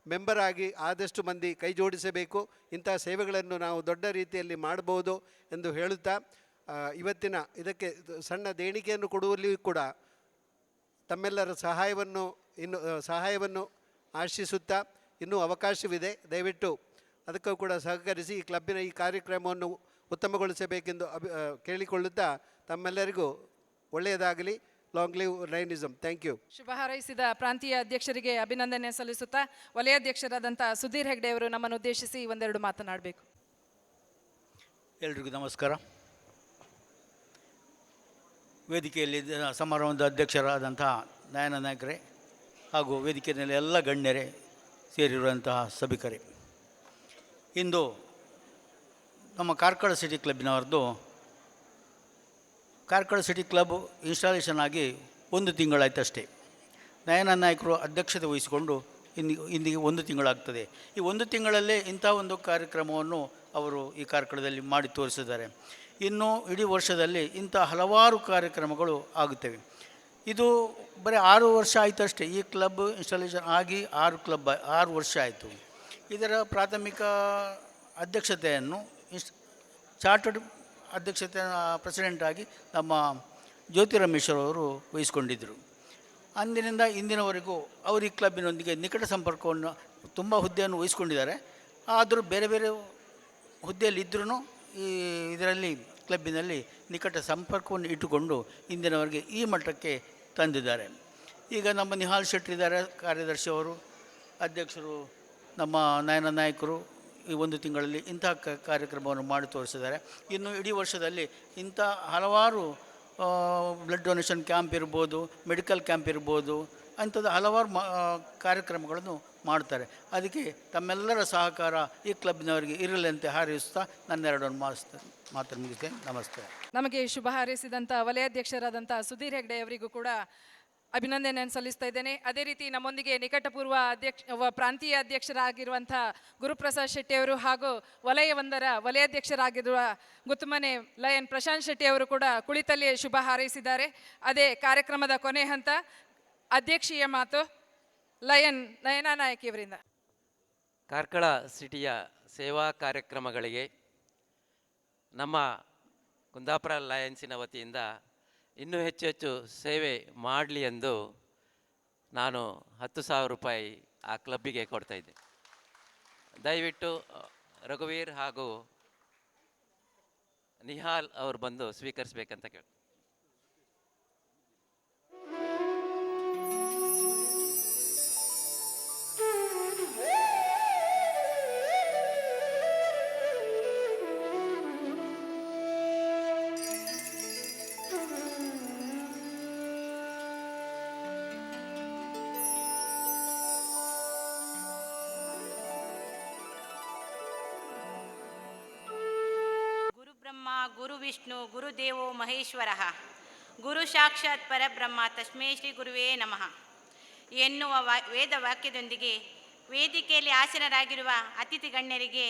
ಮೆಂಬರ್ ಆಗಿ ಆದಷ್ಟು ಮಂದಿ ಕೈ ಜೋಡಿಸಬೇಕು. ಇಂತಹ ಸೇವೆಗಳನ್ನು ನಾವು ದೊಡ್ಡ ರೀತಿಯಲ್ಲಿ ಮಾಡಬಹುದು ಎಂದು ಹೇಳುತ್ತಾ, ಇವತ್ತಿನ ಇದಕ್ಕೆ ಸಣ್ಣ ದೇಣಿಗೆಯನ್ನು ಕೊಡುವಲ್ಲಿಯೂ ಕೂಡ ತಮ್ಮೆಲ್ಲರ ಸಹಾಯವನ್ನು ಆಶಿಸುತ್ತಾ, ಇನ್ನೂ ಅವಕಾಶವಿದೆ, ದಯವಿಟ್ಟು ಅದಕ್ಕೂ ಕೂಡ ಸಹಕರಿಸಿ ಈ ಕ್ಲಬ್ಬಿನ ಈ ಕಾರ್ಯಕ್ರಮವನ್ನು ಉತ್ತಮಗೊಳಿಸಬೇಕೆಂದು ಕೇಳಿಕೊಳ್ಳುತ್ತಾ, ತಮ್ಮೆಲ್ಲರಿಗೂ ಒಳ್ಳೆಯದಾಗಲಿ. Long live Lionism. Thank you. ಶುಭ ಹಾರೈಸಿದ ಪ್ರಾಂತೀಯ ಅಧ್ಯಕ್ಷರಿಗೆ ಅಭಿನಂದನೆ ಸಲ್ಲಿಸುತ್ತಾ, ವಲಯಾಧ್ಯಕ್ಷರಾದಂಥ ಸುಧೀರ್ ಹೆಗ್ಡೆ ಅವರು ನಮ್ಮನ್ನು ಉದ್ದೇಶಿಸಿ ಒಂದೆರಡು ಮಾತನಾಡಬೇಕು. ಎಲ್ರಿಗೂ ನಮಸ್ಕಾರ. ವೇದಿಕೆಯಲ್ಲಿ ಸಮಾರಂಭದ ಅಧ್ಯಕ್ಷರಾದಂತಹ ನಯನ ನಾಯಕರೇ ಹಾಗೂ ವೇದಿಕೆಯಲ್ಲಿ ಎಲ್ಲ ಗಣ್ಯರೇ ಸೇರಿರುವಂತಹ ಸಭಿಕರೇ, ಇಂದು ನಮ್ಮ ಕಾರ್ಕಳ ಸಿಟಿ ಕ್ಲಬ್ಬಿನವರದ್ದು ಕಾರ್ಕಳ ಸಿಟಿ ಕ್ಲಬ್ ಇನ್ಸ್ಟಾಲೇಷನ್ ಆಗಿ 1 ತಿಂಗಳಾಯ್ತಷ್ಟೇ. ನಯನ ನಾಯಕರು ಅಧ್ಯಕ್ಷತೆ ವಹಿಸಿಕೊಂಡು ಇಂದಿಗೆ 1 ತಿಂಗಳಾಗ್ತದೆ. ಈ 1 ತಿಂಗಳಲ್ಲೇ ಇಂಥ ಒಂದು ಕಾರ್ಯಕ್ರಮವನ್ನು ಅವರು ಈ ಕಾರ್ಕಳದಲ್ಲಿ ಮಾಡಿ ತೋರಿಸಿದ್ದಾರೆ. ಇನ್ನು ಇಡೀ ವರ್ಷದಲ್ಲಿ ಇಂಥ ಹಲವಾರು ಕಾರ್ಯಕ್ರಮಗಳು ಆಗುತ್ತವೆ. ಇದು ಬರೀ 6 ವರ್ಷ ಆಯಿತಷ್ಟೇ. ಈ ಕ್ಲಬ್ ಇನ್ಸ್ಟಾಲೇಷನ್ ಆಗಿ 6 ವರ್ಷ ಆಯಿತು. ಇದರ ಪ್ರಾಥಮಿಕ ಅಧ್ಯಕ್ಷತೆಯನ್ನು ಚಾರ್ಟರ್ಡ್ ಅಧ್ಯಕ್ಷತೆ ಪ್ರೆಸಿಡೆಂಟಾಗಿ ನಮ್ಮ ಜ್ಯೋತಿ ರಮೇಶ್ವರವರು ವಹಿಸ್ಕೊಂಡಿದ್ದರು. ಅಂದಿನಿಂದ ಇಂದಿನವರೆಗೂ ಅವರು ಈ ಕ್ಲಬ್ಬಿನೊಂದಿಗೆ ನಿಕಟ ಸಂಪರ್ಕವನ್ನು ತುಂಬ ಹುದ್ದೆಯನ್ನು ವಹಿಸ್ಕೊಂಡಿದ್ದಾರೆ. ಆದರೂ ಬೇರೆ ಬೇರೆ ಹುದ್ದೆಯಲ್ಲಿದ್ದರೂ ಇದರಲ್ಲಿ ಕ್ಲಬ್ಬಿನಲ್ಲಿ ನಿಕಟ ಸಂಪರ್ಕವನ್ನು ಇಟ್ಟುಕೊಂಡು ಇಂದಿನವರೆಗೆ ಈ ಮಟ್ಟಕ್ಕೆ ತಂದಿದ್ದಾರೆ. ಈಗ ನಮ್ಮ ನಿಹಾಲ್ ಶೆಟ್ಟಿ ಇದ್ದಾರೆ ಕಾರ್ಯದರ್ಶಿಯವರು, ಅಧ್ಯಕ್ಷರು ನಮ್ಮ ನಯನ ನಾಯಕರು ಈ 1 ತಿಂಗಳಲ್ಲಿ ಇಂಥ ಕಾರ್ಯಕ್ರಮವನ್ನು ಮಾಡಿ ತೋರಿಸಿದ್ದಾರೆ. ಇನ್ನು ಇಡೀ ವರ್ಷದಲ್ಲಿ ಇಂಥ ಹಲವಾರು ಬ್ಲಡ್ ಡೊನೇಷನ್ ಕ್ಯಾಂಪ್ ಇರ್ಬೋದು, ಮೆಡಿಕಲ್ ಕ್ಯಾಂಪ್ ಇರ್ಬೋದು, ಅಂಥದ್ದು ಹಲವಾರು ಕಾರ್ಯಕ್ರಮಗಳನ್ನು ಮಾಡ್ತಾರೆ. ಅದಕ್ಕೆ ತಮ್ಮೆಲ್ಲರ ಸಹಕಾರ ಈ ಕ್ಲಬ್ನವರಿಗೆ ಇರಲಿ ಅಂತ ಹಾರೈಸುತ್ತಾ ನನ್ನೆರಡನ್ನು ಮಾತು ಮುಗಿಸ್ತೇನೆ. ನಮಸ್ತೆ. ನಮಗೆ ಶುಭ ಹಾರೈಸಿದಂಥ ವಲಯಾಧ್ಯಕ್ಷರಾದಂಥ ಸುಧೀರ್ ಹೆಗ್ಡೆ ಅವರಿಗೂ ಕೂಡ ಅಭಿನಂದನೆಯನ್ನು ಸಲ್ಲಿಸ್ತಾ ಇದ್ದೇನೆ. ಅದೇ ರೀತಿ ನಮ್ಮೊಂದಿಗೆ ನಿಕಟಪೂರ್ವ ಪ್ರಾಂತೀಯ ಅಧ್ಯಕ್ಷರಾಗಿರುವಂಥ ಗುರುಪ್ರಸಾದ್ ಶೆಟ್ಟಿ ಅವರು ಹಾಗೂ ವಲಯ 1ರ ವಲಯಾಧ್ಯಕ್ಷರಾಗಿರುವ ಗುತ್ತುಮನೆ ಲಯನ್ ಪ್ರಶಾಂತ್ ಶೆಟ್ಟಿ ಅವರು ಕೂಡ ಕುಳಿತಲ್ಲಿಯೇ ಶುಭ ಹಾರೈಸಿದ್ದಾರೆ. ಅದೇ ಕಾರ್ಯಕ್ರಮದ ಕೊನೆ ಹಂತ ಅಧ್ಯಕ್ಷೀಯ ಮಾತು ಲಯನ್ ನಯನಾ ನಾಯಕಿಯವರಿಂದ. ಕಾರ್ಕಳ ಸಿಟಿಯ ಸೇವಾ ಕಾರ್ಯಕ್ರಮಗಳಿಗೆ ನಮ್ಮ ಕುಂದಾಪುರ ಲಯನ್ಸಿನ ವತಿಯಿಂದ ಇನ್ನೂ ಹೆಚ್ಚು ಹೆಚ್ಚು ಸೇವೆ ಮಾಡಲಿ ಎಂದು ನಾನು 10,000 ರೂಪಾಯಿ ಆ ಕ್ಲಬ್ಬಿಗೆ ಕೊಡ್ತಾಯಿದ್ದೆ. ದಯವಿಟ್ಟು ರಘುವೀರ್ ಹಾಗೂ ನಿಹಾಲ್ ಅವರು ಬಂದು ಸ್ವೀಕರಿಸಬೇಕಂತ ಕೇಳಿ. ಗುರು ವಿಷ್ಣು ಗುರುದೇವೋ ಮಹೇಶ್ವರ ಗುರು ಸಾಕ್ಷಾತ್ ಪರಬ್ರಹ್ಮ ತಸ್ಮೈ ಶ್ರೀ ಗುರುವೇ ನಮಃ ಎನ್ನುವ ವೇದ ವಾಕ್ಯದೊಂದಿಗೆ ವೇದಿಕೆಯಲ್ಲಿ ಆಸೀನರಾಗಿರುವ ಅತಿಥಿ ಗಣ್ಯರಿಗೆ,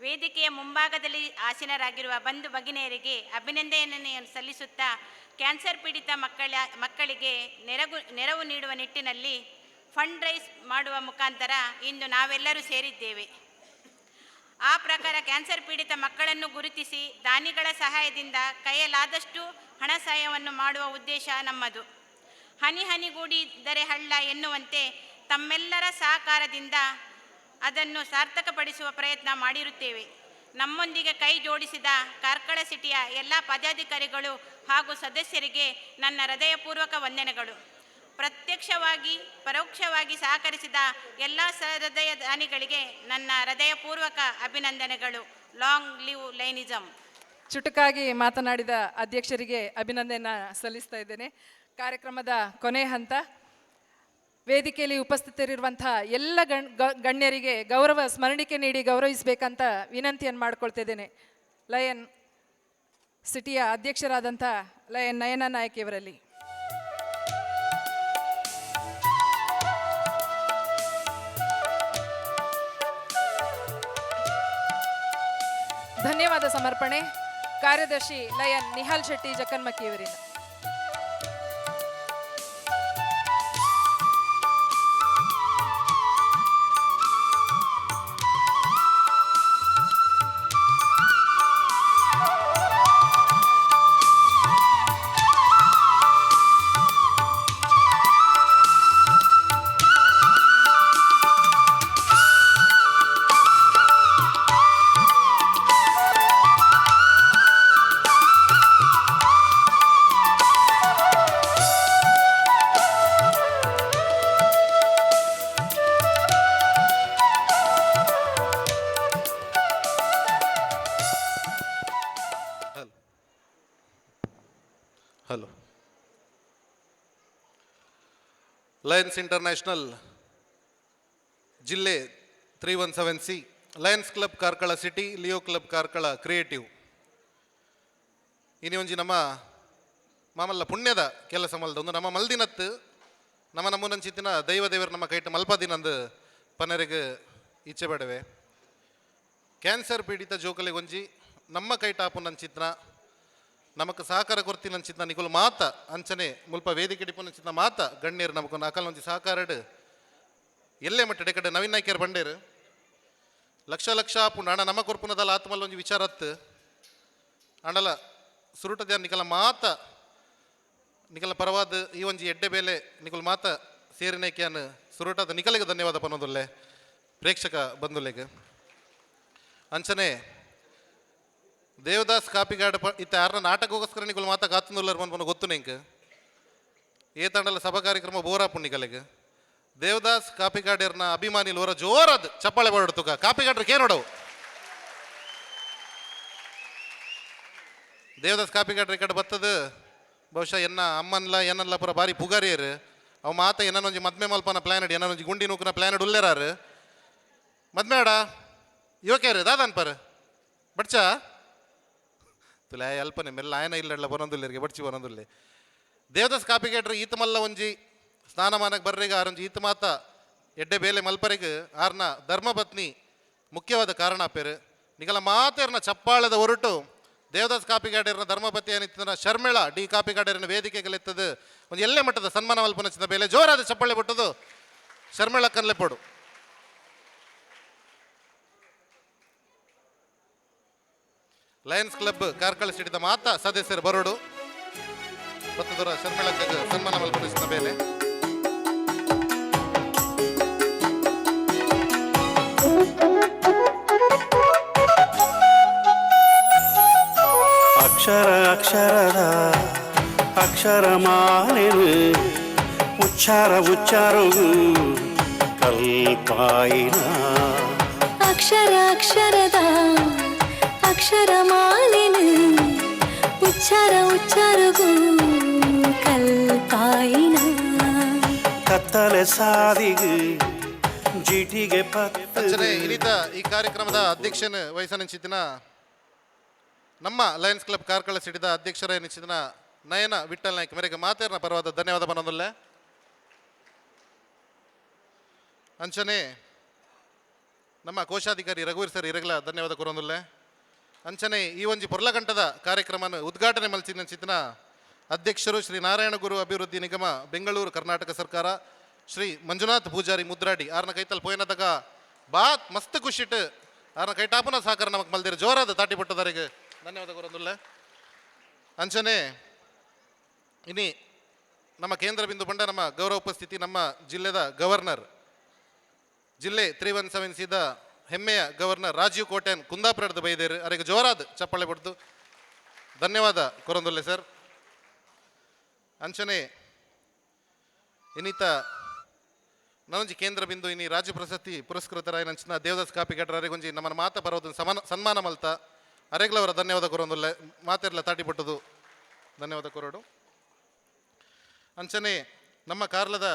ವೇದಿಕೆಯ ಮುಂಭಾಗದಲ್ಲಿ ಆಸೀನರಾಗಿರುವ ಬಂಧು ಭಗಿನಿಯರಿಗೆ ಅಭಿನಂದನೆಯನ್ನು ಸಲ್ಲಿಸುತ್ತಾ ಕ್ಯಾನ್ಸರ್ ಪೀಡಿತ ಮಕ್ಕಳಿಗೆ ನೆರವು ನೀಡುವ ನಿಟ್ಟಿನಲ್ಲಿ ಫಂಡ್ ರೈಸ್ ಮಾಡುವ ಮುಖಾಂತರ ಇಂದು ನಾವೆಲ್ಲರೂ ಸೇರಿದ್ದೇವೆ. ಆ ಪ್ರಕಾರ ಕ್ಯಾನ್ಸರ್ ಪೀಡಿತ ಮಕ್ಕಳನ್ನು ಗುರುತಿಸಿ ದಾನಿಗಳ ಸಹಾಯದಿಂದ ಕೈಯಲಾದಷ್ಟು ಹಣ ಸಹಾಯವನ್ನು ಮಾಡುವ ಉದ್ದೇಶ ನಮ್ಮದು. ಹನಿ ಹನಿಗೂಡಿದರೆ ಹಳ್ಳ ಎನ್ನುವಂತೆ ತಮ್ಮೆಲ್ಲರ ಸಹಕಾರದಿಂದ ಅದನ್ನು ಸಾರ್ಥಕಪಡಿಸುವ ಪ್ರಯತ್ನ ಮಾಡಿರುತ್ತೇವೆ. ನಮ್ಮೊಂದಿಗೆ ಕೈ ಜೋಡಿಸಿದ ಕಾರ್ಕಳ ಸಿಟಿಯ ಎಲ್ಲ ಪದಾಧಿಕಾರಿಗಳು ಹಾಗೂ ಸದಸ್ಯರಿಗೆ ನನ್ನ ಹೃದಯಪೂರ್ವಕ ವಂದನೆಗಳು. ಪ್ರತ್ಯಕ್ಷವಾಗಿ ಪರೋಕ್ಷವಾಗಿ ಸಹಕರಿಸಿದ ಎಲ್ಲ ಸಹೃದಯ ದಾನಿಗಳಿಗೆ ನನ್ನ ಹೃದಯಪೂರ್ವಕ ಅಭಿನಂದನೆಗಳು. Long live ಲೈನಿಸಮ್. ಚುಟುಕಾಗಿ ಮಾತನಾಡಿದ ಅಧ್ಯಕ್ಷರಿಗೆ ಅಭಿನಂದನೆ ಸಲ್ಲಿಸ್ತಾ ಇದ್ದೇನೆ. ಕಾರ್ಯಕ್ರಮದ ಕೊನೆ ಹಂತ ವೇದಿಕೆಯಲ್ಲಿ ಉಪಸ್ಥಿತರಿರುವಂಥ ಎಲ್ಲ ಗಣ್ಯರಿಗೆ ಗೌರವ ಸ್ಮರಣಿಕೆ ನೀಡಿ ಗೌರವಿಸಬೇಕಂತ ವಿನಂತಿಯನ್ನು ಮಾಡ್ಕೊಳ್ತಾ ಇದ್ದೇನೆ. ಲಯನ್ ಸಿಟಿಯ ಅಧ್ಯಕ್ಷರಾದಂಥ ಲಯನ್ ನಯನಾ ನಾಯಕಿಯವರಲ್ಲಿ. ಧನ್ಯವಾದ ಸಮರ್ಪಣೆ ಕಾರ್ಯದರ್ಶಿ ಲಯನ್ ನಿಹಾಲ್ ಶೆಟ್ಟಿ ಜಕ್ಕನ್ಮಕ್ಕಿಯವರಿಂದ. ಹಲೋ. ಲಯನ್ಸ್ ಇಂಟರ್ನ್ಯಾಷನಲ್ ಜಿಲ್ಲೆ 317C, Lions Club Karkala City, Leo Club Karkala creative. ಇನಿ ಒಂಜಿ ನಮ್ಮ ಮಾಮಲ್ಲ ಪುಣ್ಯದ ಕೆಲಸ ಮಲ್ದ ಒಂದು ನಮ್ಮ ಮಲ್ದಿನತ್ತು ನಮ್ಮ ನಮ್ಮನಂಚಿತ್ತಿನ ದೈವದೇವರು ನಮ್ಮ ಕೈಟ್ ಮಲ್ಪದಿನಂದು ಪನರಿಗೆ ಇಚ್ಛೆ ಬೇಡವೆ. ಕ್ಯಾನ್ಸರ್ ಪೀಡಿತ ಜೋಕಲಿಗೆ ಒಂಜಿ ನಮ್ಮ ಕೈಟಾಪು ನಂಚಿತ್ನ ನಮಕ್ ಸಹಕಾರ ಕೊರ್ತಿ ನಂಚಿತ್ನ ನಿಕುಲು ಮಾತ ಅಂಚನೆ ಮುಲ್ಪ ವೇದಿಕೆ ಡಿಪು ನಂಚಿತ್ನ ಮಾತ ಗಣ್ಯರು ನಮಗೊಂದು ಅಕಲ್ ಒಂಜಿ ಸಹಕಾರಡ್ ಎಲ್ಲೇ ಮಟ್ಟಡೆ ಕಡೆ ನವೀನ್ ನಾಯ್ಕರ್ ಬಂಡೇರು ಲಕ್ಷ ಲಕ್ಷ ಆಪು ನಾಣ ನಮ್ಮ ಕೊರ್ಪುನದಲ್ಲ ಆತ್ಮಲ್ಲ ಒಂಜಿ ವಿಚಾರತ್ ಅಂಡಲ ಸುರುಟದ ನಿಕಲ ಮಾತ ನಿಕಲ ಪರವಾದ ಈ ಒಂಜಿ ಎಡ್ಡೆ ಬೇಲೆ ನಿಕುಲು ಮಾತ ಸೇರಿನೈಕ್ಯಾನ್ ಸುರುಟದ ನಿಕಲಿಗೆ ಧನ್ಯವಾದ ಪನ್ನೋದುಲ್ಲೆ ಪ್ರೇಕ್ಷಕ ಬಂಧುಲೆಗೆ ಅಂಚನೆ ದೇವದಾಸ್ ಕಾಪಿಗಾಡ್ ಇತ್ತ ಯಾರನ್ನ ನಾಟಕಗೋಸ್ಕರ ನಿಕುಲು ಮಾತ ಕಾತುಂದುಲ್ಲರ್ ಪನ್ಪನ ಗೊತ್ತು ನೆಂಕ್ ಏತಂಡಲ ಸಭಾ ಕಾರ್ಯಕ್ರಮ ಬೋರಾ ಪುಣ್ಣಿಕಲೆಗೆ ದೇವದಾಸ್ ಕಾಪಿಗಾಡ್ಯರ್ನ ಅಭಿಮಾನಿಲು ಹೊರ ಜೋರಾದ ಚಪ್ಪಾಳೆ ಬಾಡೋಡ್ತುಕ ಕಾಪಿಗಾಡ್ರಿಗೆ ಏನೋಡವು ದೇವದಾಸ್ ಕಾಪಿಗಾಡ್ರ ಈ ಕಡೆ ಬತ್ತದ ಬಹುಶಃ ಎನ್ನ ಅಮ್ಮನ್ಲ ಏನಲ್ಲ ಪುರ ಬಾರಿ ಪುಗಾರಿಯರು ಅವು ಮಾತ ಏನೊಂಜಿ ಮದ್ಮೆ ಮಲ್ಪನ ಪ್ಲಾನೆಡ್ ಏನೊಂಜಿ ಗುಂಡಿ ನೂಕನ ಪ್ಲಾನೆಡ್ ಉಲ್ಲೇರಾರು ಮದ್ಮೆ ಆಡ ಯುವಕರು ದಾದಾನ್ ಪರ್ ಬಡ್ಚ ತುಲೆ ಅಲ್ಪನೆ ಮೆಲ್ಲ ಆಯನ ಇಲ್ಲ ಬರೋದಿಲ್ಲರಿಗೆ ಬಡ್ಚಿ ಬರೋದಿಲ್ಲ ದೇವದಾಸ್ ಕಾಪಿಗೇಟ್ರು ಈತ ಮಲ್ಲ ಒಂಜಿ ಸ್ನಾನಮಾನಕ್ಕೆ ಬರ್ರಿಗೆ ಆರೊಂಜಿ ಈತ ಮಾತ ಎಡ್ಡೆ ಬೇಲೆ ಮಲ್ಪರಿಗೆ ಆರ್ನ ಧರ್ಮಪತ್ನಿ ಮುಖ್ಯವಾದ ಕಾರಣ ಪೇರು ನಿಗಲ ಮಾತೇರ್ನ ಚಪ್ಪಾಳದ ಹೊರಟು ದೇವದಾಸ್ ಕಾಪಿಗಾಡೇರಿನ ಧರ್ಮಪತಿ ಏನಿತ್ತಿನ ಶರ್ಮಿಳಾ ಡಿ ಕಾಪಿಗಾಡೇರಿನ ವೇದಿಕೆಗಳೆತ್ತದು ಒಂದು ಎಲ್ಲೆ ಮಟ್ಟದ ಸನ್ಮಾನ ಮಲ್ಪನಚ್ಚಿದ ಬೇಲೆ ಜೋರಾದ ಚಪ್ಪಾಳೆ ಬಿಟ್ಟದು ಶರ್ಮಿಳಾ ಕನ್ಲೆಪೋಡು. ಲಯನ್ಸ್ ಕ್ಲಬ್ ಕಾರ್ಕಳ ಸಿಡಿದ ಮಾತ ಸದಸ್ಯರು ಬರೋಡು ಬತ್ತದರ ಶರ್ಮಿಳಕ್ಕೆ ಸನ್ಮಾನ ಮಲ್ಪನಚ್ಚಿದ ಬೇಲೆ ಅಕ್ಷರ ಅಕ್ಷರದ ಅಕ್ಷರಮಾಲೆನು ಉಚ್ಚಾರ ಉಚ್ಚಾರವು ಕಲ್ಪಾಯಿನ ಅಕ್ಷರ ಅಕ್ಷರದ ಅಕ್ಷರಮಾಲೆನು ಉಚ್ಚಾರ ಉಚ್ಚಾರವು ಕಲ್ಪಾಯಿನ ಕತ್ತಲೆ ಸಾದಿಗೆ ಜಿಟಿಗೆ ಅಂಚನೆ ಇನ್ನಿತ ಈ ಕಾರ್ಯಕ್ರಮದ ಅಧ್ಯಕ್ಷನ ವಹಿಸನಿಂಚಿತ್ತಿನ ನಮ್ಮ ಲಯನ್ಸ್ ಕ್ಲಬ್ ಕಾರ್ಕಳ ಸಿಡಿದ ಅಧ್ಯಕ್ಷರ ಎನಿಸಿದ ನಯನ ವಿಠಲ್ ನಾಯ್ಕ ಮೇರೆಗೆ ಮಾತೇರ್ನ ಪರವಾದ ಧನ್ಯವಾದ ಬನ್ನೊಂದುಲ್ಲೆ. ಅಂಚನೆ ನಮ್ಮ ಕೋಶಾಧಿಕಾರಿ ರಘುವೀರ್ ಸರ್ ಇರಗಲ ಧನ್ಯವಾದ ಕೊರೊಂದುಲ್ಲೆ. ಅಂಚನೆ ಈ ಒಂಜಿ ಪೊರ್ಲಗಂಟದ ಕಾರ್ಯಕ್ರಮನ ಉದ್ಘಾಟನೆ ಮಲ್ಚಿನ ಅಧ್ಯಕ್ಷರು ಶ್ರೀ ನಾರಾಯಣ ಗುರು ಅಭಿವೃದ್ಧಿ ನಿಗಮ ಬೆಂಗಳೂರು ಕರ್ನಾಟಕ ಸರ್ಕಾರ ಶ್ರೀ ಮಂಜುನಾಥ್ ಪೂಜಾರಿ ಮುದ್ರಾಡಿ ಆರ್ನ ಕೈತಲ್ ಪೋಯನದಾಗ ಬಾತ್ ಮಸ್ತ್ ಖುಷಿಟ್ ಆರ್ನ ಕೈಟಾಪನ ಸಹಕಾರ ನಮಕ್ ಮಲ್ದಿರು ಜೋರಾದ ತಾಟಿ ಪಟ್ಟದರಿಗೆ ಧನ್ಯವಾದ ಕೊರೊಂದುಲ್ಲೆ. ಅಂಚನೆ ಇನಿ ನಮ್ಮ ಕೇಂದ್ರ ಬಿಂದು ಬಂಡ ನಮ್ಮ ಗೌರವ ಉಪಸ್ಥಿತಿ ನಮ್ಮ ಜಿಲ್ಲೆದ ಗವರ್ನರ್ ಜಿಲ್ಲೆ 317 ಹೆಮ್ಮೆಯ ಗವರ್ನರ್ ರಾಜೀವ್ ಕೋಟೆನ್ ಕುಂದಾಪುರದ ಬೈದೇರು ಅವರಿಗೆ ಜೋರಾದ ಚಪ್ಪಾಳೆ ಬಿಡ್ತು ಧನ್ಯವಾದ ಕೊರೊಂದುಲ್ಲೆ ಸರ್. ಅಂಚನೆ ಇನ್ನಿತ ನನಂಜಿ ಕೇಂದ್ರ ಬಿಂದು ಇನಿ ರಾಜ್ಯ ಪ್ರಶಸ್ತಿ ಪುರಸ್ಕೃತರಾಯ ನಂಚಿನ ದೇವದಾಸ್ ಕಾಪಿಗೇಟರ್ ಅರೆಗೊಂಜಿ ನಮ್ಮನ್ನು ಮಾತ ಬರೋದು ಸನ್ಮಾನ ಮಲ್ತ ಅರೆಗ್ಲವರ ಧನ್ಯವಾದ ಕೊರೊಂದುಲ್ಲೆ ಮಾತೆರ್ಲ ತಾಟಿ ಪಟ್ಟದು ಧನ್ಯವಾದ ಕೊರೋಡು. ಅಂಚನೆ ನಮ್ಮ ಕಾರ್ಲದ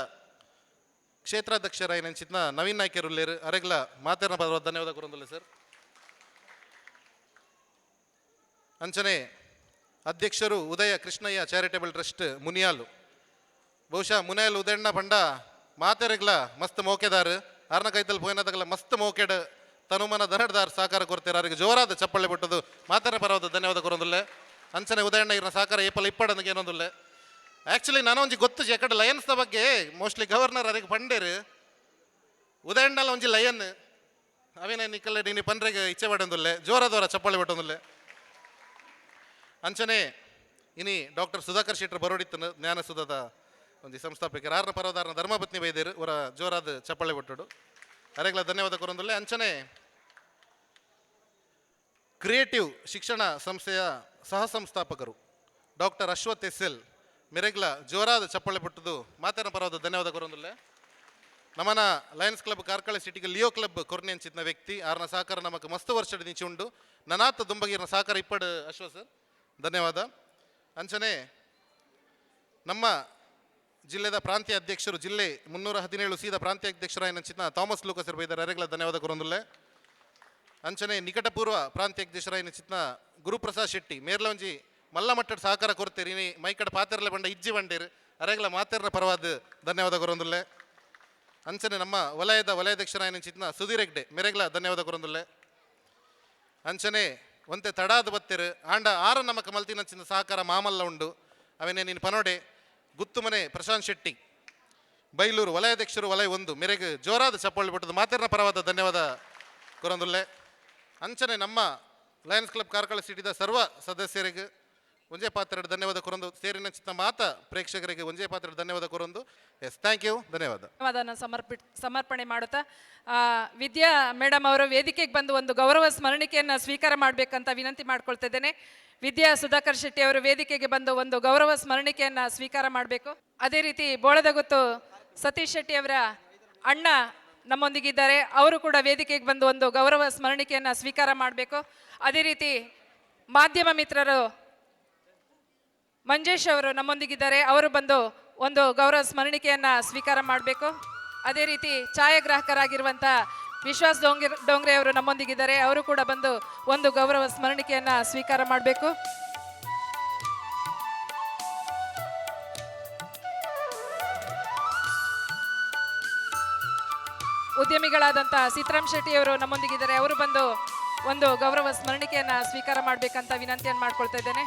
ಕ್ಷೇತ್ರಾಧ್ಯಕ್ಷರಾಯ ನೆಂಚಿತ್ನ ನವೀನ್ ನಾಯ್ಕರುಲ್ಲೇರು ಅರೆಗ್ಲ ಮಾತೆರ್ನ ಬರುವ ಧನ್ಯವಾದ ಕೊರೊಂದುಲ್ಲೆ ಸರ್. ಅಂಚನೆ ಅಧ್ಯಕ್ಷರು ಉದಯ ಕೃಷ್ಣಯ್ಯ ಚಾರಿಟೇಬಲ್ ಟ್ರಸ್ಟ್ ಮುನಿಯಾಲು ಬಹುಶಃ ಮುನಿಯಾಲು ಉದಯಣ್ಣ ಪಂಡ ಮಾತೆರೆಗ್ಲ ಮಸ್ತ್ ಮೋಕೆದಾರ್ ಆರ್ನ ಕೈತಲ್ ಪೋಯನದಾಗಲ ಮಸ್ತ್ ಮೋಕೆಡ್ ತನುಮನ ದನಡ್ದಾರ್ ಸಹಕಾರ ಕೊಡ್ತಾರೆ ಅವರಿಗೆ ಜೋರಾದ ಚಪ್ಪಳೆ ಬಿಟ್ಟದು ಮಾತೆರ ಪರವಾದ ಧನ್ಯವಾದ ಕೊರೊಂದುಲ್ಲೆ. ಅಂಚನೆ ಉದಯಣ್ಣ ಇವ್ರನ್ನ ಸಹಕಾರ ಏಪಲ್ ಇಪ್ಪಡಂಗೆ ಏನೊಂದುಲ್ಲೆ. ಆ್ಯಕ್ಚುಲಿ ನಾನೊಂಜಿ ಗೊತ್ತು ಎಕಡೆ ಲಯನ್ಸ್ದ ಬಗ್ಗೆ ಮೋಸ್ಟ್ಲಿ ಗವರ್ನರ್ ಅವರಿಗೆ ಪಂಡೇರು ಉದಯಣ್ಣಲ್ಲ ಒಂಜಿ ಲಯನ್ ಅವೇನ ನಿಕ್ಕಲ್ಲ ನೀನು ಪಂಡ್ರೆಗೆ ಇಚ್ಛೆ ಪಡೊಂದುಲ್ಲೆ ಜೋರಾದವರ ಚಪ್ಪಳೆ ಬಿಟ್ಟೊಂದುಲ್ಲೆ. ಅಂಚನೆ ಇನಿ ಡಾಕ್ಟರ್ ಸುಧಾಕರ್ ಶೆಟ್ಟರ್ ಬರೋಡಿತ್ತು ಜ್ಞಾನಸುಧದ ಒಂದು ಸಂಸ್ಥಾಪಕರು ಆರ್ನ ಪರವಾದಾರನ ಧರ್ಮಪತ್ನಿ ಬೈದೇರು ಅವರ ಜೋರಾದ ಚಪ್ಪಳೆ ಬಿಟ್ಟಡು ಅರೆಗ್ಲ ಧನ್ಯವಾದ ಕೊರೊಂದುಲ್ಲೆ. ಅಂಚನೆ ಕ್ರಿಯೇಟಿವ್ ಶಿಕ್ಷಣ ಸಂಸ್ಥೆಯ ಸಹ ಸಂಸ್ಥಾಪಕರು ಡಾಕ್ಟರ್ ಅಶ್ವಥ್ SL ಮೆರೆಗ್ಲ ಜೋರಾದ ಚಪ್ಪಳೆ ಬಿಟ್ಟದು ಮಾತೇನ ಪರವಾದ ಧನ್ಯವಾದ ಕೊರೊಂದುಲ್ಲೆ. ನಮ್ಮನ ಲಯನ್ಸ್ ಕ್ಲಬ್ ಕಾರ್ಕಳ ಸಿಟಿಗೆ ಲಿಯೋ ಕ್ಲಬ್ ಕೊರ್ನೆ ಅಂಚಿನ ವ್ಯಕ್ತಿ ಆರ್ನ ಸಹಕಾರ ನಮಕ್ ಮಸ್ತ್ ವರ್ಷದ ನಿಂಚೆ ಉಂಡು ನನಾತ್ ದುಂಬಗಿರ್ನ ಸಹಕಾರ ಇಪ್ಪಡು ಅಶ್ವಥ್ ಸರ್ ಧನ್ಯವಾದ. ಅಂಚನೆ ನಮ್ಮ ಜಿಲ್ಲೆದ ಪ್ರಾಂತೀಯ ಅಧ್ಯಕ್ಷರು ಜಿಲ್ಲೆ 317 ಸೀದ ಪ್ರಾಂತೀಯ ಅಧ್ಯಕ್ಷರಾಯ ನಂಚಿನ ಥಾಮಸ್ ಲೂಕಸ್ ಬೈದರ್ ಅರೆಗ್ಲ ಧನ್ಯವಾದ ಕೊರೊಂದುಲ್ಲೆ. ಅಂಚನೆ ನಿಕಟಪೂರ್ವ ಪ್ರಾಂತೀಯ ಅಧ್ಯಕ್ಷರಾಯ ನಂಚಿನ ಗುರುಪ್ರಸಾದ್ ಶೆಟ್ಟಿ ಮೇರ್ಲಂಜಿ ಮಲ್ಲ ಮಟ್ಟದ ಸಹಕಾರ ಕೊಡ್ತೀರಿ ನೀ ಮೈಕಡ ಪಾತೆರ್ಲೆ ಬಂಡ ಇಜ್ಜಿ ಬಂಡೇರು ಅರೆಗ್ಲ ಮಾತೆರ್ನ ಪರವಾದ ಧನ್ಯವಾದ ಕೊರೊಂದುಲ್ಲೆ. ಅಂಚನೆ ನಮ್ಮ ವಲಯಾಧ್ಯಕ್ಷರಾಯ ನಂಚಿನ ಸುಧೀರ್ ಹೆಗ್ಡೆ ಮೆರೆಗ್ಲ ಧನ್ಯವಾದ ಕೊರೊಂದುಲ್ಲೆ. ಅಂಚನೆ ಒಂತೆ ತಡಾದ ಬತ್ತೇರು ಆಂಡ ಆರ ನಮಕ ಮಲ್ತಿನಂಚಿನ ಸಹಕಾರ ಮಾಮಲ್ಲ ಉಂಡು ಅವೇನೇ ನೀನು ಪನೋಡೆ ಗುತ್ತುಮನೆ ಪ್ರಶಾಂತ್ ಶೆಟ್ಟಿ ಬೈಲೂರು ವಲಯಾಧ್ಯಕ್ಷರು ವಲಯ 1 ಮೆರೆಗೆ ಜೋರಾದ ಚಪ್ಪಾಳೆ ಬಿಟ್ಟದು ಮಾತೆರ್ನ ಪರವಾದ ಧನ್ಯವಾದ ಕೊರೊಂದುಲ್ಲೆ. ಅಂಚನೆ ನಮ್ಮ ಲಯನ್ಸ್ ಕ್ಲಬ್ ಕಾರ್ಕಳ ಸಿಟಿದ ಸರ್ವ ಸದಸ್ಯರಿಗೆ ಒಂಜೇ ಪಾತ್ರೆಡ್ ಧನ್ಯವಾದ ಕೊರೊಂದು ಸೇರಿನಂಚಿನ ಮಾತ ಪ್ರೇಕ್ಷಕರಿಗೆ ಒಂಜೇ ಪಾತ್ರೆಡ್ ಧನ್ಯವಾದ ಕೊರೊಂದು. ಎಸ್ ಥ್ಯಾಂಕ್ ಯು ಧನ್ಯವಾದ. ಸಮರ್ಪಣೆ ಮಾಡುತ್ತಾ ವಿದ್ಯಾ ಮೇಡಮ್ ಅವರು ವೇದಿಕೆಗೆ ಬಂದು ಒಂದು ಗೌರವ ಸ್ಮರಣಿಕೆಯನ್ನು ಸ್ವೀಕಾರ ಮಾಡಬೇಕಂತ ವಿನಂತಿ ಮಾಡ್ಕೊಳ್ತಾ ಇದ್ದೇನೆ. ವಿದ್ಯಾ ಸುಧಾಕರ್ ಶೆಟ್ಟಿ ಅವರು ವೇದಿಕೆಗೆ ಬಂದು ಒಂದು ಗೌರವ ಸ್ಮರಣಿಕೆಯನ್ನು ಸ್ವೀಕಾರ ಮಾಡಬೇಕು. ಅದೇ ರೀತಿ ಬೋಳದಗುತ್ತು ಸತೀಶ್ ಶೆಟ್ಟಿ ಅವರ ಅಣ್ಣ ನಮ್ಮೊಂದಿಗಿದ್ದಾರೆ, ಅವರು ಕೂಡ ವೇದಿಕೆಗೆ ಬಂದು ಒಂದು ಗೌರವ ಸ್ಮರಣಿಕೆಯನ್ನು ಸ್ವೀಕಾರ ಮಾಡಬೇಕು. ಅದೇ ರೀತಿ ಮಾಧ್ಯಮ ಮಿತ್ರರು ಮಂಜೇಶ್ ಅವರು ನಮ್ಮೊಂದಿಗಿದ್ದಾರೆ. ಅವರು ಬಂದು ಒಂದು ಗೌರವ ಸ್ಮರಣಿಕೆಯನ್ನು ಸ್ವೀಕಾರ ಮಾಡಬೇಕು. ಅದೇ ರೀತಿ ಛಾಯಾಗ್ರಾಹಕರಾಗಿರುವಂಥ ವಿಶ್ವಾಸ್ ಡೋಂಗ್ರೆ ಅವರು ನಮ್ಮೊಂದಿಗಿದ್ದಾರೆ. ಅವರು ಕೂಡ ಬಂದು ಒಂದು ಗೌರವ ಸ್ಮರಣಿಕೆಯನ್ನು ಸ್ವೀಕಾರ ಮಾಡಬೇಕು. ಉದ್ಯಮಿಗಳಾದಂಥ ಸಿತ್ರಾಮ್ ಶೆಟ್ಟಿ ಅವರು ನಮ್ಮೊಂದಿಗಿದ್ದಾರೆ. ಅವರು ಬಂದು ಒಂದು ಗೌರವ ಸ್ಮರಣಿಕೆಯನ್ನು ಸ್ವೀಕಾರ ಮಾಡಬೇಕಂತ ವಿನಂತಿಯನ್ನು ಮಾಡ್ಕೊಳ್ತಾ ಇದ್ದೇನೆ.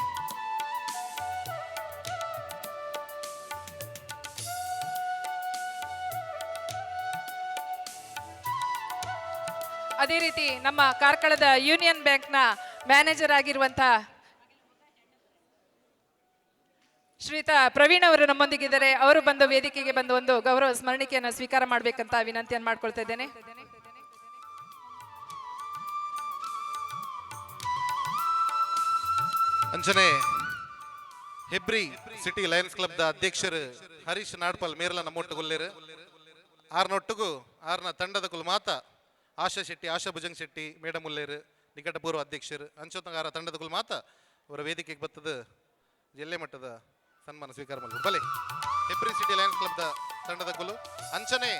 ಅದೇ ರೀತಿ ನಮ್ಮ ಕಾರ್ಕಳದ ಯೂನಿಯನ್ ಬ್ಯಾಂಕ್ನ ಮ್ಯಾನೇಜರ್ ಆಗಿರುವಂಥ ಶ್ರೀಯುತ ಪ್ರವೀಣ್ ಅವರು ನಮ್ಮೊಂದಿಗಿದ್ದಾರೆ. ಅವರು ಬಂದು ವೇದಿಕೆಗೆ ಬಂದು ಒಂದು ಗೌರವ ಸ್ಮರಣಿಕೆಯನ್ನು ಸ್ವೀಕಾರ ಮಾಡಬೇಕಂತ ವಿನಂತಿಯನ್ನು ಮಾಡ್ಕೊಳ್ತಾ ಇದ್ದೇನೆ. ಅಂಚನೆ Hebri city Lions club the ಅಧ್ಯಕ್ಷರು ಹರೀಶ್ ನಾಡ್ಪಲ್ ಮೇರ್ಲ ನಮ್ಮೊಟ್ಟುಗೊಲ್ಲೇರು ಆರ್ನೊಟ್ಟುಗು ಆರ್ನ ತಂಡದ ಕುಲು ಮಾತ ಆಶಾ ಶೆಟ್ಟಿ ಆಶಾ ಭುಜಂಗ್ ಶೆಟ್ಟಿ ಮೇಡಮ್ ಉಲ್ಲೇರು ನಿಕಟಪೂರ್ವ ಅಧ್ಯಕ್ಷರು ಅಂಚೋತಂಗಾರ ತಂಡದ ಕುಲು ಮಾತ ಅವರ ವೇದಿಕೆಗೆ ಬರ್ತದ ಜಿಲ್ಲೆ ಮಟ್ಟದ ಸನ್ಮಾನ ಸ್ವೀಕಾರ ಮಾಡಲು ಬಲೆ Hebri city Lions club the ತಂಡದ ಕುಲು ಅಂಚನೆ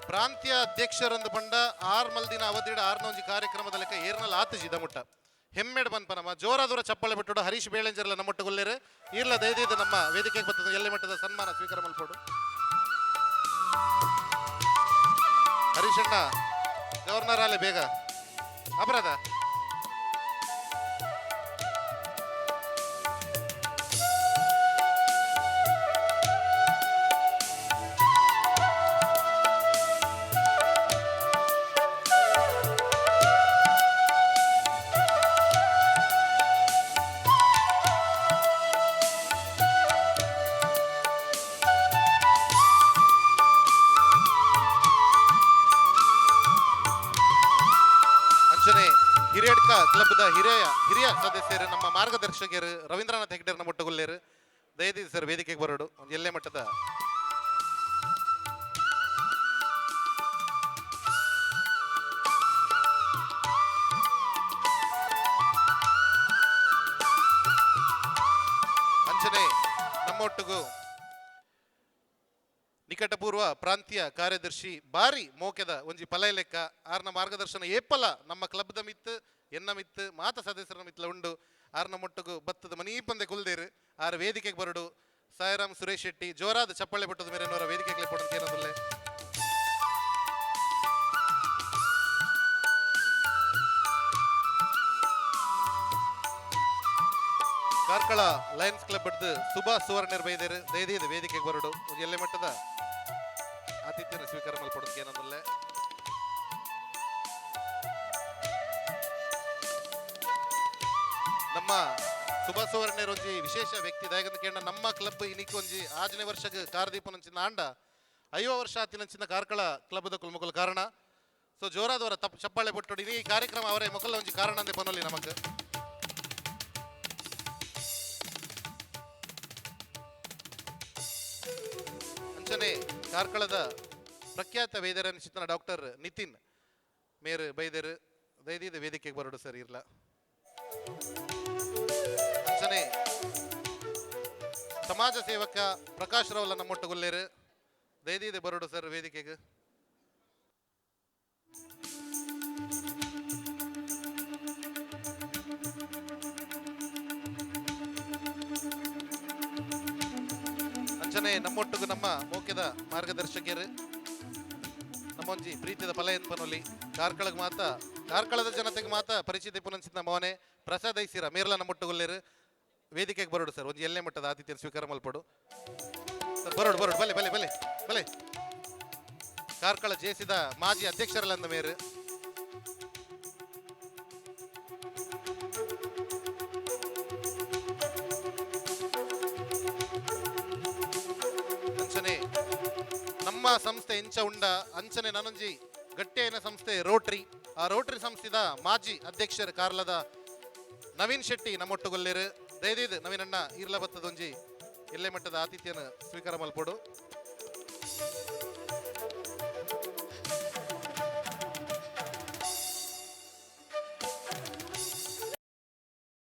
ಪ್ರಾಂತ್ಯ ಅಧ್ಯಕ್ಷರೊಂದು ಬಂಡ 6 ಮಲ್ದಿನ ಅವಧಿಡ 6ನ ಒಂಜಿ ಕಾರ್ಯಕ್ರಮದ ಲೆಕ್ಕ ಏರ್ನಲ್ಲಿ ಆತಜಿದ ಮುಟ್ಟ ಹೆಮ್ಮೆಡ್ ಬನ್ಪ ನಮ್ಮ ಜೋರಾದೂರ ಚಪ್ಪಳೆ ಬಿಟ್ಟು ಹರೀಶ್ ಬೇಳೆಂಜರ್ಲ ನಮ್ಮೊಟ್ಟುಗೊಲ್ಲೇರು ಇರ್ಲ ದಯದಿದ ನಮ್ಮ ವೇದಿಕೆಗೆ ಬರ್ತದ ಎಲ್ಲೆ ಮಟ್ಟದ ಸನ್ಮಾನ ಸ್ವೀಕಾರ ಮಲ್ಪಡು ಹರೀಶ್ ಅಣ್ಣ ಗವರ್ನರ್ ಅಲ್ಲೇ ಬೇಗ ಅಪರಾಧ ಹಿರಿಯಡ್ಕ ಕ್ಲಬ್ದ ಹಿರಿಯ ಸದಸ್ಯರು ನಮ್ಮ ಮಾರ್ಗದರ್ಶಕರು ರವೀಂದ್ರನಾಥ್ ಹೆಗ್ಡೆರ್ ನಮ್ಮೊಟ್ಟುಗೊಲ್ಲೇರು ದಯದಿದ್ದು ಸರ್ ವೇದಿಕೆಗೆ ಬರೋಡು ಒಂದು ಎಲ್ಲೆ ಮಟ್ಟದ ಅಂಚನೆ ನಮ್ಮೊಟ್ಟಿಗೂ ನಿಕಟಪೂರ್ವ ಪ್ರಾಂತೀಯ ಕಾರ್ಯದರ್ಶಿ ಬಾರಿ ಮೋಕೆದ ಒಂಜಿ ಪಲಯ ಲೆಕ್ಕ ಆರ್ನ ಮಾರ್ಗದರ್ಶನ ಏಪಲ ನಮ್ಮ ಕ್ಲಬ್ದ ಮಿತ್ತು ಎನ್ನ ಮಿತ್ತು ಮಾತ ಸದಸ್ಯರ ಮಿತ್ಲ ಉಂಡು ಆರ್ನ ಮೊಟ್ಟಗು ಬತ್ತದ ಮನೀಪಂದೆ ಕುಲ್ದೇರು ಆರ ವೇದಿಕೆಗೆ ಬರಡು ಸಾಯಿರಾಮ್ ಸುರೇಶ್ ಶೆಟ್ಟಿ ಜೋರಾದ ಚಪ್ಪಳೆ ಬಿಟ್ಟದ ಮೇರೆನವರ ವೇದಿಕೆಗೆ ಕೊಡೋದು ಏನದಲ್ಲೇ ಕಾರ್ಕಳ ಲಯನ್ಸ್ ಕ್ಲಬ್ ಬಡ್ದು ಸುಭಾ ಸುವರ್ಣರ್ ಬೈದೇರು ದಯದಿದ ವೇದಿಕೆಗೆ ಬರಡು ಎಲ್ಲೆ ಮಟ್ಟದ ಆತಿಥ್ಯನ ಸ್ವೀಕಾರ ಮಲ್ಪಡೋದಕ್ಕೆ ಏನಂದಲ್ಲೇ ನಮ್ಮ ಸುಭಾ ಸುವರ್ಣರ್ ಒಂಜಿ ವಿಶೇಷ ವ್ಯಕ್ತಿ ದಯಗಂತ ಕೇಳ ನಮ್ಮ ಕ್ಲಬ್ ಇನಿಕ್ ಒಂಜಿ 6ನೇ ವರ್ಷಕ್ಕೆ ಕಾರ್ದೀಪನಂಚಿನ ಆಂಡ 50 ವರ್ಷ ಆತಿನಂಚಿನ ಕಾರ್ಕಳ ಕ್ಲಬ್ದ ಕುಲ್ಮುಕಲ್ ಕಾರಣ ಸೊ ಜೋರಾದವರ ಚಪ್ಪಾಳೆ ಬಿಟ್ಟು ಈ ಕಾರ್ಯಕ್ರಮ ಅವರೇ ಮೊಕಲ ಒಂಜಿ ಕಾರಣ ಅಂದೆ ಪನೋಲಿ ನಮಕ್ ಅಂಚನೆ ಕಾರ್ಕಳದ ಪ್ರಖ್ಯಾತ ವೈದ್ಯರನಿಸಿದ ಡಾಕ್ಟರ್ ನಿತಿನ್ ಮೇರ್ ಬೈದೇರು ದಯದಿದ ವೇದಿಕೆಗೆ ಬರೋಡು ಸರ್ ಇರ್ಲ ಅಂಚನೆ ಸಮಾಜ ಸೇವಕ ಪ್ರಕಾಶ್ ರಾವ್ಲ ನಮ್ಮೊಟ್ಟುಗೊಲ್ಲೇರು ದಯದಿದ ಬರೋಡು ಸರ್ ವೇದಿಕೆಗೆ ಅಂಚನೆ ನಮ್ಮೊಟ್ಟಿಗೂ ನಮ್ಮ ಮೋಕ್ಯದ ಮಾರ್ಗದರ್ಶಕರು ನಮ್ಮೊಂಜಿ ಪ್ರೀತಿದ ಫಲ ಎನ್ಪನೊಲಿ ಕಾರ್ಕಳಗೆ ಮಾತ ಕಾರ್ಕಳದ ಜನತೆಗೆ ಮಾತ ಪರಿಚಿತ ಪುನಂಚಿತ ಮೋನೆ ಪ್ರಸಾದ್ ಐಸಿರ ಮೇರ್ಲ ನಮ್ಮೊಟ್ಟುಗೊಲ್ಲೇರು ವೇದಿಕೆಗೆ ಬರೋಡು ಸರ್ ಒಂದು ಎಲ್ಲೇ ಮಟ್ಟದ ಆತಿಥ್ಯ ಸ್ವೀಕಾರ ಮಲ್ಪಡು ಸರ್ ಬರೋಡು ಬರೋಡು ಬಲೆ ಬಲೆ ಬಲೆ ಬಲೆ ಕಾರ್ಕಳ ಜೇಸಿದ ಮಾಜಿ ಅಧ್ಯಕ್ಷರಲ್ಲ ಮೇರು ಅಂಚನೆ ನಮ್ಮ ಸಂಸ್ಥೆ ಇಂಚ ಉಂಡ ಅಂಚನೆ ನನಂಜಿ ಗಟ್ಟಿಯನ ಸಂಸ್ಥೆ ರೋಟ್ರಿ ಆ ರೋಟ್ರಿ ಸಂಸ್ಥೆದ ಮಾಜಿ ಅಧ್ಯಕ್ಷರು ಕಾರ್ಲದ ನವೀನ್ ಶೆಟ್ಟಿ ನಮ್ಮೊಟ್ಟುಗೊಲ್ಲೇರು ದಯದಿದ್ ನವೀನಣ್ಣ ಇರ್ಲ ಬತ್ತದೊಂಜಿ ಎಲ್ಲೆ ಮಟ್ಟದ ಆತಿಥ್ಯನ ಸ್ವೀಕಾರ ಮಲ್ಪಡು